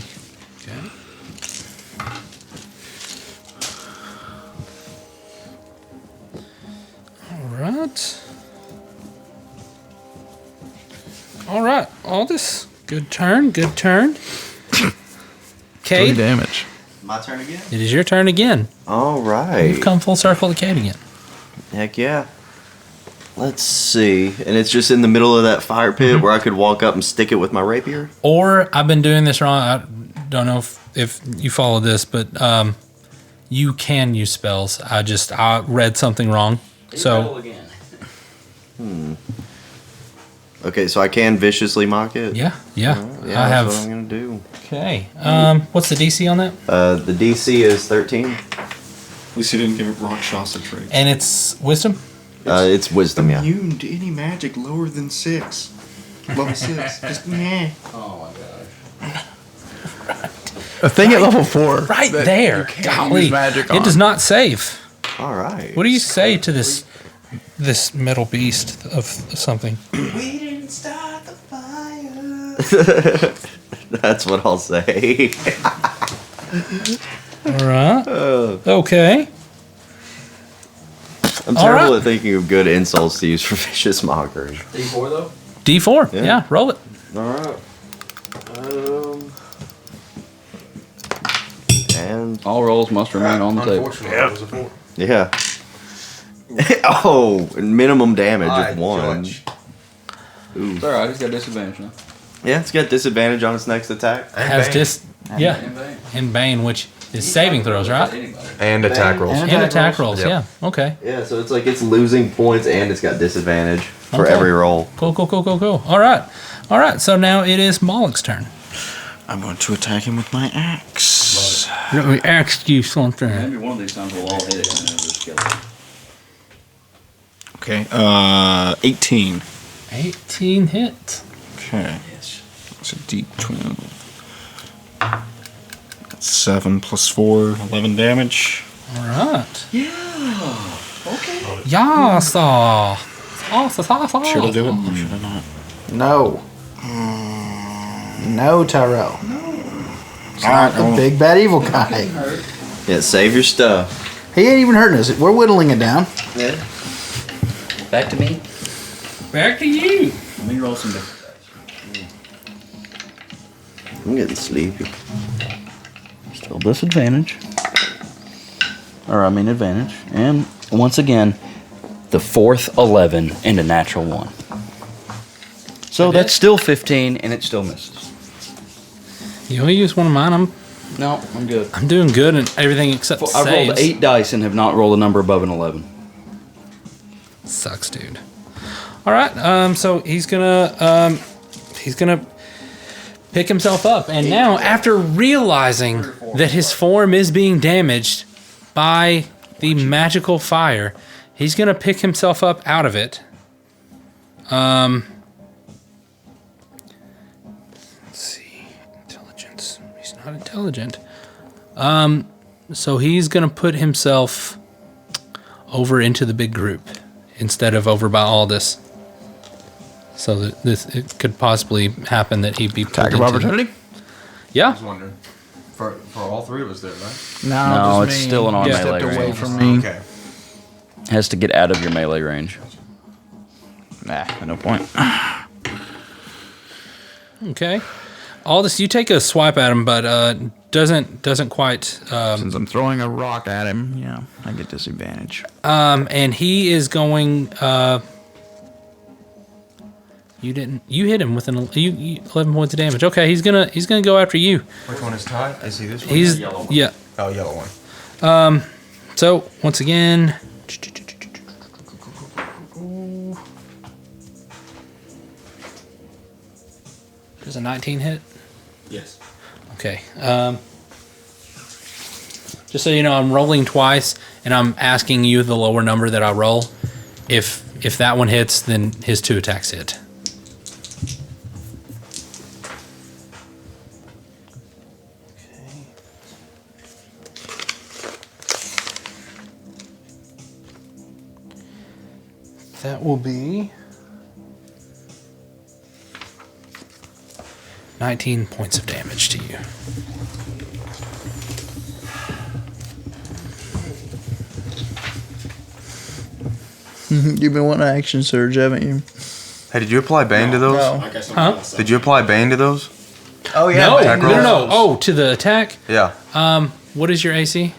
All right. Aldous. Good turn. Good turn. 3 Cade, damage. My turn again? it is your turn again. All right. You've come full circle to Cade again. Heck yeah. Let's see. And it's just in the middle of that fire pit where I could walk up and stick it with my rapier? Or I've been doing this wrong. I don't know if you follow this, but you can use spells. I read something wrong. So again. Okay, so I can viciously mock it? yeah. Yeah, I that's have. what I'm going to do. Okay. What's the DC on that? The DC is 13. At least you didn't give it rock shots a trait. And it's wisdom. It's wisdom, yeah. Immune to any magic lower than 6. Level 6. Just meh. Oh my gosh. A thing at level 4. Right that there. you can't Golly. use magic It on. does not save. All right. What do you say to this metal beast of something? We didn't start the fire. That's what I'll say. All right. Okay. I'm All terrible right. at thinking of good insults to use for vicious mockery. D4 though? D4. Yeah. Yeah. Roll it. All right. And All rolls must remain on the table. yeah. Oh, minimum damage of 1. It's alright, he's got disadvantage now. Yeah, it's got disadvantage on its next attack. Has this. Yeah. In Bane, which is saving throws, right? And attack rolls. And attack rolls. Yep. Yeah. Okay. Yeah, so it's like it's losing points and it's got disadvantage for Okay. every roll. Cool. All right. So now it is Moloch's turn. I'm going to attack him with my axe. Let me ask you something. Maybe one of these times we'll all hit it and then just kill it. Okay, 18. 18 hits. Okay. That's a D12. That's 7 plus 4, 11 damage. All right. Yeah. Okay. Yes. Should I do it or should I not? No. No, Tyrell. It's not the big bad evil guy. Yeah, save your stuff. He ain't even hurting us. We're whittling it down. Yeah. Back to me. Back to you. Let me roll some different dice. I'm getting sleepy. Still disadvantage. Advantage. And once again, the fourth 11 and a natural 1. So that's still 15, and it still misses. You only use one of mine. No, I'm good. I'm doing good in everything except I've rolled saves. 8 dice and have not rolled a number above an 11. Sucks, dude. All right. So he's gonna pick himself up, and now after realizing that his form is being damaged by the magical fire, he's gonna pick himself up out of it. Let's see, intelligence. He's not intelligent. So he's gonna put himself over into the big group instead of over by Aldous. So that it could possibly happen that he'd be Attack of opportunity? Yeah. I was wondering. For all three of us there, right? No, it's still in our Yeah. melee stepped away range. from me. Okay. Has to get out of your melee range. Nah, no point. Okay. Aldous, you take a swipe at him, but doesn't quite. Since I'm throwing a rock at him, yeah, I get disadvantage. And he is going. You hit him with an 11 points of damage. Okay, he's gonna go after you. Which one is Ty? Is he this one? He's yeah. Oh, yellow one. So once again. Does a 19 hit? Yes. Okay. Just so you know, I'm rolling twice, and I'm asking you the lower number that I roll. If that one hits, then his 2 attacks hit. That will be 19 points of damage to you. You've been wanting an action surge, haven't you? Hey, did you apply Bane to those? No. Huh? Did you apply Bane to those? Oh yeah. No, attack no, no. rolls? Oh, to the attack? Yeah. What is your AC?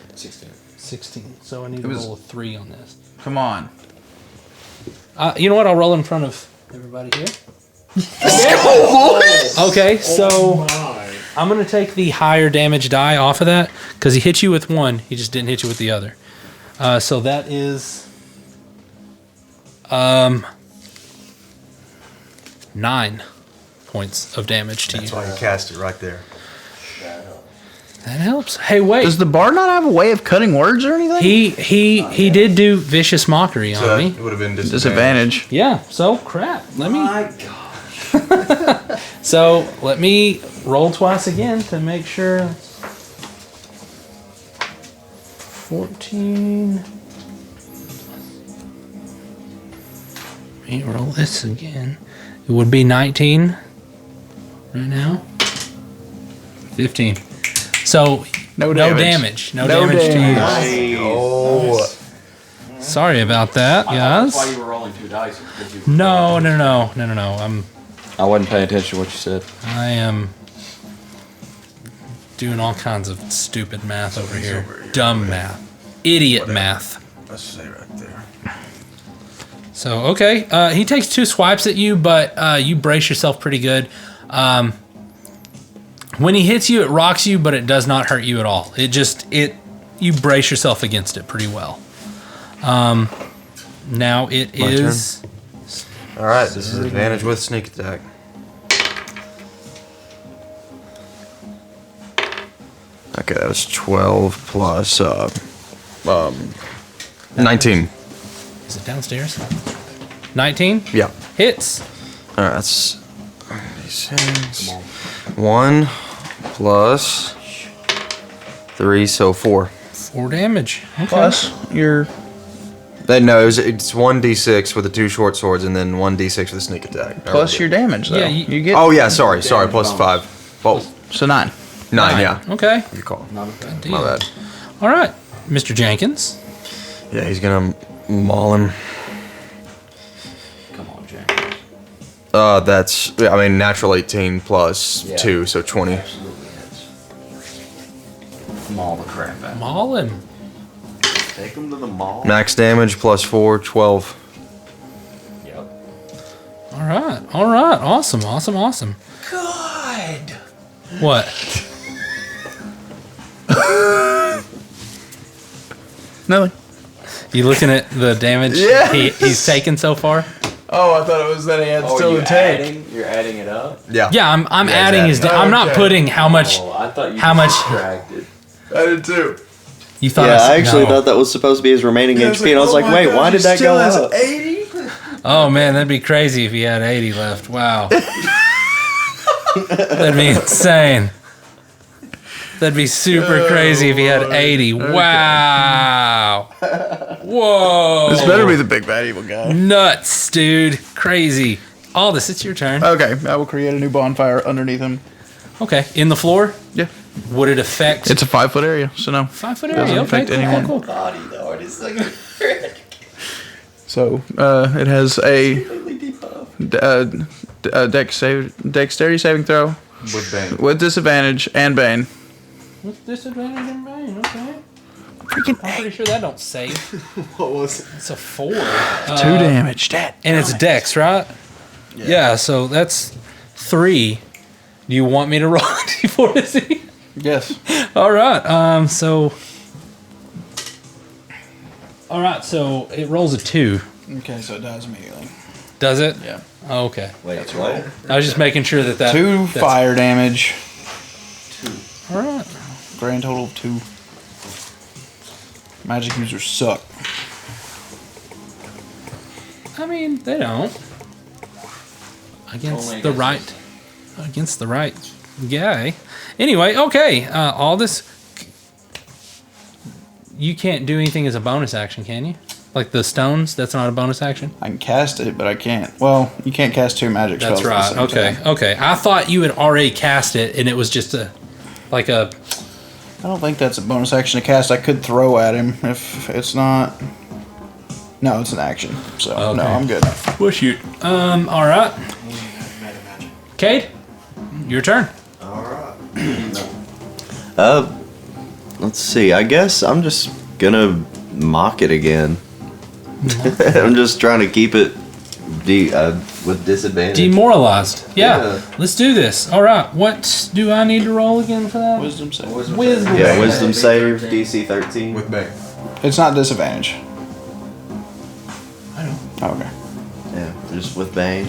16. So I need to roll a 3 on this. Come on. You know what? I'll roll in front of everybody here. Okay, so I'm going to take the higher damage die off of that because he hit you with one. He just didn't hit you with the other. So that is 9 points of damage to That's you. why you cast it right there. That helps. Hey, wait. Does the bard not have a way of cutting words or anything? He did do vicious mockery on me. It would have been Disadvantage. Yeah. So crap. Let me. My God. So let me roll twice again to make sure. 14. Let me roll this again. It would be 19 right now. 15. So no damage. No damage to you. Oh. Sorry about that, guys. That's why you were rolling 2 dice. No. I wasn't paying attention to what you said. I am doing all kinds of stupid math over here. Dumb math. Idiot math. Let's say right there. So, okay. He takes 2 swipes at you, but you brace yourself pretty good. When he hits you, it rocks you, but it does not hurt you at all. You brace yourself against it pretty well. Now it is. All right, this is advantage with sneak attack. Okay, that was 12 plus 19. Is it downstairs? 19? Yeah. Hits. All right, that's 6. 1 plus 3, so 4. 4 damage. Okay. Plus, you're. No, it's 1d6 with the 2 short swords, and then 1d6 with the sneak attack. Plus your damage, though. Yeah, you get. Oh yeah, sorry, plus 5. Oh, So 9. 9, yeah. Okay. Good call. Good deal. My bad. All right, Mr. Jenkins. Yeah, he's gonna maul him. Come on, Jack. That's, I mean, natural 18 plus 2, so 20. Absolutely hits. Maul the crap out. Maul him. Take him to the mall. Max damage plus 4, 12. Yep. All right. Awesome. God. What? Nothing. You looking at the damage he's taken so far? Oh, I thought it was that he had still to take. You're adding it up? Yeah. Yeah, I'm adding his. I'm not Okay. putting how much. I thought you How much- subtracted. I did too. You thought? Yeah, I actually no. thought that was supposed to be his remaining HP, and I was like, wait, why did that go up? 80? Oh man, that'd be crazy if he had 80 left. Wow. That'd be insane. That'd be super crazy if he had 80. Wow. Whoa. This better be the big bad evil guy. Nuts, dude. Crazy. Aldous, it's your turn. Okay, I will create a new bonfire underneath him. Okay, in the floor? Yeah. Would it affect? It's a 5-foot area, so no. 5-foot doesn't area. Okay, affect cool, anyone. cool. Body, the hardest thing. So it has a dexterity saving throw With Bane. with disadvantage and bane. With disadvantage and bane, okay. Freaking I'm pretty sure that don't save. What was it? It's a 4. 2 damage. Stat. And it's dex, right? Yeah, so that's 3. Do you want me to roll a d4 to see? Yes. All right. So it rolls a 2. Okay, so it dies immediately. Does it? Yeah. Oh, okay. Wait, what? I was just making sure that 2 that's- fire damage. All right. Grand total of 2. Magic users suck. I mean, they don't. Against the right guy. Anyway, okay. All this. You can't do anything as a bonus action, can you? Like the stones, that's not a bonus action? I can cast it, but I can't. Well, you can't cast 2 magic spells. That's right. at the same Okay. time. Okay. I thought you had already cast it and it was just a. I don't think that's a bonus action to cast. I could throw at him if it's not. No, it's an action. So no, Okay. I'm good. Well, shoot. All right. Cade, your turn. Let's see. I guess I'm just gonna mock it again. I'm just trying to keep it with disadvantage. Demoralized. Yeah. Yeah. Let's do this. All right. What do I need to roll again for that? Wisdom save. Wisdom. Yeah, wisdom save DC 13. With Bane. It's not disadvantage. I know. Oh, okay. Yeah, just with Bane.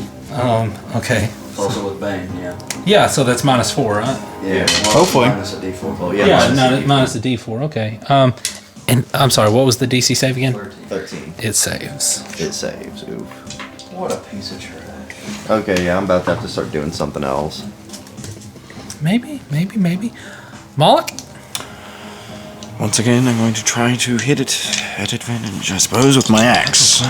Okay. Also with Bane, yeah. Yeah. So that's -4, right? Yeah. Hopefully. Minus a D4. Oh, Yeah. yeah. minus the D4. Okay. And I'm sorry. What was the DC save again? 13. It saves. It saves. Oof. What a piece of trash. Okay, yeah, I'm about to have to start doing something else. Maybe. Moloch. Once again, I'm going to try to hit it at advantage, I suppose, with my axe.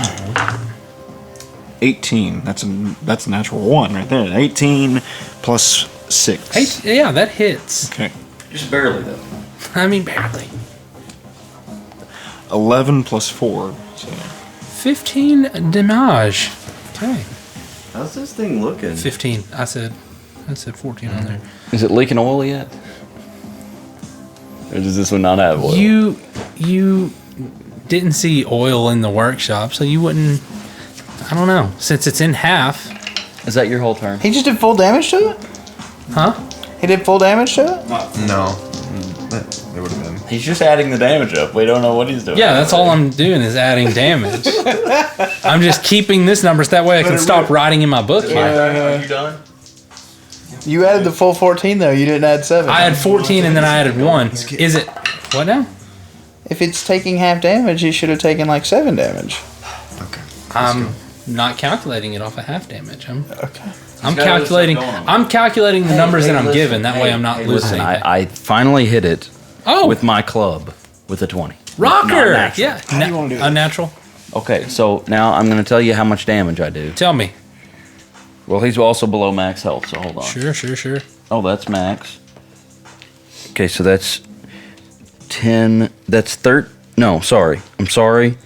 18. That's a natural 1 right there. 18 plus 6. Yeah, that hits. Okay. Just barely, though. I mean, barely. 11 plus 4. So 15 damage. Okay. How's this thing looking? 15. I said 14 on there. Is it leaking oil yet? Or does this one not have oil? You didn't see oil in the workshop, so you wouldn't. I don't know. Since it's in half, Is that your whole turn? He just did full damage to it? huh? He did full damage to it? No. It would have been. He's just adding the damage up. We don't know what he's doing. Yeah, that's all I'm doing is adding damage. I'm just keeping this numbers that way I can stop writing in my book here. Are you done? You added the full 14 though. You didn't add 7. I had 14 and then I added 1. Is it what now? If it's taking half damage, he should have taken like 7 damage. I'm not calculating it off of half damage. I'm Okay. calculating. I'm calculating the numbers that I'm given. That way, I'm not losing. Listen, anything. I finally hit it Oh, with my club with a 20. rocker. Not natural. Yeah, How do you wanna do this? unnatural. Okay, so now I'm going to tell you how much damage I do. Tell me. Well, he's also below max health, so hold on. Sure. Oh, that's max. Okay, so that's 10. That's No, sorry. I'm sorry.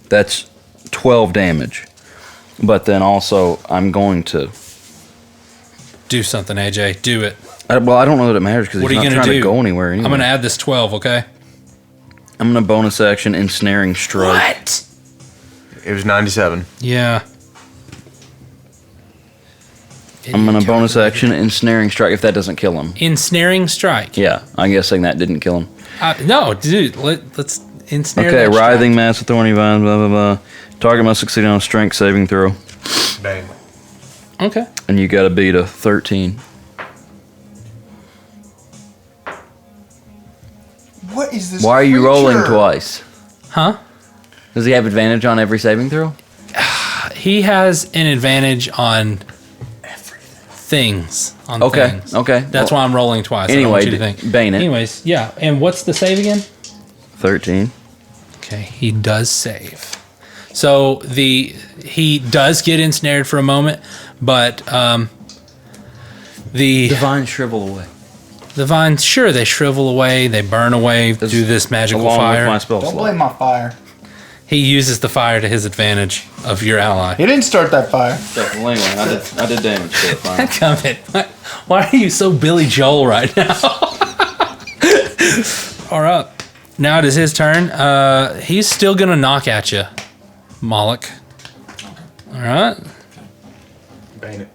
That's 12 damage. But then also, I'm going to... Do something, AJ. Do it. Well, I don't know that it matters because he's not trying to go anywhere anyway. I'm going to add this 12, okay? I'm going to bonus action Ensnaring Strike. What? It was 97. Yeah. I'm going to bonus action Ensnaring Strike if that doesn't kill him. Ensnaring Strike. Yeah, I'm guessing that didn't kill him. No, dude. Let's ensnare Okay, that Writhing strike. Mass of Thorny Vines, blah, blah, blah. Target must succeed on a Strength saving throw. Bang. Okay. And you got to beat a 13. What is this? Why are you rolling creature? twice? Huh? Does he have advantage on every saving throw? He has an advantage on things. On Okay, things. okay. That's Well, why I'm rolling twice. anyway, I don't want you to think. bane it. Anyways, yeah. And what's the save again? 13. Okay, he does save. So he does get ensnared for a moment, but the Divine shrivel away. the vines, sure, they shrivel away, they burn away through this magical Along fire. with my spell Don't slot. blame my fire. He uses the fire to his advantage of your ally. He didn't start that fire. Definitely. I did damage to it. Fine. Come it. Why are you so Billy Joel right now? All right. Now it is his turn. He's still going to knock at you, Moloch. All right. Bang it.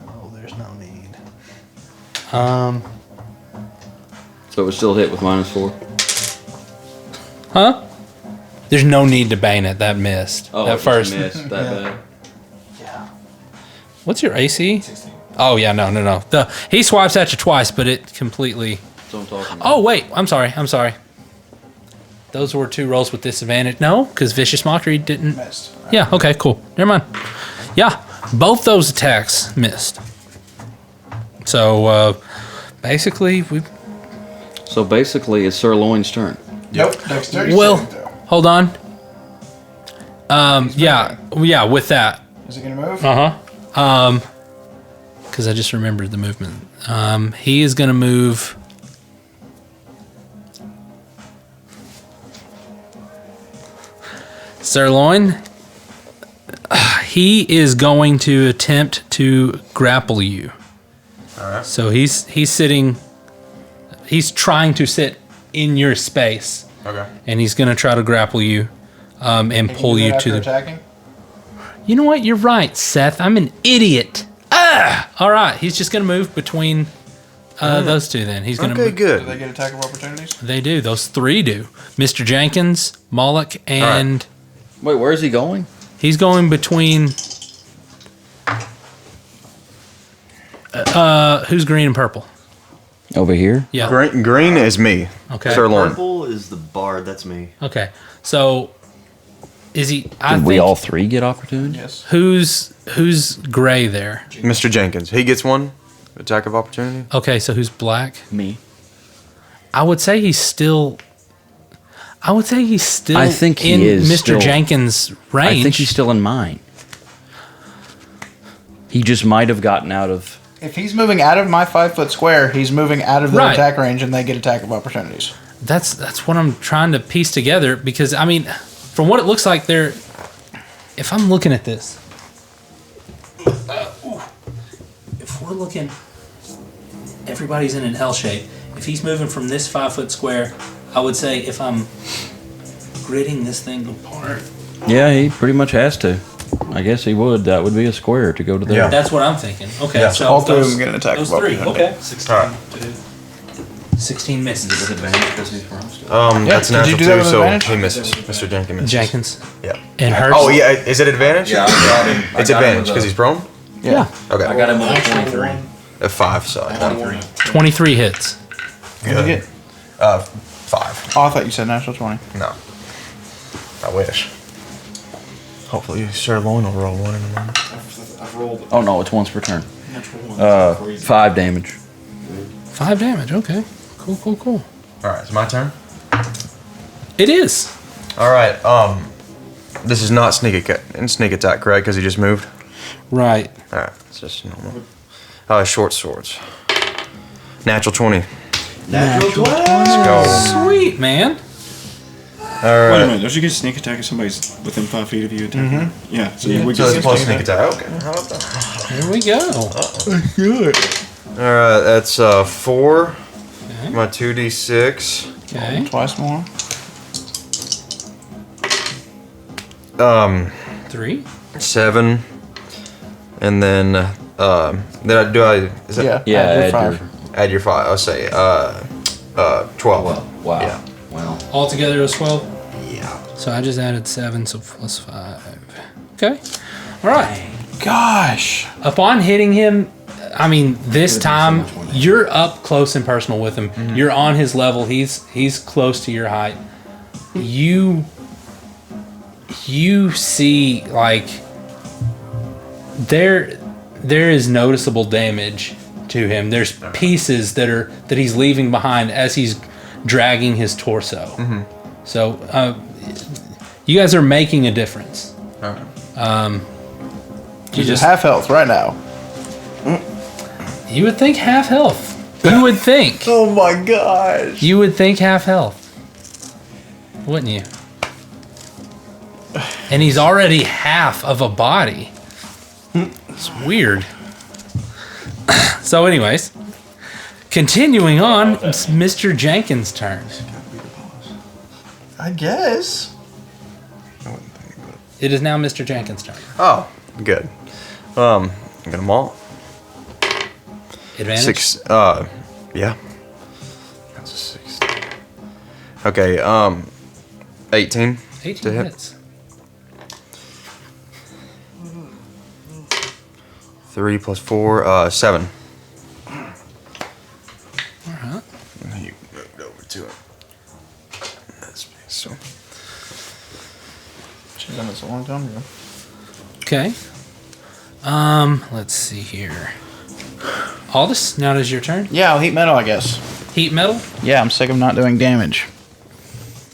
Oh, there's no need. So it was still hit with -4. Huh? There's no need to bane it. That missed. That first. missed that bad. What's your AC? 16. Oh, yeah. No. He swipes at you twice, but it completely... So I'm talking about. Oh, wait. I'm sorry. Those were 2 rolls with disadvantage. No, because Vicious Mockery didn't... Missed. Yeah, okay, cool. Never mind. Yeah, both those attacks missed. So, basically, So basically, it's Sirloin's turn. Nope. Dexterity Well, saving throw. hold on. Yeah, with that. Is he gonna move? Because I just remembered the movement. He is going to move... Sirloin, he is going to attempt to grapple you. All right. So he's trying to sit in your space, Okay. and he's going to try to grapple you, and Can pull do that you after to the. attacking. You know what? You're right, Seth. I'm an idiot. All right. He's just going to move between those two. Then he's going to. Okay, Do good. they get attack of opportunities? They do. Those 3 do. Mr. Jenkins, Moloch, and Wait, where is he going? he's going between. Who's green and purple? Over here? Yeah. Green is me. Okay. Sirloin. Purple is the bard. That's me. Okay. So, is he? Did we all 3 get opportunity? Yes. Who's gray there? Mr. Jenkins. He gets 1 attack of opportunity. Okay, so who's black? Me. I would say he's still. I think he in is Mr. still- Jenkins' range. I think he's still in mine. He just might have gotten out of. If he's moving out of my 5-foot square, he's moving out of their Right. attack range, and they get attack of opportunities. That's what I'm trying to piece together because I mean, from what it looks like, they're. If I'm looking at this, if we're looking, everybody's in an L shape. If he's moving from this 5-foot square, I would say if I'm gridding this thing apart, Yeah, he pretty much has to. I guess he would. That would be a square to go to there. Yeah. that's what I'm thinking. Okay, Yeah. so All 3 of those- them get an attack those of 3, opportunity. okay. All right. 16 misses. That's did you natural do that too, with so advantage? he misses. Mr. Jenkins misses. Jenkins. Yeah. And hers. Oh yeah, is it advantage? Yeah, I got him. It's advantage because he's prone. Yeah. Okay. I got him with a 23. A 5, so 23 hits. What'd you get? 5. Oh, I thought you said natural 20. No. I wish. Hopefully, Sirloin will roll 1 in a moment. Oh no, it's once per turn. 5 damage. 5 damage. Okay. Cool. All right, it's my turn. It is. All right. This is not sneak attack, correct? Because he just moved. Right. All right, it's just normal. Short swords. Natural 20. Natural 20. Let's go. Sweet, man. All Wait a right. minute, don't you get sneak attack if somebody's within 5 feet of you attacking? Yeah, so we So get it's plus sneak attack. Okay. How about that? Here we go. All right, that's 4. My 2d6. Okay. Twice more. 3. 7, and then is that Yeah, add your add 5. add your 5? I'll say 12. Wow. Yeah. Well, Altogether it was 12. Yeah. So I just added 7, so plus 5. Okay. All right. Gosh. Upon hitting him, I mean, this time you're up close and personal with him. You're on his level. He's close to your height. You see, like, there is noticeable damage to him. There's pieces that he's leaving behind as he's dragging his torso. So you guys are making a difference. You just half health right now. You would think half health. You would think. Oh my gosh. You would think half health. Wouldn't you? And he's already half of a body. It's weird. So anyways, continuing on, it's Mr. Jenkins' turn. I guess. It is now Mr. Jenkins' turn. Oh, good. I got them all. Advantage? 6. Yeah. That's a 6. Okay. 18. 18 to hit. hits. 3 plus 4, 7. Alright. And you moved over to it. That's me. So. She's done this a long time ago. Okay. Let's see here. Aldous, now it is your turn. Yeah, I'll heat metal, I guess. Heat metal. Yeah, I'm sick of not doing damage.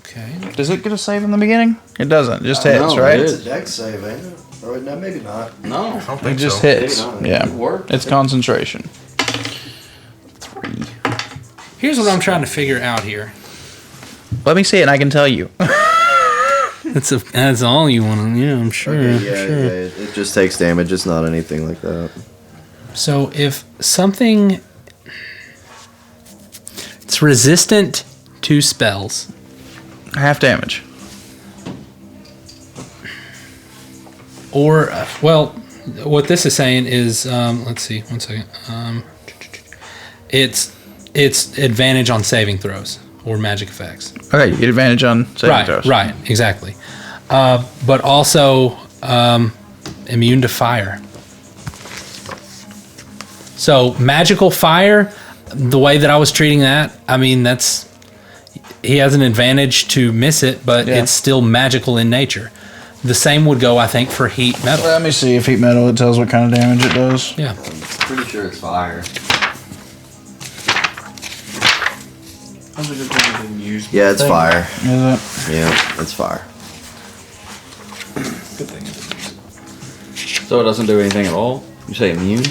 Okay. Does it get a save in the beginning? It doesn't. Just hits, no, right? it It's is. a dex save, ain't it? Or no, maybe not. no. I don't It think just so. hits. Maybe not. Yeah. It worked. It's concentration. 3. Here's what I'm trying to figure out here. Let me see it and I can tell you. That's all you want to. Yeah, I'm sure. Okay, yeah, it just takes damage. It's not anything like that. So if something, it's resistant to spells. Half damage. Or, well, what this is saying is, let's see, 1 second. It's advantage on saving throws or magic effects. Okay, you get advantage on saving throws. Right, exactly. But also immune to fire. So magical fire, the way that I was treating that, I mean, he has an advantage to miss it, but Yeah. it's still magical in nature. The same would go, I think, for heat metal. Let me see if heat metal, it tells what kind of damage it does. Yeah. Pretty sure it's fire. Yeah, it's fire. Is it? Yeah, it's fire. So it doesn't do anything at all? You say immune?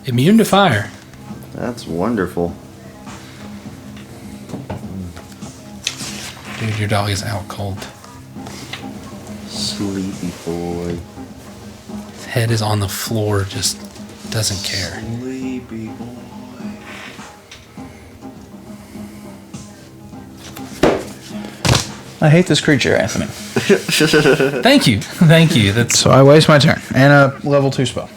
Immune to fire. That's wonderful. Dude, your dog is out cold. Sleepy boy. His head is on the floor, just doesn't care. Sleepy boy. I hate this creature, Anthony. Thank you. Thank you. That's So I waste my turn. And a level 2 spell.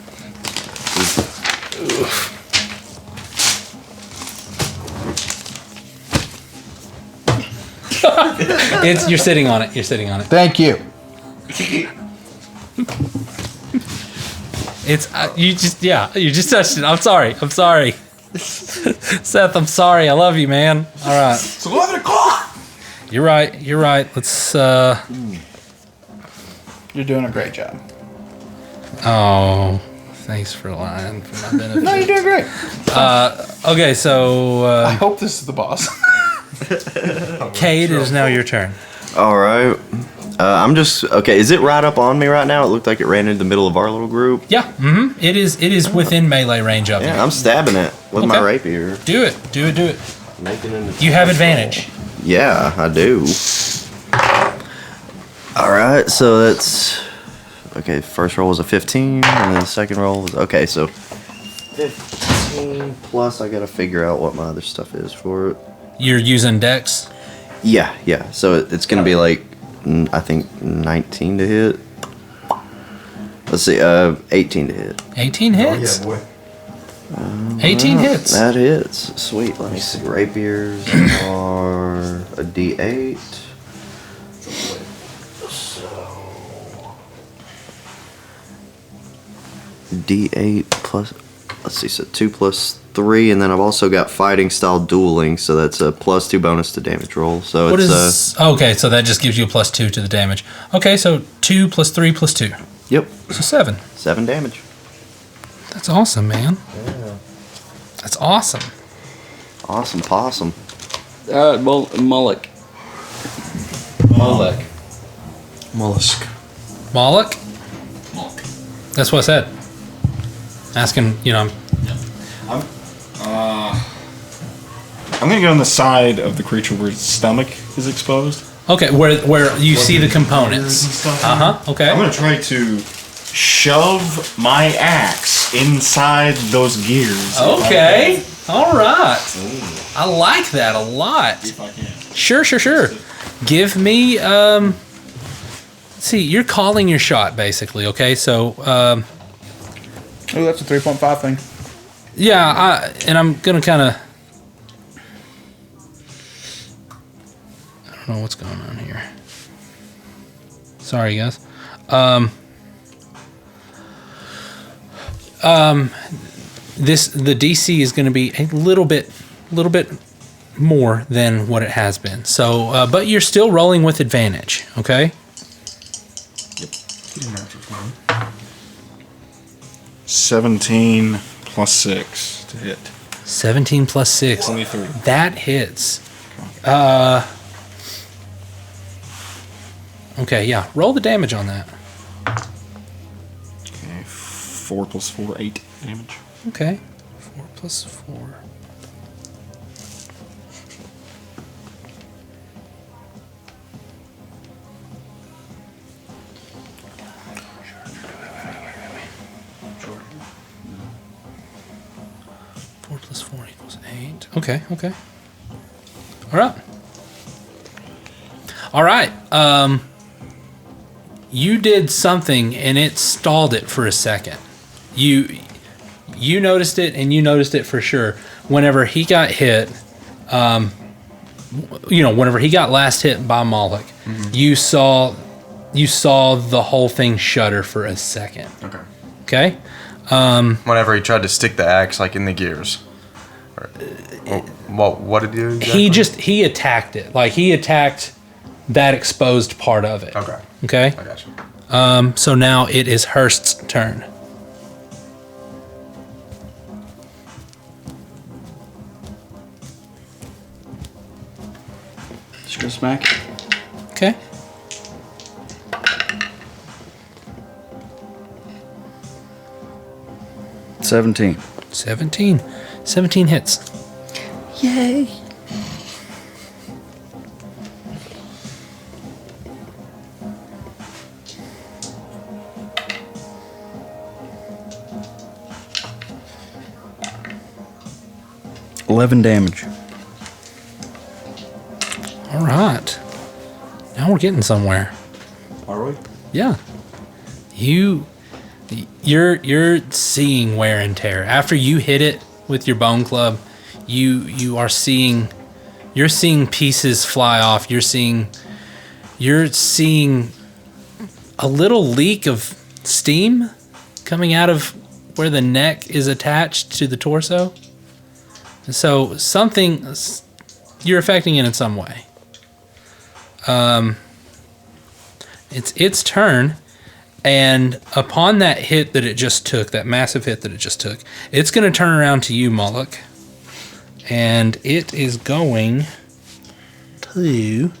you're sitting on it. You're sitting on it. Thank you. It's you just touched it. I'm sorry. Seth, I'm sorry. I love you, man. All right. It's 11 o'clock! You're right. Let's You're doing a great job. oh, thanks for lying for my benefit. No, you're doing great. Okay, so I hope this is the boss. Cade, it is now your turn. All right. I'm just okay. Is it right up on me right now? It looked like it ran into the middle of our little group. Yeah. Mm-hmm. It is within melee range of you. Yeah, I'm stabbing it with my rapier. Do it. Do it. Making an You have advantage. Yeah, I do. All right, so that's okay. First roll was a 15, and then the second roll was okay. So 15 plus, I gotta figure out what my other stuff is for it. You're using Dex? Yeah. So it's gonna be like I think 19 to hit. Let's see, 18 to hit. 18 hits. boy. 18 hits. That hits. Sweet. Let me see. Rapiers are a D8. D8 plus, let's see, so 2 plus 3, and then I've also got fighting style dueling, so that's a plus 2 bonus to damage roll. So What it's is okay? So that just gives you a +2 to the damage. Okay, so 2 plus 3 plus 2, yep, so 7. 7 damage. That's awesome, man. Yeah. That's awesome. Awesome possum. Mullock. Mollusk. Moloch? That's what I said. Asking, I'm gonna get on the side of the creature where its stomach is exposed. Okay, where you see the components. Okay. I'm gonna try to shove my axe inside those gears. Okay. All right. I like that a lot. If I can. Sure. Give me let's see, you're calling your shot basically, okay? So Oh, that's a 3.5 thing. yeah, I'm gonna kinda I don't know what's going on here. Sorry guys. The DC is going to be a little bit more than what it has been. So, but you're still rolling with advantage, okay? Yep. 17 plus 6 to hit. 17 plus 6. 23. That hits. Okay, yeah. Roll the damage on that. Okay, 4 plus 4, 8 damage. Okay. 4 plus 4. Four plus 4 equals 8. Okay. All right. You did something and it stalled it for a second. You noticed it, and you noticed it for sure. Whenever he got hit, whenever he got last hit by Moloch, you saw the whole thing shudder for a second. Okay. Whenever he tried to stick the axe like in the gears. What did he do? Exactly? He attacked it. Like he attacked that exposed part of it. Okay. I got you. So now it is Hurst's turn. Just gonna smack it. Okay. $17. 17 hits. Yay. $11 damage. All right. Now we're getting somewhere. Are we? Yeah. You're seeing wear and tear. After you hit it with your bone club, you're seeing pieces fly off. You're seeing a little leak of steam coming out of where the neck is attached to the torso. So something, you're affecting it in some way. It's its turn, and upon that hit that it just took, that massive hit that it just took, it's going to turn around to you, Moloch, and it is going to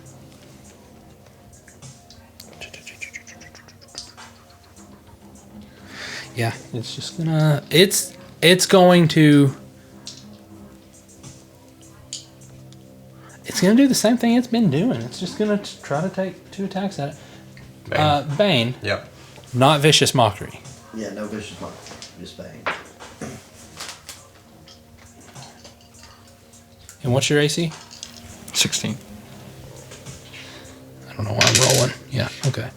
Yeah, it's just gonna. It's going to. It's gonna do the same thing it's been doing. It's just gonna try to take 2 attacks at it. Bane. Yep. Not vicious mockery. Yeah, no vicious mark. Just bang. And what's your AC? 16. I don't know why I'm rolling. Yeah. Okay.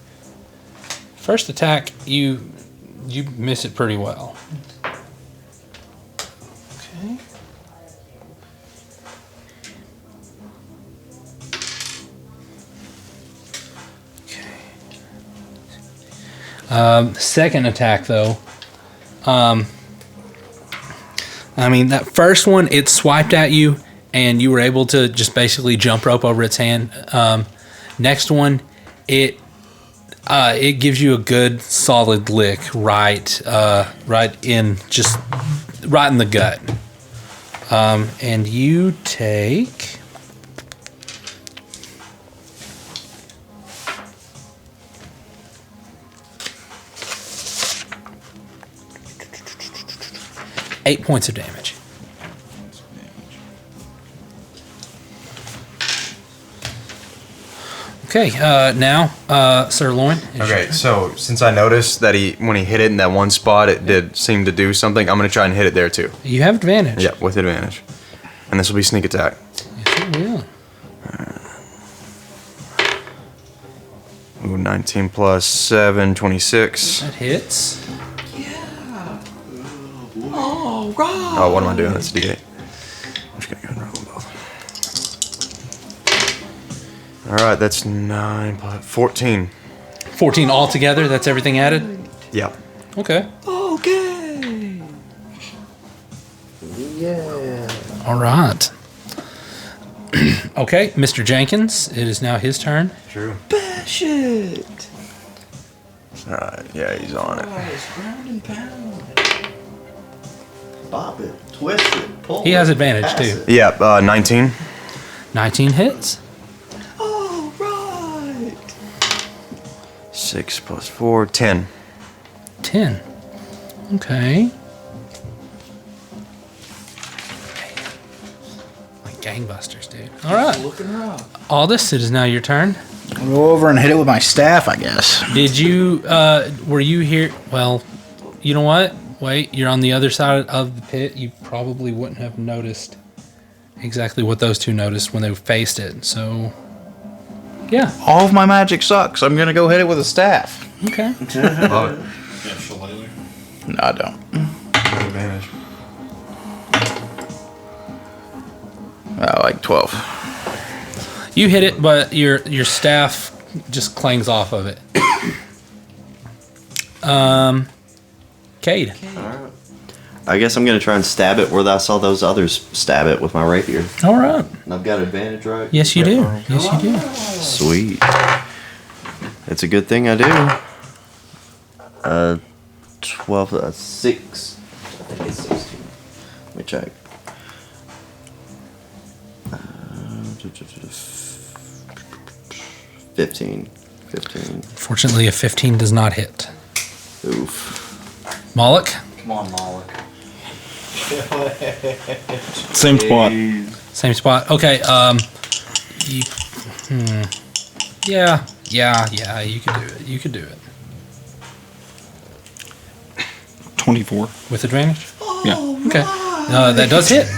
First attack, you miss it pretty well. Okay. Second attack, though. I mean, that first one, it swiped at you, and you were able to just basically jump rope over its hand. Next one, it gives you a good solid lick right in the gut. And you take 8 points of damage. Okay, now, Sirloin. Okay, so since I noticed that when he hit it in that one spot, it did seem to do something, I'm going to try and hit it there too. You have advantage. Yeah, with advantage. And this will be sneak attack. Yes, it will. Ooh, 19 plus 7, 26. That hits. Oh, what am I doing? That's a D8. I'm just going to go and roll them both. Alright, that's 9 plus 14. 14 altogether, that's everything added? Yeah. Okay. Okay. Yeah. All right. Okay, Mr. Jenkins, it is now his turn. True. Bash it. Alright, yeah, he's on it. Ground and pound. Bop it, twist it, pull He it, has advantage, pass too. it. Yeah, 19. 19 hits. All right. 6 plus 4, 10. 10. Okay. Like gangbusters, dude. All right. Looking rough. Aldous, it is now your turn. I'll go over and hit it with my staff, I guess. Did you, were you here? Well, you know what? Wait, you're on the other side of the pit. You probably wouldn't have noticed exactly what those two noticed when they faced it. So, yeah. All of my magic sucks. I'm gonna go hit it with a staff. Okay. Love it. No, I don't. Advantage. Like 12. You hit it, but your staff just clangs off of it. Cade. Alright. I guess I'm gonna try and stab it where I saw those others stab it with my rapier. All right. And I've got advantage, right? Yes, you do. Yes, you do. Sweet. It's a good thing I do. 12, 6. I think it's 16. Let me check. 15. Fortunately, a 15 does not hit. Oof. Moloch. Come on, Moloch. Same spot. Same spot. Okay. Yeah. You could do it. You could do it 24. with advantage. Yeah. Okay. That does hit.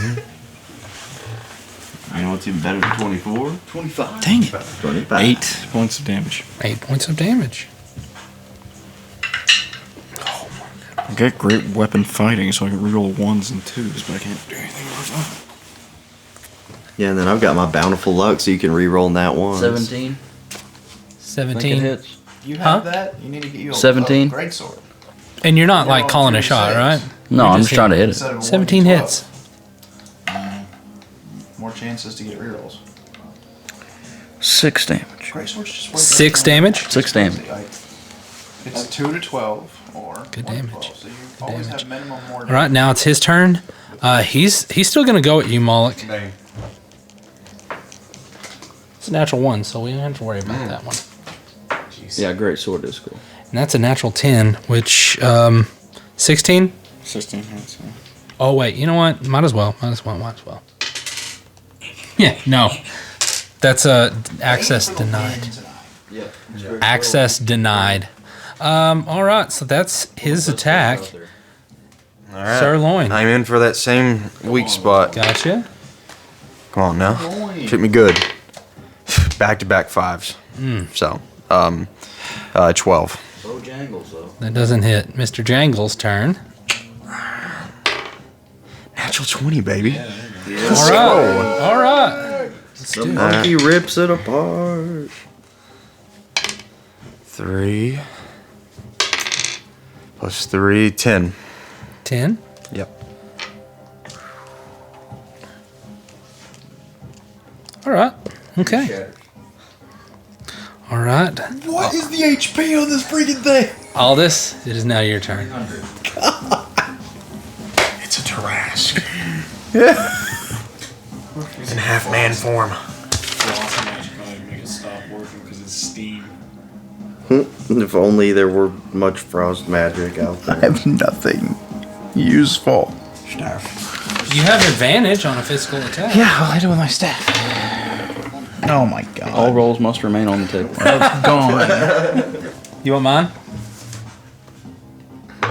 You know what's even better than 24? 25. Dang it. 25. 8 points of damage. 8 points of damage. I get great weapon fighting, so I can reroll 1s and 2s, but I can't do anything with that. Yeah, and then I've got my bountiful luck, so you can re-roll in that one. 17. 17. Hits. You have that? You need to get you 17. greatsword. And you're not like You're calling a on shot, 2 right? saves. No, You're I'm just just trying to hit it. Instead of 17 1d12. hits. More chances to get rerolls. 6 damage. Greatsword's just worth 6 damage. 6 damage. It's 2 to 12 or Good 1 to damage. 12, so you always damage. have minimum more. All right, now it's his turn. He's still gonna go at you, Moloch. Bang. It's a natural 1, so we don't have to worry about that one. Yeah, great sword is cool. And that's a natural 10, which 16? 16 hits. Yeah. Oh, wait. You know what? Might as well. Yeah, no. That's access denied. Access denied. All right, so that's his attack. All right. Sirloin. I'm in for that same weak spot. Gotcha. Come on now. Treat me good. Back-to-back 5s. So, 12. That doesn't hit. Mr. Jangles' turn. Natural 20, baby. All right. The monkey rips it apart. 3 plus 3, 10. 10. Yep. All right. Okay. All right. What is the HP on this freaking thing? Aldous, it is now your turn. It's a Tarrasque. In half-man form. Frost magic might make it stop working because it's steam. If only there were much frost magic out I there. have nothing useful. Staff. You have advantage on a physical attack. Yeah, I'll hit it with my staff. Oh my god. All rolls must remain on the table. It's gone. You want mine?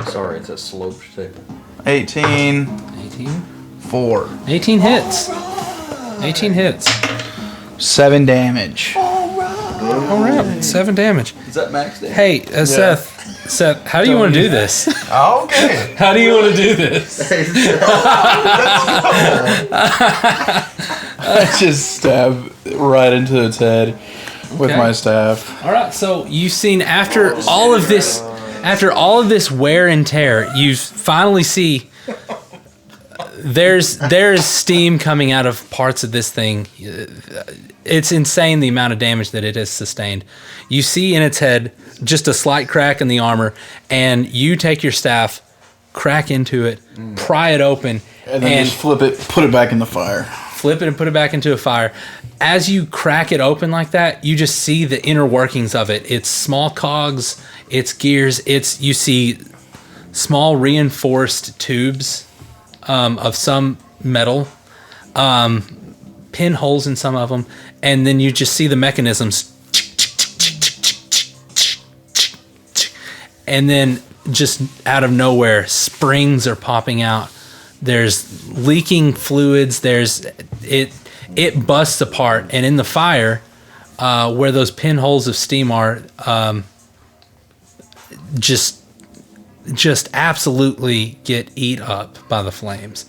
Sorry, it's a sloped table. 18. 18. 4. 18 hits. 18 hits. 7 damage. All right. 7 damage. Is that max damage? Hey, Seth, how do you want to do this? Okay. How do you want to do this? I just stab right into its head with Okay. my staff. All right. So you've seen after all of this wear and tear, you finally see there's steam coming out of parts of this thing. It's insane the amount of damage that it has sustained. You see in its head just a slight crack in the armor, and you take your staff, crack into it, pry it open, And then just flip it, put it back in the fire. flip it and put it back into a fire. As you crack it open like that, you just see the inner workings of it. It's small cogs, it's gears, you see small reinforced tubes of some metal, pinholes in some of them, and then you just see the mechanisms. And then just out of nowhere, springs are popping out. There's leaking fluids. It busts apart, and in the fire, where those pinholes of steam are, just absolutely get eat up by the flames,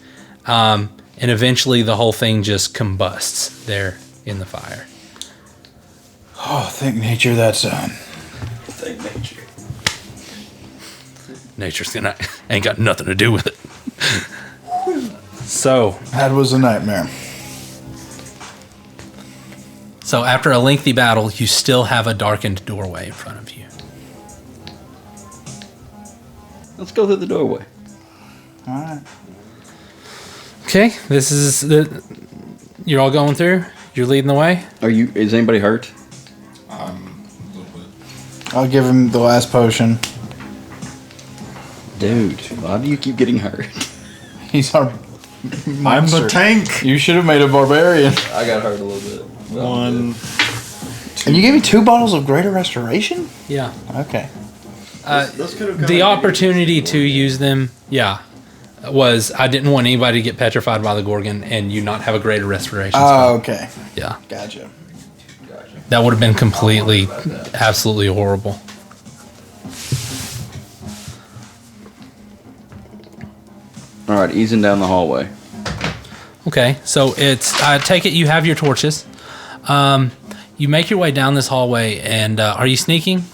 and eventually the whole thing just combusts there in the fire. Oh, thank nature that's done. Thank nature. Nature's ain't got nothing to do with it. So That was a nightmare. after a lengthy battle, you still have a darkened doorway in front of you. Let's go through the doorway. Alright. Okay, this is you're all going through. You're leading the way. Is anybody hurt? I'll give him the last potion. Dude, why do you keep getting hurt? He's our I'm monster. the tank. You should have made a barbarian. I got hurt a little bit. One. And you gave me 2 bottles of Greater Restoration? Yeah. Okay. The opportunity to use them, was I didn't want anybody to get petrified by the Gorgon and you not have a greater restoration spell. Oh, okay. Yeah. Gotcha. That would have been completely, absolutely horrible. All right, easing down the hallway. Okay, so I take it you have your torches. You make your way down this hallway, and are you sneaking?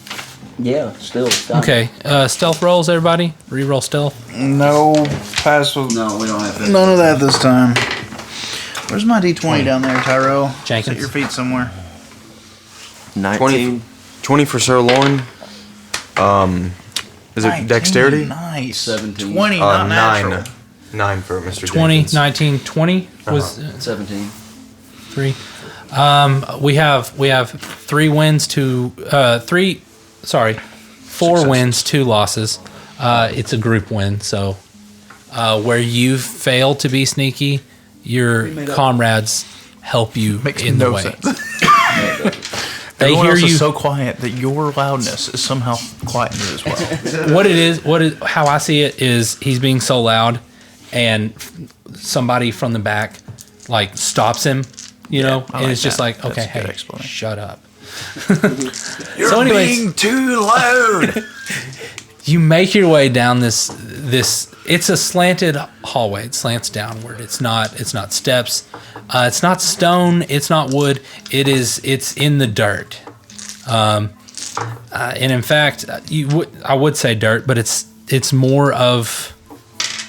Yeah, still. Okay, stealth rolls, everybody. Reroll stealth. No passive. No, we don't have that. None of that this time. Where's my D20 down there, Tyrell? Jenkins. Set your feet somewhere. 19. 20 for Sirloin. Is it 19, dexterity? Nice. 17. 20, not natural. 9. 9 for Mr. 20, Jenkins. 19, 20 was 17. 3. We have 3 wins to 4 wins, 2 losses. It's a group win, so where you fail to be sneaky, your comrades help you Makes in no the way. sense. They Everyone hear else you. is so quiet that your loudness is somehow quieting you as well. How I see it is he's being so loud, and somebody from the back like stops him, and it's just like, okay, That's a good hey, explanation. shut up. You're So anyways- being too loud. You make your way down this. It's a slanted hallway. It slants downward. It's not steps. It's not stone. It's not wood. It's in the dirt. And in fact, I would say dirt, but it's more of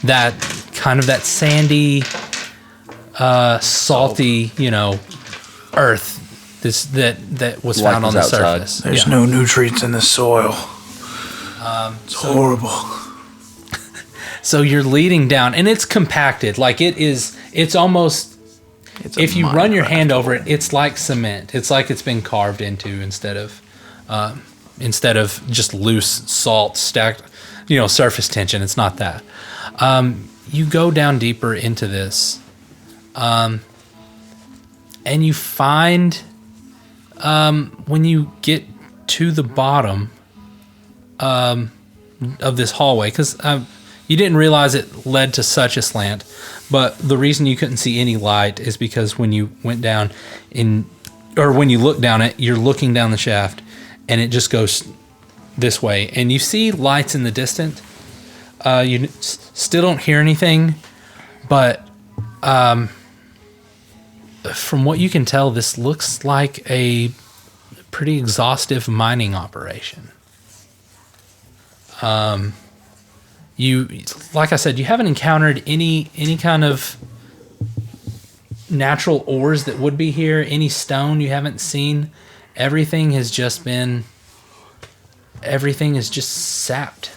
that kind of that sandy, salty, earth. That was Like found on is the outside. surface. There's Yeah. no nutrients in the soil. It's horrible. So you're leading down, and it's compacted. Like it's almost. It's a If you run your Minecraft hand over it, hole. it's like cement. It's like it's been carved into instead of just loose salt stacked, surface tension. It's not that. You go down deeper into this, and you find when you get to the bottom of this hallway, because you didn't realize it led to such a slant, but the reason you couldn't see any light is because when you went down when you look down it, you're looking down the shaft, and it just goes this way, and you see lights in the distance. You still don't hear anything, but from what you can tell, this looks like a pretty exhaustive mining operation. You, like I said, you haven't encountered any kind of natural ores that would be here. Any stone you haven't seen. Everything is just sapped.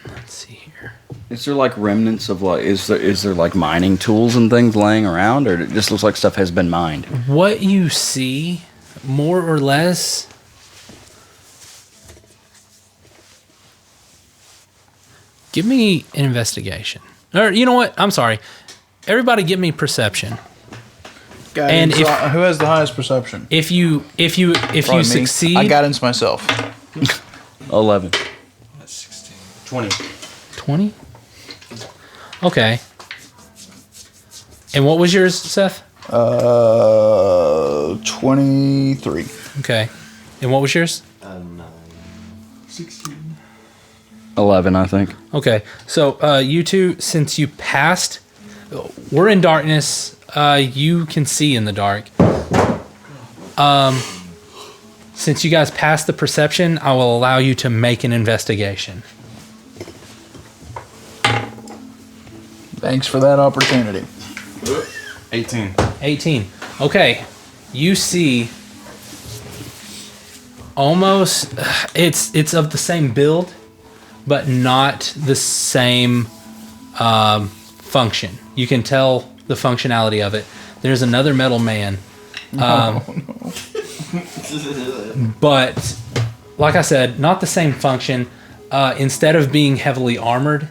Let's see here. Is there like remnants of is there like mining tools and things laying around, or it just looks like stuff has been mined? What you see, more or less, give me an investigation. Or you know what? I'm sorry. Everybody, give me perception. And Guidance, who has the highest perception? If you Probably me. succeed, I guidance myself. 11. 20. 20. Okay. And what was yours, Seth? 23. Okay. And what was yours? 11, I think. Okay. So you two, since you passed, we're in darkness. You can see in the dark. Since you guys passed the perception, I will allow you to make an investigation. Thanks for that opportunity. 18. 18. Okay. You see almost it's of the same build, but not the same function. You can tell the functionality of it. There's another metal man. But like I said, not the same function. Instead of being heavily armored,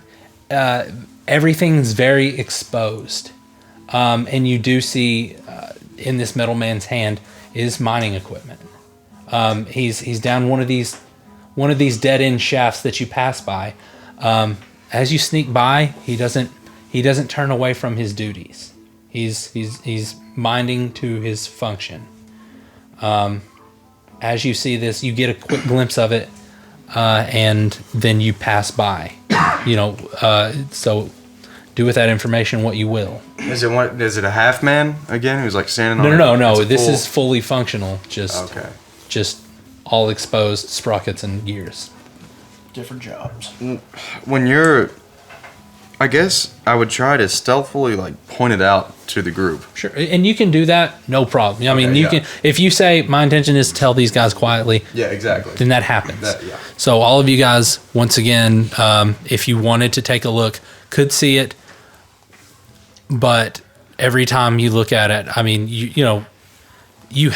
everything's very exposed. And you do see in this metal man's hand is mining equipment. He's down one of these dead end shafts that you pass by. As you sneak by, he doesn't turn away from his duties. He's minding to his function. As you see this, you get a quick glimpse of it, and then you pass by. So do with that information what you will. Is it a half man again who's like standing on No. It's This full- is fully functional. Okay. Just all exposed sprockets and gears. Different jobs. When you're, I guess I would try to stealthily like point it out to the group. Sure, and you can do that, no problem. I mean, Okay, you yeah. can if you say my intention is to tell these guys quietly. Yeah, exactly. Then that happens. Yeah. So all of you guys, once again, if you wanted to take a look, could see it. But every time you look at it, I mean, you you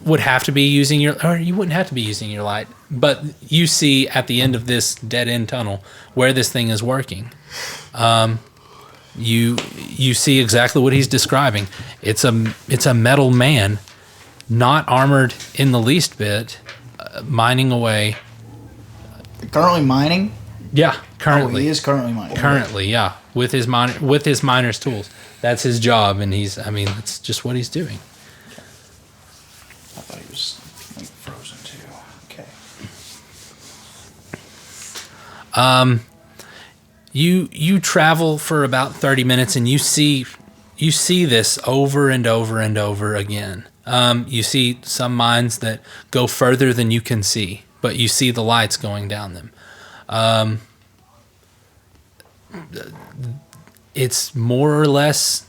would have to be using or you wouldn't have to be using your light, but you see at the end of this dead end tunnel where this thing is working. You see exactly what he's describing. It's a metal man, not armored in the least bit, mining away. Currently mining? Yeah, currently. Oh, he is currently mining. Currently, yeah, with his miner's tools. That's his job, and that's just what he's doing. I thought he was like frozen too. Okay. You travel for about 30 minutes, and you see this over and over and over again. You see some mines that go further than you can see, but you see the lights going down them. It's more or less,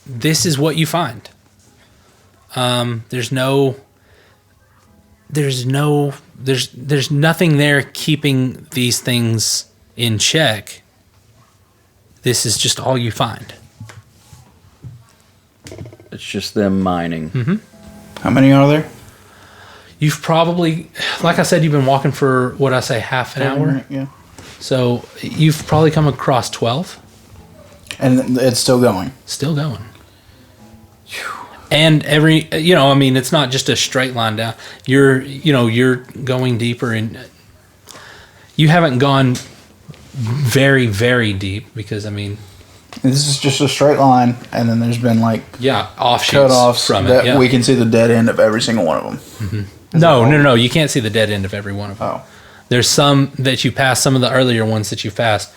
this is what you find. There's nothing there keeping these things in check. This is just all you find. It's just them mining. Mm-hmm. How many are there? You've probably, like I said, you've been walking for, half an hour? Yeah. So you've probably come across 12. And it's still going? Still going. And it's not just a straight line down. You're going deeper, and you haven't gone very, very deep because, this is just a straight line, and then there's been offshoots cut-offs from it. that Yeah. we can see the dead end of every single one of them. Mm-hmm. No, you can't see the dead end of every one of them. Oh. There's some that you pass, some of the earlier ones that you passed.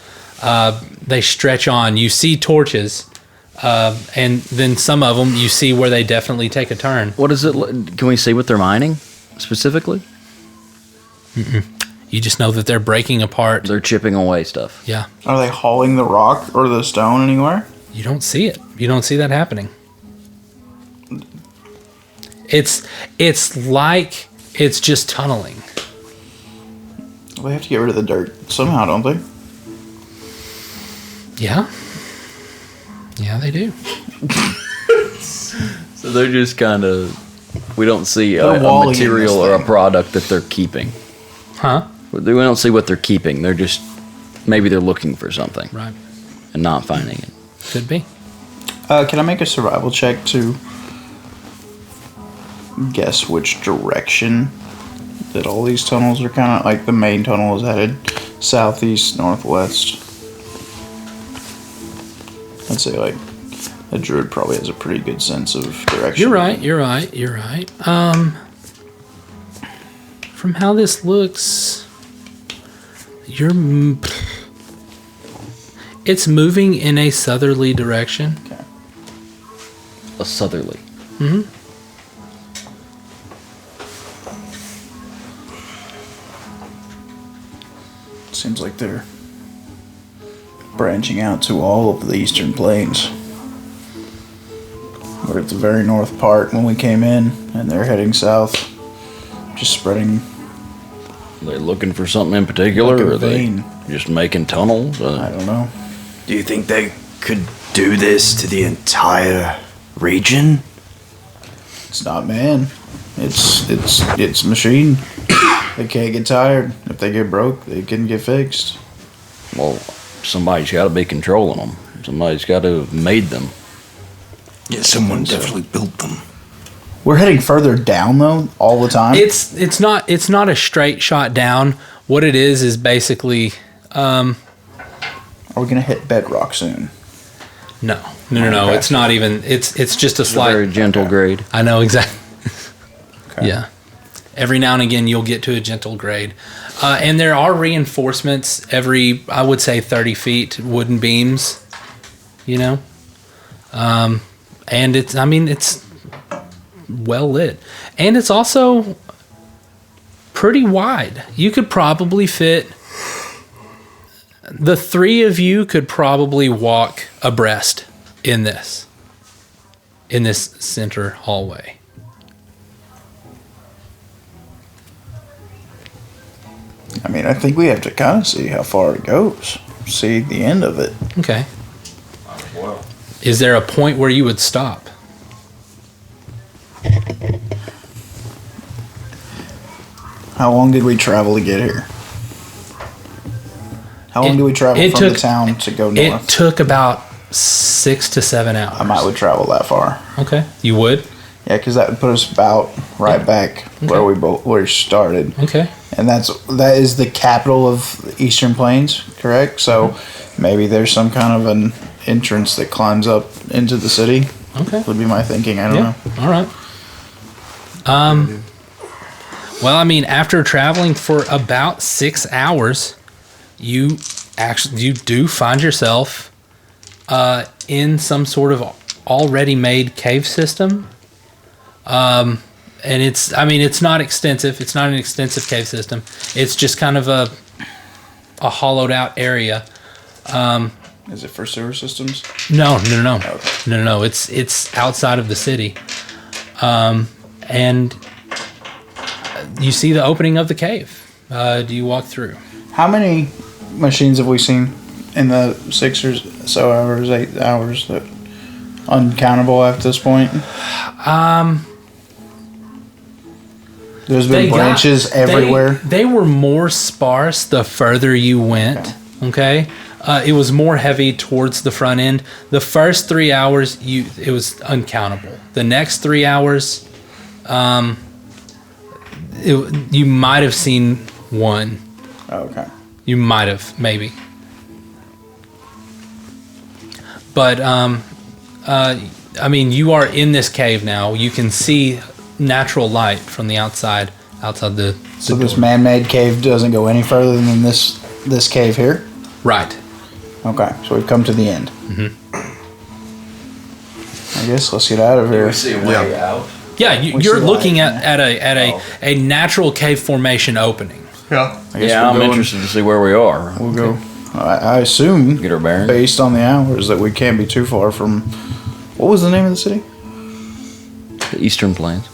They stretch on. You see torches, and then some of them you see where they definitely take a turn. What is it? Can we see what they're mining specifically? Mm-mm. You just know that they're breaking apart. They're chipping away stuff. Yeah. Are they hauling the rock or the stone anywhere? You don't see it. You don't see that happening. It's like it's just tunneling. They have to get rid of the dirt somehow, don't they? Yeah. Yeah, they do. So they're just kind of, we don't see a material or a product that they're keeping. Huh? We don't see what they're keeping. They're just, maybe they're looking for something. Right. And not finding it. Could be. Can I make a survival check to guess which direction that all these tunnels are kind of, like the main tunnel is headed southeast, northwest? I'd say a druid probably has a pretty good sense of direction. You're right. From how this looks, it's moving in a southerly direction. Okay. A southerly. Mm-hmm. Seems like they're branching out to all of the eastern plains. We're at the very north part when we came in, and they're heading south, just spreading. Are they looking for something in particular, like a or are they vein. just making tunnels? I don't know. Do you think they could do this to the entire region? It's not man. It's machine. They can't get tired. If they get broke, they can get fixed. Well, somebody's got to be controlling them. Somebody's got to have made them. Yeah, someone definitely built them. We're heading further down though, all the time. It's not a straight shot down. What it is basically. Are we gonna hit bedrock soon? No. It's not even. It's just a slight. Very gentle grade. I know exactly. Okay. Yeah. Every now and again, you'll get to a gentle grade, and there are reinforcements every, I would say, 30 feet, wooden beams. And it's well lit, and it's also pretty wide. You could probably fit. The three of you could probably walk abreast in this center hallway. I think we have to kind of see how far it goes. See the end of it. Okay. Is there a point where you would stop? How long did we travel to get here? How long did we travel from the town to go north? It took about 6 to 7 hours. I might would travel that far. Okay, you would? Yeah, because that would put us about right back where we started. Okay. And that is the capital of the Eastern Plains, correct? So maybe there's some kind of an entrance that climbs up into the city. Okay. Would be my thinking. I don't know. All right. Well, I mean, after traveling for about 6 hours, you do find yourself in some sort of already made cave system. And it's not extensive. It's not an extensive cave system. It's just kind of a hollowed out area. Is it for sewer systems? No. Okay. No. It's outside of the city. And you see the opening of the cave. Do you walk through? How many machines have we seen in the 6 or so hours, 8 hours? That uncountable at this point. There's been branches everywhere. They were more sparse the further you went. Okay. It was more heavy towards the front end. The first 3 hours, it was uncountable. The next 3 hours, you might have seen one. Oh, okay. You might have, maybe. But, you are in this cave now. You can see natural light from the outside the So door. this man-made cave doesn't go any further than this cave here? Right. Okay, so we've come to the end. Mm-hmm. I guess let's get out of here. see a way out. Yeah, you're see looking light. at a natural cave formation opening. I guess Yeah, we're I'm going- interested to see where we are. We'll go. I assume, Get our bearings. based on the hours, that we can't be too far from. What was the name of the city? The Eastern Plains.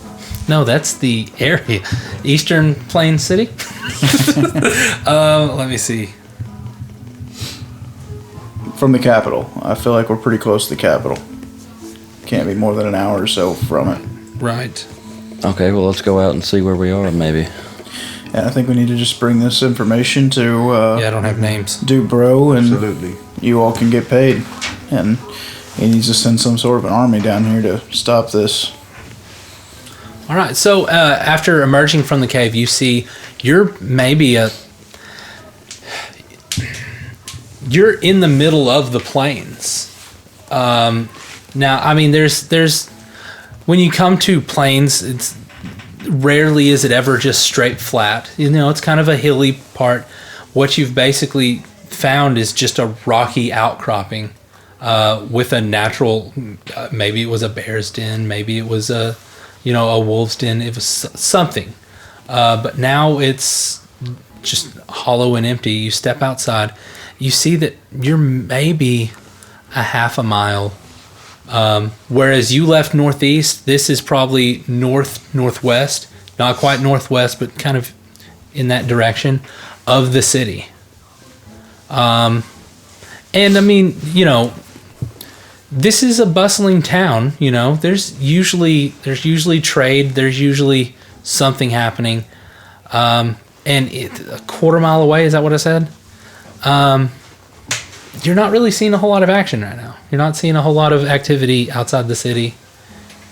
No, that's the area. Eastern Plains City? Let me see. From the capital. I feel like we're pretty close to the capital. Can't be more than an hour or so from it. Right. Okay, well, let's go out and see where we are, maybe. And I think we need to just bring this information to Yeah, I don't have names. Duke Bro, and Absolutely. you all can get paid. And he needs to send some sort of an army down here to stop this. All right. So after emerging from the cave, you see you're in the middle of the plains. Now, I mean, there's when you come to plains, it's rarely is it ever just straight flat. You know, it's kind of a hilly part. What you've basically found is just a rocky outcropping with a natural. Maybe it was a bear's den. Maybe it was a wolf's den. It was something. But now it's just hollow and empty. You step outside, you see that you're maybe a half a mile. Whereas you left northeast, this is probably northwest, not quite northwest, but kind of in that direction of the city. And I mean, this is a bustling town. There's usually trade. There's usually something happening. And a quarter mile away, is that what I said? You're not really seeing a whole lot of action right now. You're not seeing a whole lot of activity outside the city.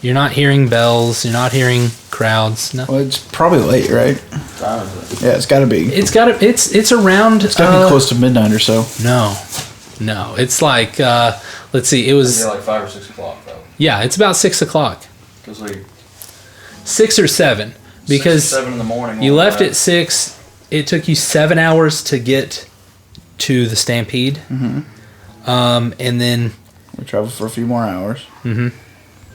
You're not hearing bells. You're not hearing crowds. No. Well, it's probably late, right? Yeah, it's got to be. It's around. It's got to be close to midnight or so. No. It's like let's see. It was like 5 or 6 o'clock, though. yeah. It's about 6 o'clock. Because like 6 or 7. Because 7 in the morning. you left at 6. It took you 7 hours to get to the Stampede. Mm-hmm. And then We traveled for a few more hours. mm-hmm.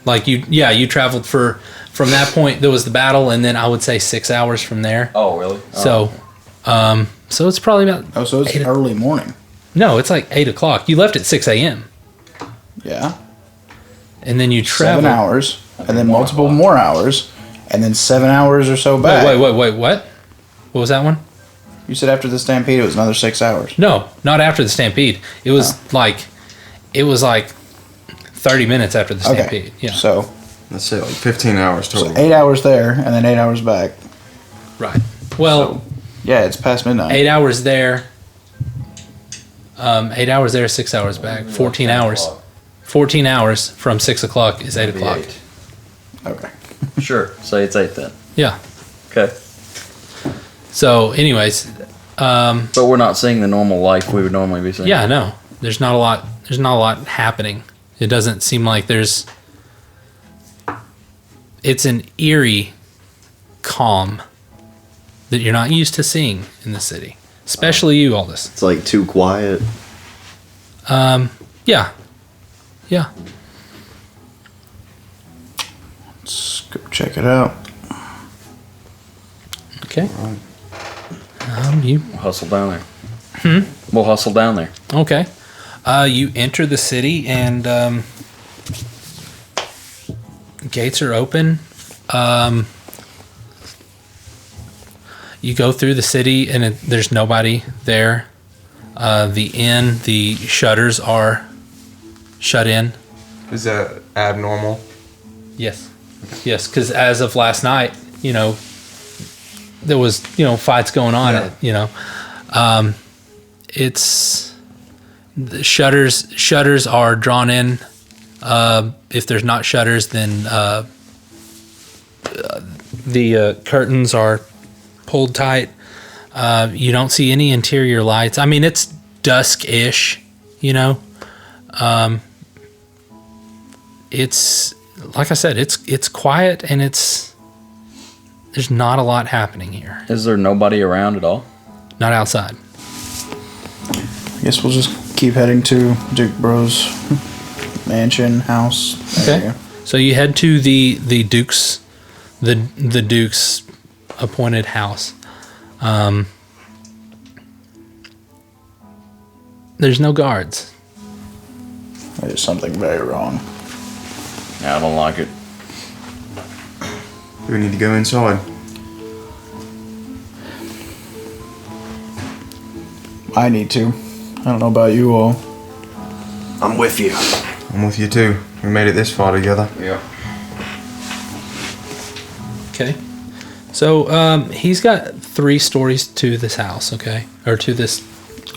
You traveled from that point there was the battle, and then I would say 6 hours from there. Oh, really? So it's probably about Oh, so it's early morning. no, it's like 8 o'clock. You left at 6 a.m. Yeah. and then you 7 traveled. hours, and then multiple more hours, and then 7 hours or so back. Wait, what? What was that one? You said after the Stampede, it was another 6 hours. No, not after the Stampede. It was like 30 minutes after the Stampede. Okay. Yeah. So Let's say like 15 hours total. 8 hours there, and then 8 hours back. Right. Well, Yeah, it's past midnight. 8 hours there. 8 hours there, 6 hours back. 14 hours. 14 hours from 6 o'clock is 8 o'clock. Okay. Sure. Say it's 8 then. Yeah. Okay. So, anyways, But we're not seeing the normal life we would normally be seeing. yeah, no, there's not a lot. There's not a lot happening. It doesn't seem like there's. It's an eerie calm that you're not used to seeing in the city, especially you, Aldous. It's like too quiet. Yeah, yeah. Let's go check it out. Okay. You Hustle down there. We'll hustle down there. okay? You enter the city and gates are open. You go through the city and there's nobody there. The shutters are shut in. Is that abnormal? Yes. Yes, because as of last night, there was, fights going on. Yeah. It's the shutters are drawn in. If there's not shutters, then the curtains are pulled tight. You don't see any interior lights. I mean, it's dusk-ish, it's like I said, it's quiet and there's not a lot happening here. Is there nobody around at all? Not outside. I guess we'll just keep heading to Duke Bro's mansion, house. There you Okay. So you head to the Duke's the Duke's appointed house. There's no guards. go. There's something very wrong. I don't like it. Do we need to go inside? I need to. I don't know about you all. I'm with you. I'm with you too. We made it this far together. Yeah. Okay. So he's got 3 stories to this house, okay? Or to this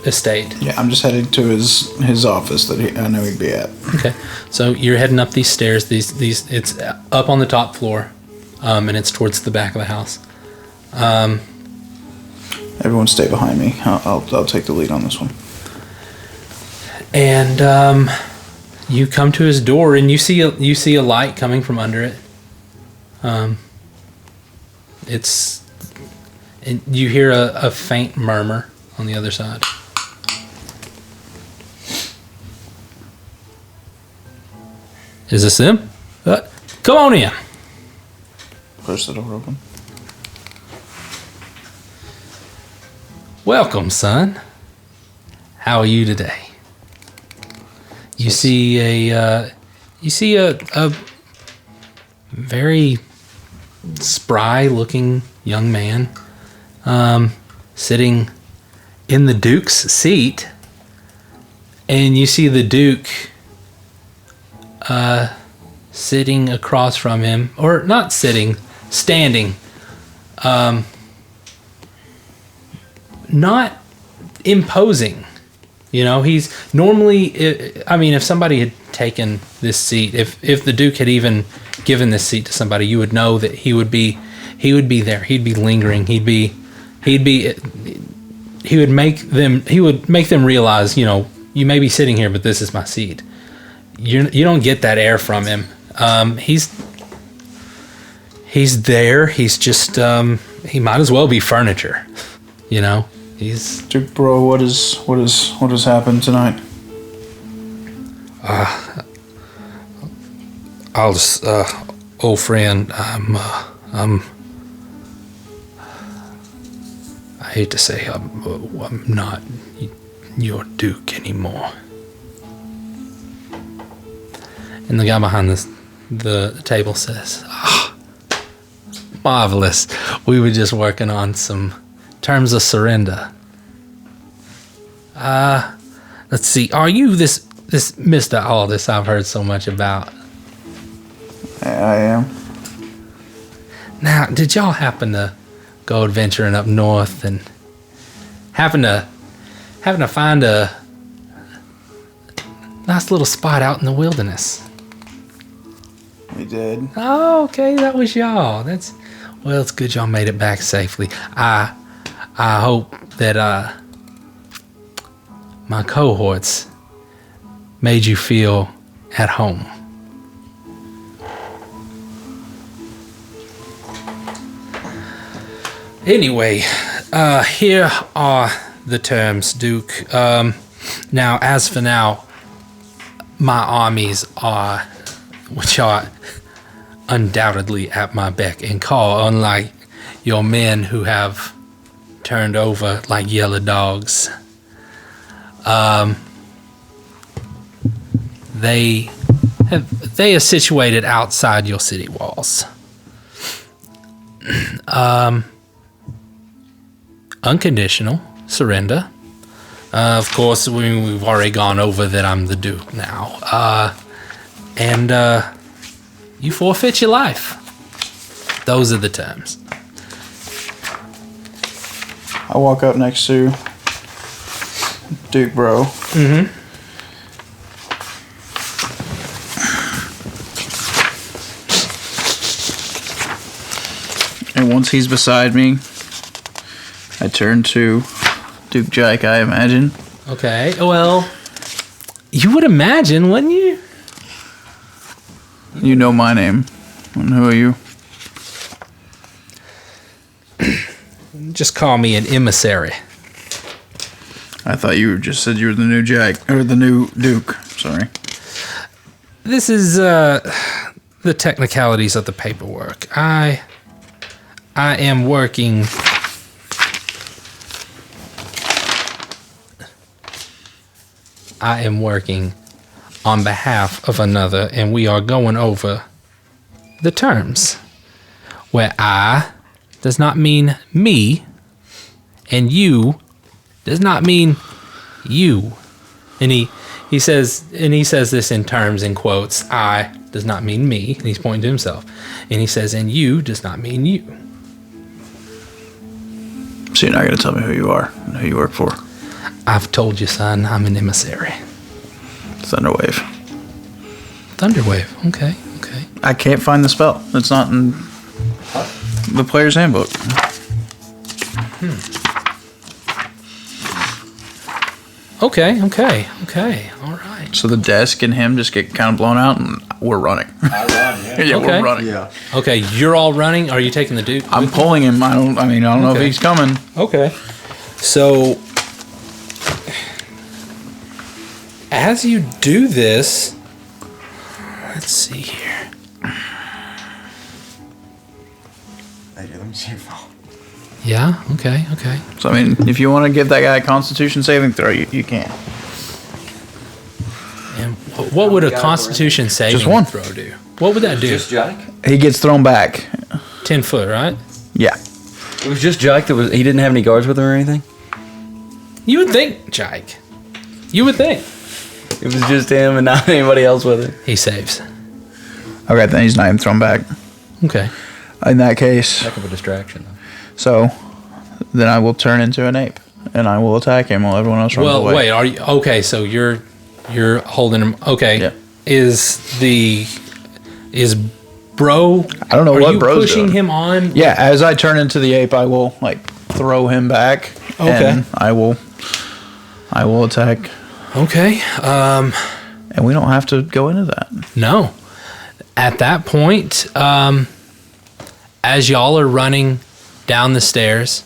estate. Yeah, I'm just heading to his office that I know he'd be at. Okay. So you're heading up these stairs. These it's up on the top floor, and it's towards the back of the house. Everyone stay behind me. I'll take the lead on this one. And you come to his door, and you see a light coming from under it. And you hear a faint murmur on the other side. Is this him? Come on in. Push the door open. Welcome, son. How are you today? You see a very spry-looking young man sitting in the Duke's seat, and you see the Duke sitting across from him, or not sitting, standing. Not imposing. He's normally, if somebody had taken this seat, if the Duke had even given this seat to somebody, you would know that he would be there. He'd be lingering. He would make them realize, you may be sitting here, but this is my seat. You don't get that air from him. He's there. He's just, he might as well be furniture, He's Duke Bro, what has happened tonight? I'll just, old friend, I hate to say I'm not your Duke anymore. And the guy behind the table says, marvelous. We were just working on some terms of surrender. Let's see. Are you this Mr. Aldous I've heard so much about? I am. Now, did y'all happen to go adventuring up north and having to find a nice little spot out in the wilderness. We did. Oh, okay, that was y'all. Well, it's good y'all made it back safely. I hope that my cohorts made you feel at home. Anyway, here are the terms, Duke. Now, as for now, my armies are, which are undoubtedly at my beck and call, unlike your men who have turned over like yellow dogs. They are situated outside your city walls. Unconditional surrender. Of course, we've already gone over that I'm the Duke now. And you forfeit your life. Those are the terms. I walk up next to Duke Bro. Mm-hmm. And once he's beside me, I turn to Duke Jike, I imagine. Okay, well, you would imagine, wouldn't you? You know my name. And who are you? Just call me an emissary. I thought you just said you were the new Jike, or the new Duke. Sorry. This is the technicalities of the paperwork. I am working. I am working on behalf of another, and we are going over the terms. Where I does not mean me, and you does not mean you. And he says this in terms, in quotes. I does not mean me, and he's pointing to himself. And he says, and you does not mean you. So you're not going to tell me who you are and who you work for? I've told you, son, I'm an emissary. Thunderwave. Thunderwave, okay. I can't find the spell. It's not in the player's handbook. Okay, all right. So the desk and him just get kind of blown out, and we're running. I run, yeah. Yeah, Okay. we're running. Yeah. Okay, you're all running. Are you taking the Duke? I'm pulling him. I don't know if Okay. he's coming. Okay. So, as you do this, let's see here. Hey, let me see your phone. Yeah, okay. So, I mean, if you want to give that guy a Constitution saving throw, you can. And what would a Constitution saving Just one. throw do? What would that do? Just Jike? He gets thrown back. 10 foot, right? Yeah. It was just Jike that was. He didn't have any guards with him or anything. You would think, Jike. You would think. It was just him and not anybody else with him. He saves. Okay, then he's not even thrown back. Okay. In that case, Heck of a distraction, though. so then I will turn into an ape and I will attack him while everyone else runs Well, away. wait. Are you okay? So you're holding him. Okay. Yeah. Is Bro? I don't know are what you Bro's pushing doing. him on? Yeah, as I turn into the ape, I will throw him back. Okay. And I will attack. Okay. And we don't have to go into that. No. At that point, as y'all are running down the stairs,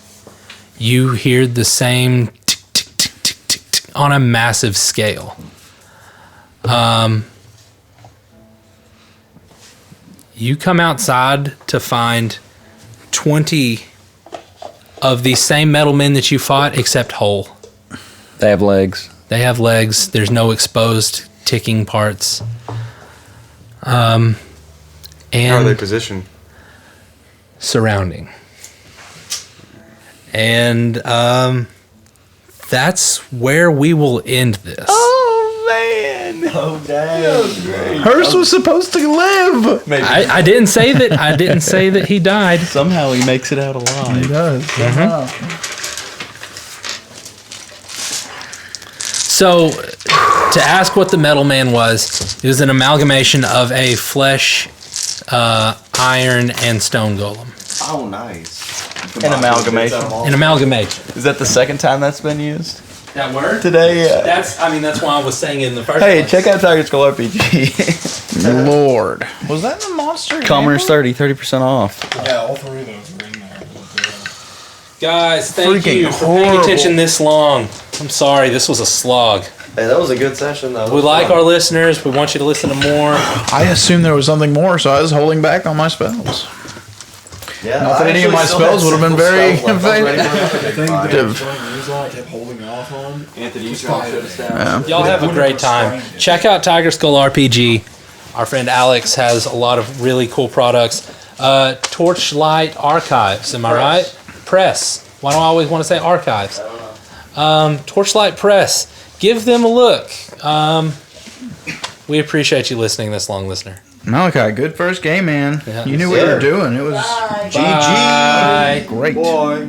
you hear the same tick, tick, tick, tick, tick, tick on a massive scale. You come outside to find 20 of these same metal men that you fought, except whole. They have legs. They have legs. There's no exposed ticking parts. How are they And positioned? surrounding. And that's where we will end this. Oh man! Oh, dang. Hurst was supposed to live. I didn't say that. I didn't say that he died. Somehow he makes it out alive. He does. So, to ask what the Metal Man was, it was an amalgamation of a flesh, iron, and stone golem. Oh, nice. An amalgamation. An amalgamation. Is that the second time that's been used That word? today? That's why I was saying it in the first Hey, place. check out Tiger Skull RPG. Lord. Was that the monster? Commerce 30% off. Yeah, all three of those are in there. Guys, thank Freaking you for paying horrible. attention this long. I'm sorry, this was a slog. Hey, that was a good session, though. We like our listeners. We want you to listen to more. I assumed there was something more, so I was holding back on my spells. Yeah, Not that I any of actually my still spells had would have been simple very spells left. I was ready for effective. I kept holding off on. Anthony, you trying to shut us down. Y'all have a great time. Check out Tiger Skull RPG. Our friend Alex has a lot of really cool products. Torchlight Archives, am I right? Press. Why do I always want to say archives? Torchlight Press. Give them a look. We appreciate you listening this long, listener. Malachi, good first game, man. Yeah. You knew what you were doing. It was Bye. great. Boy.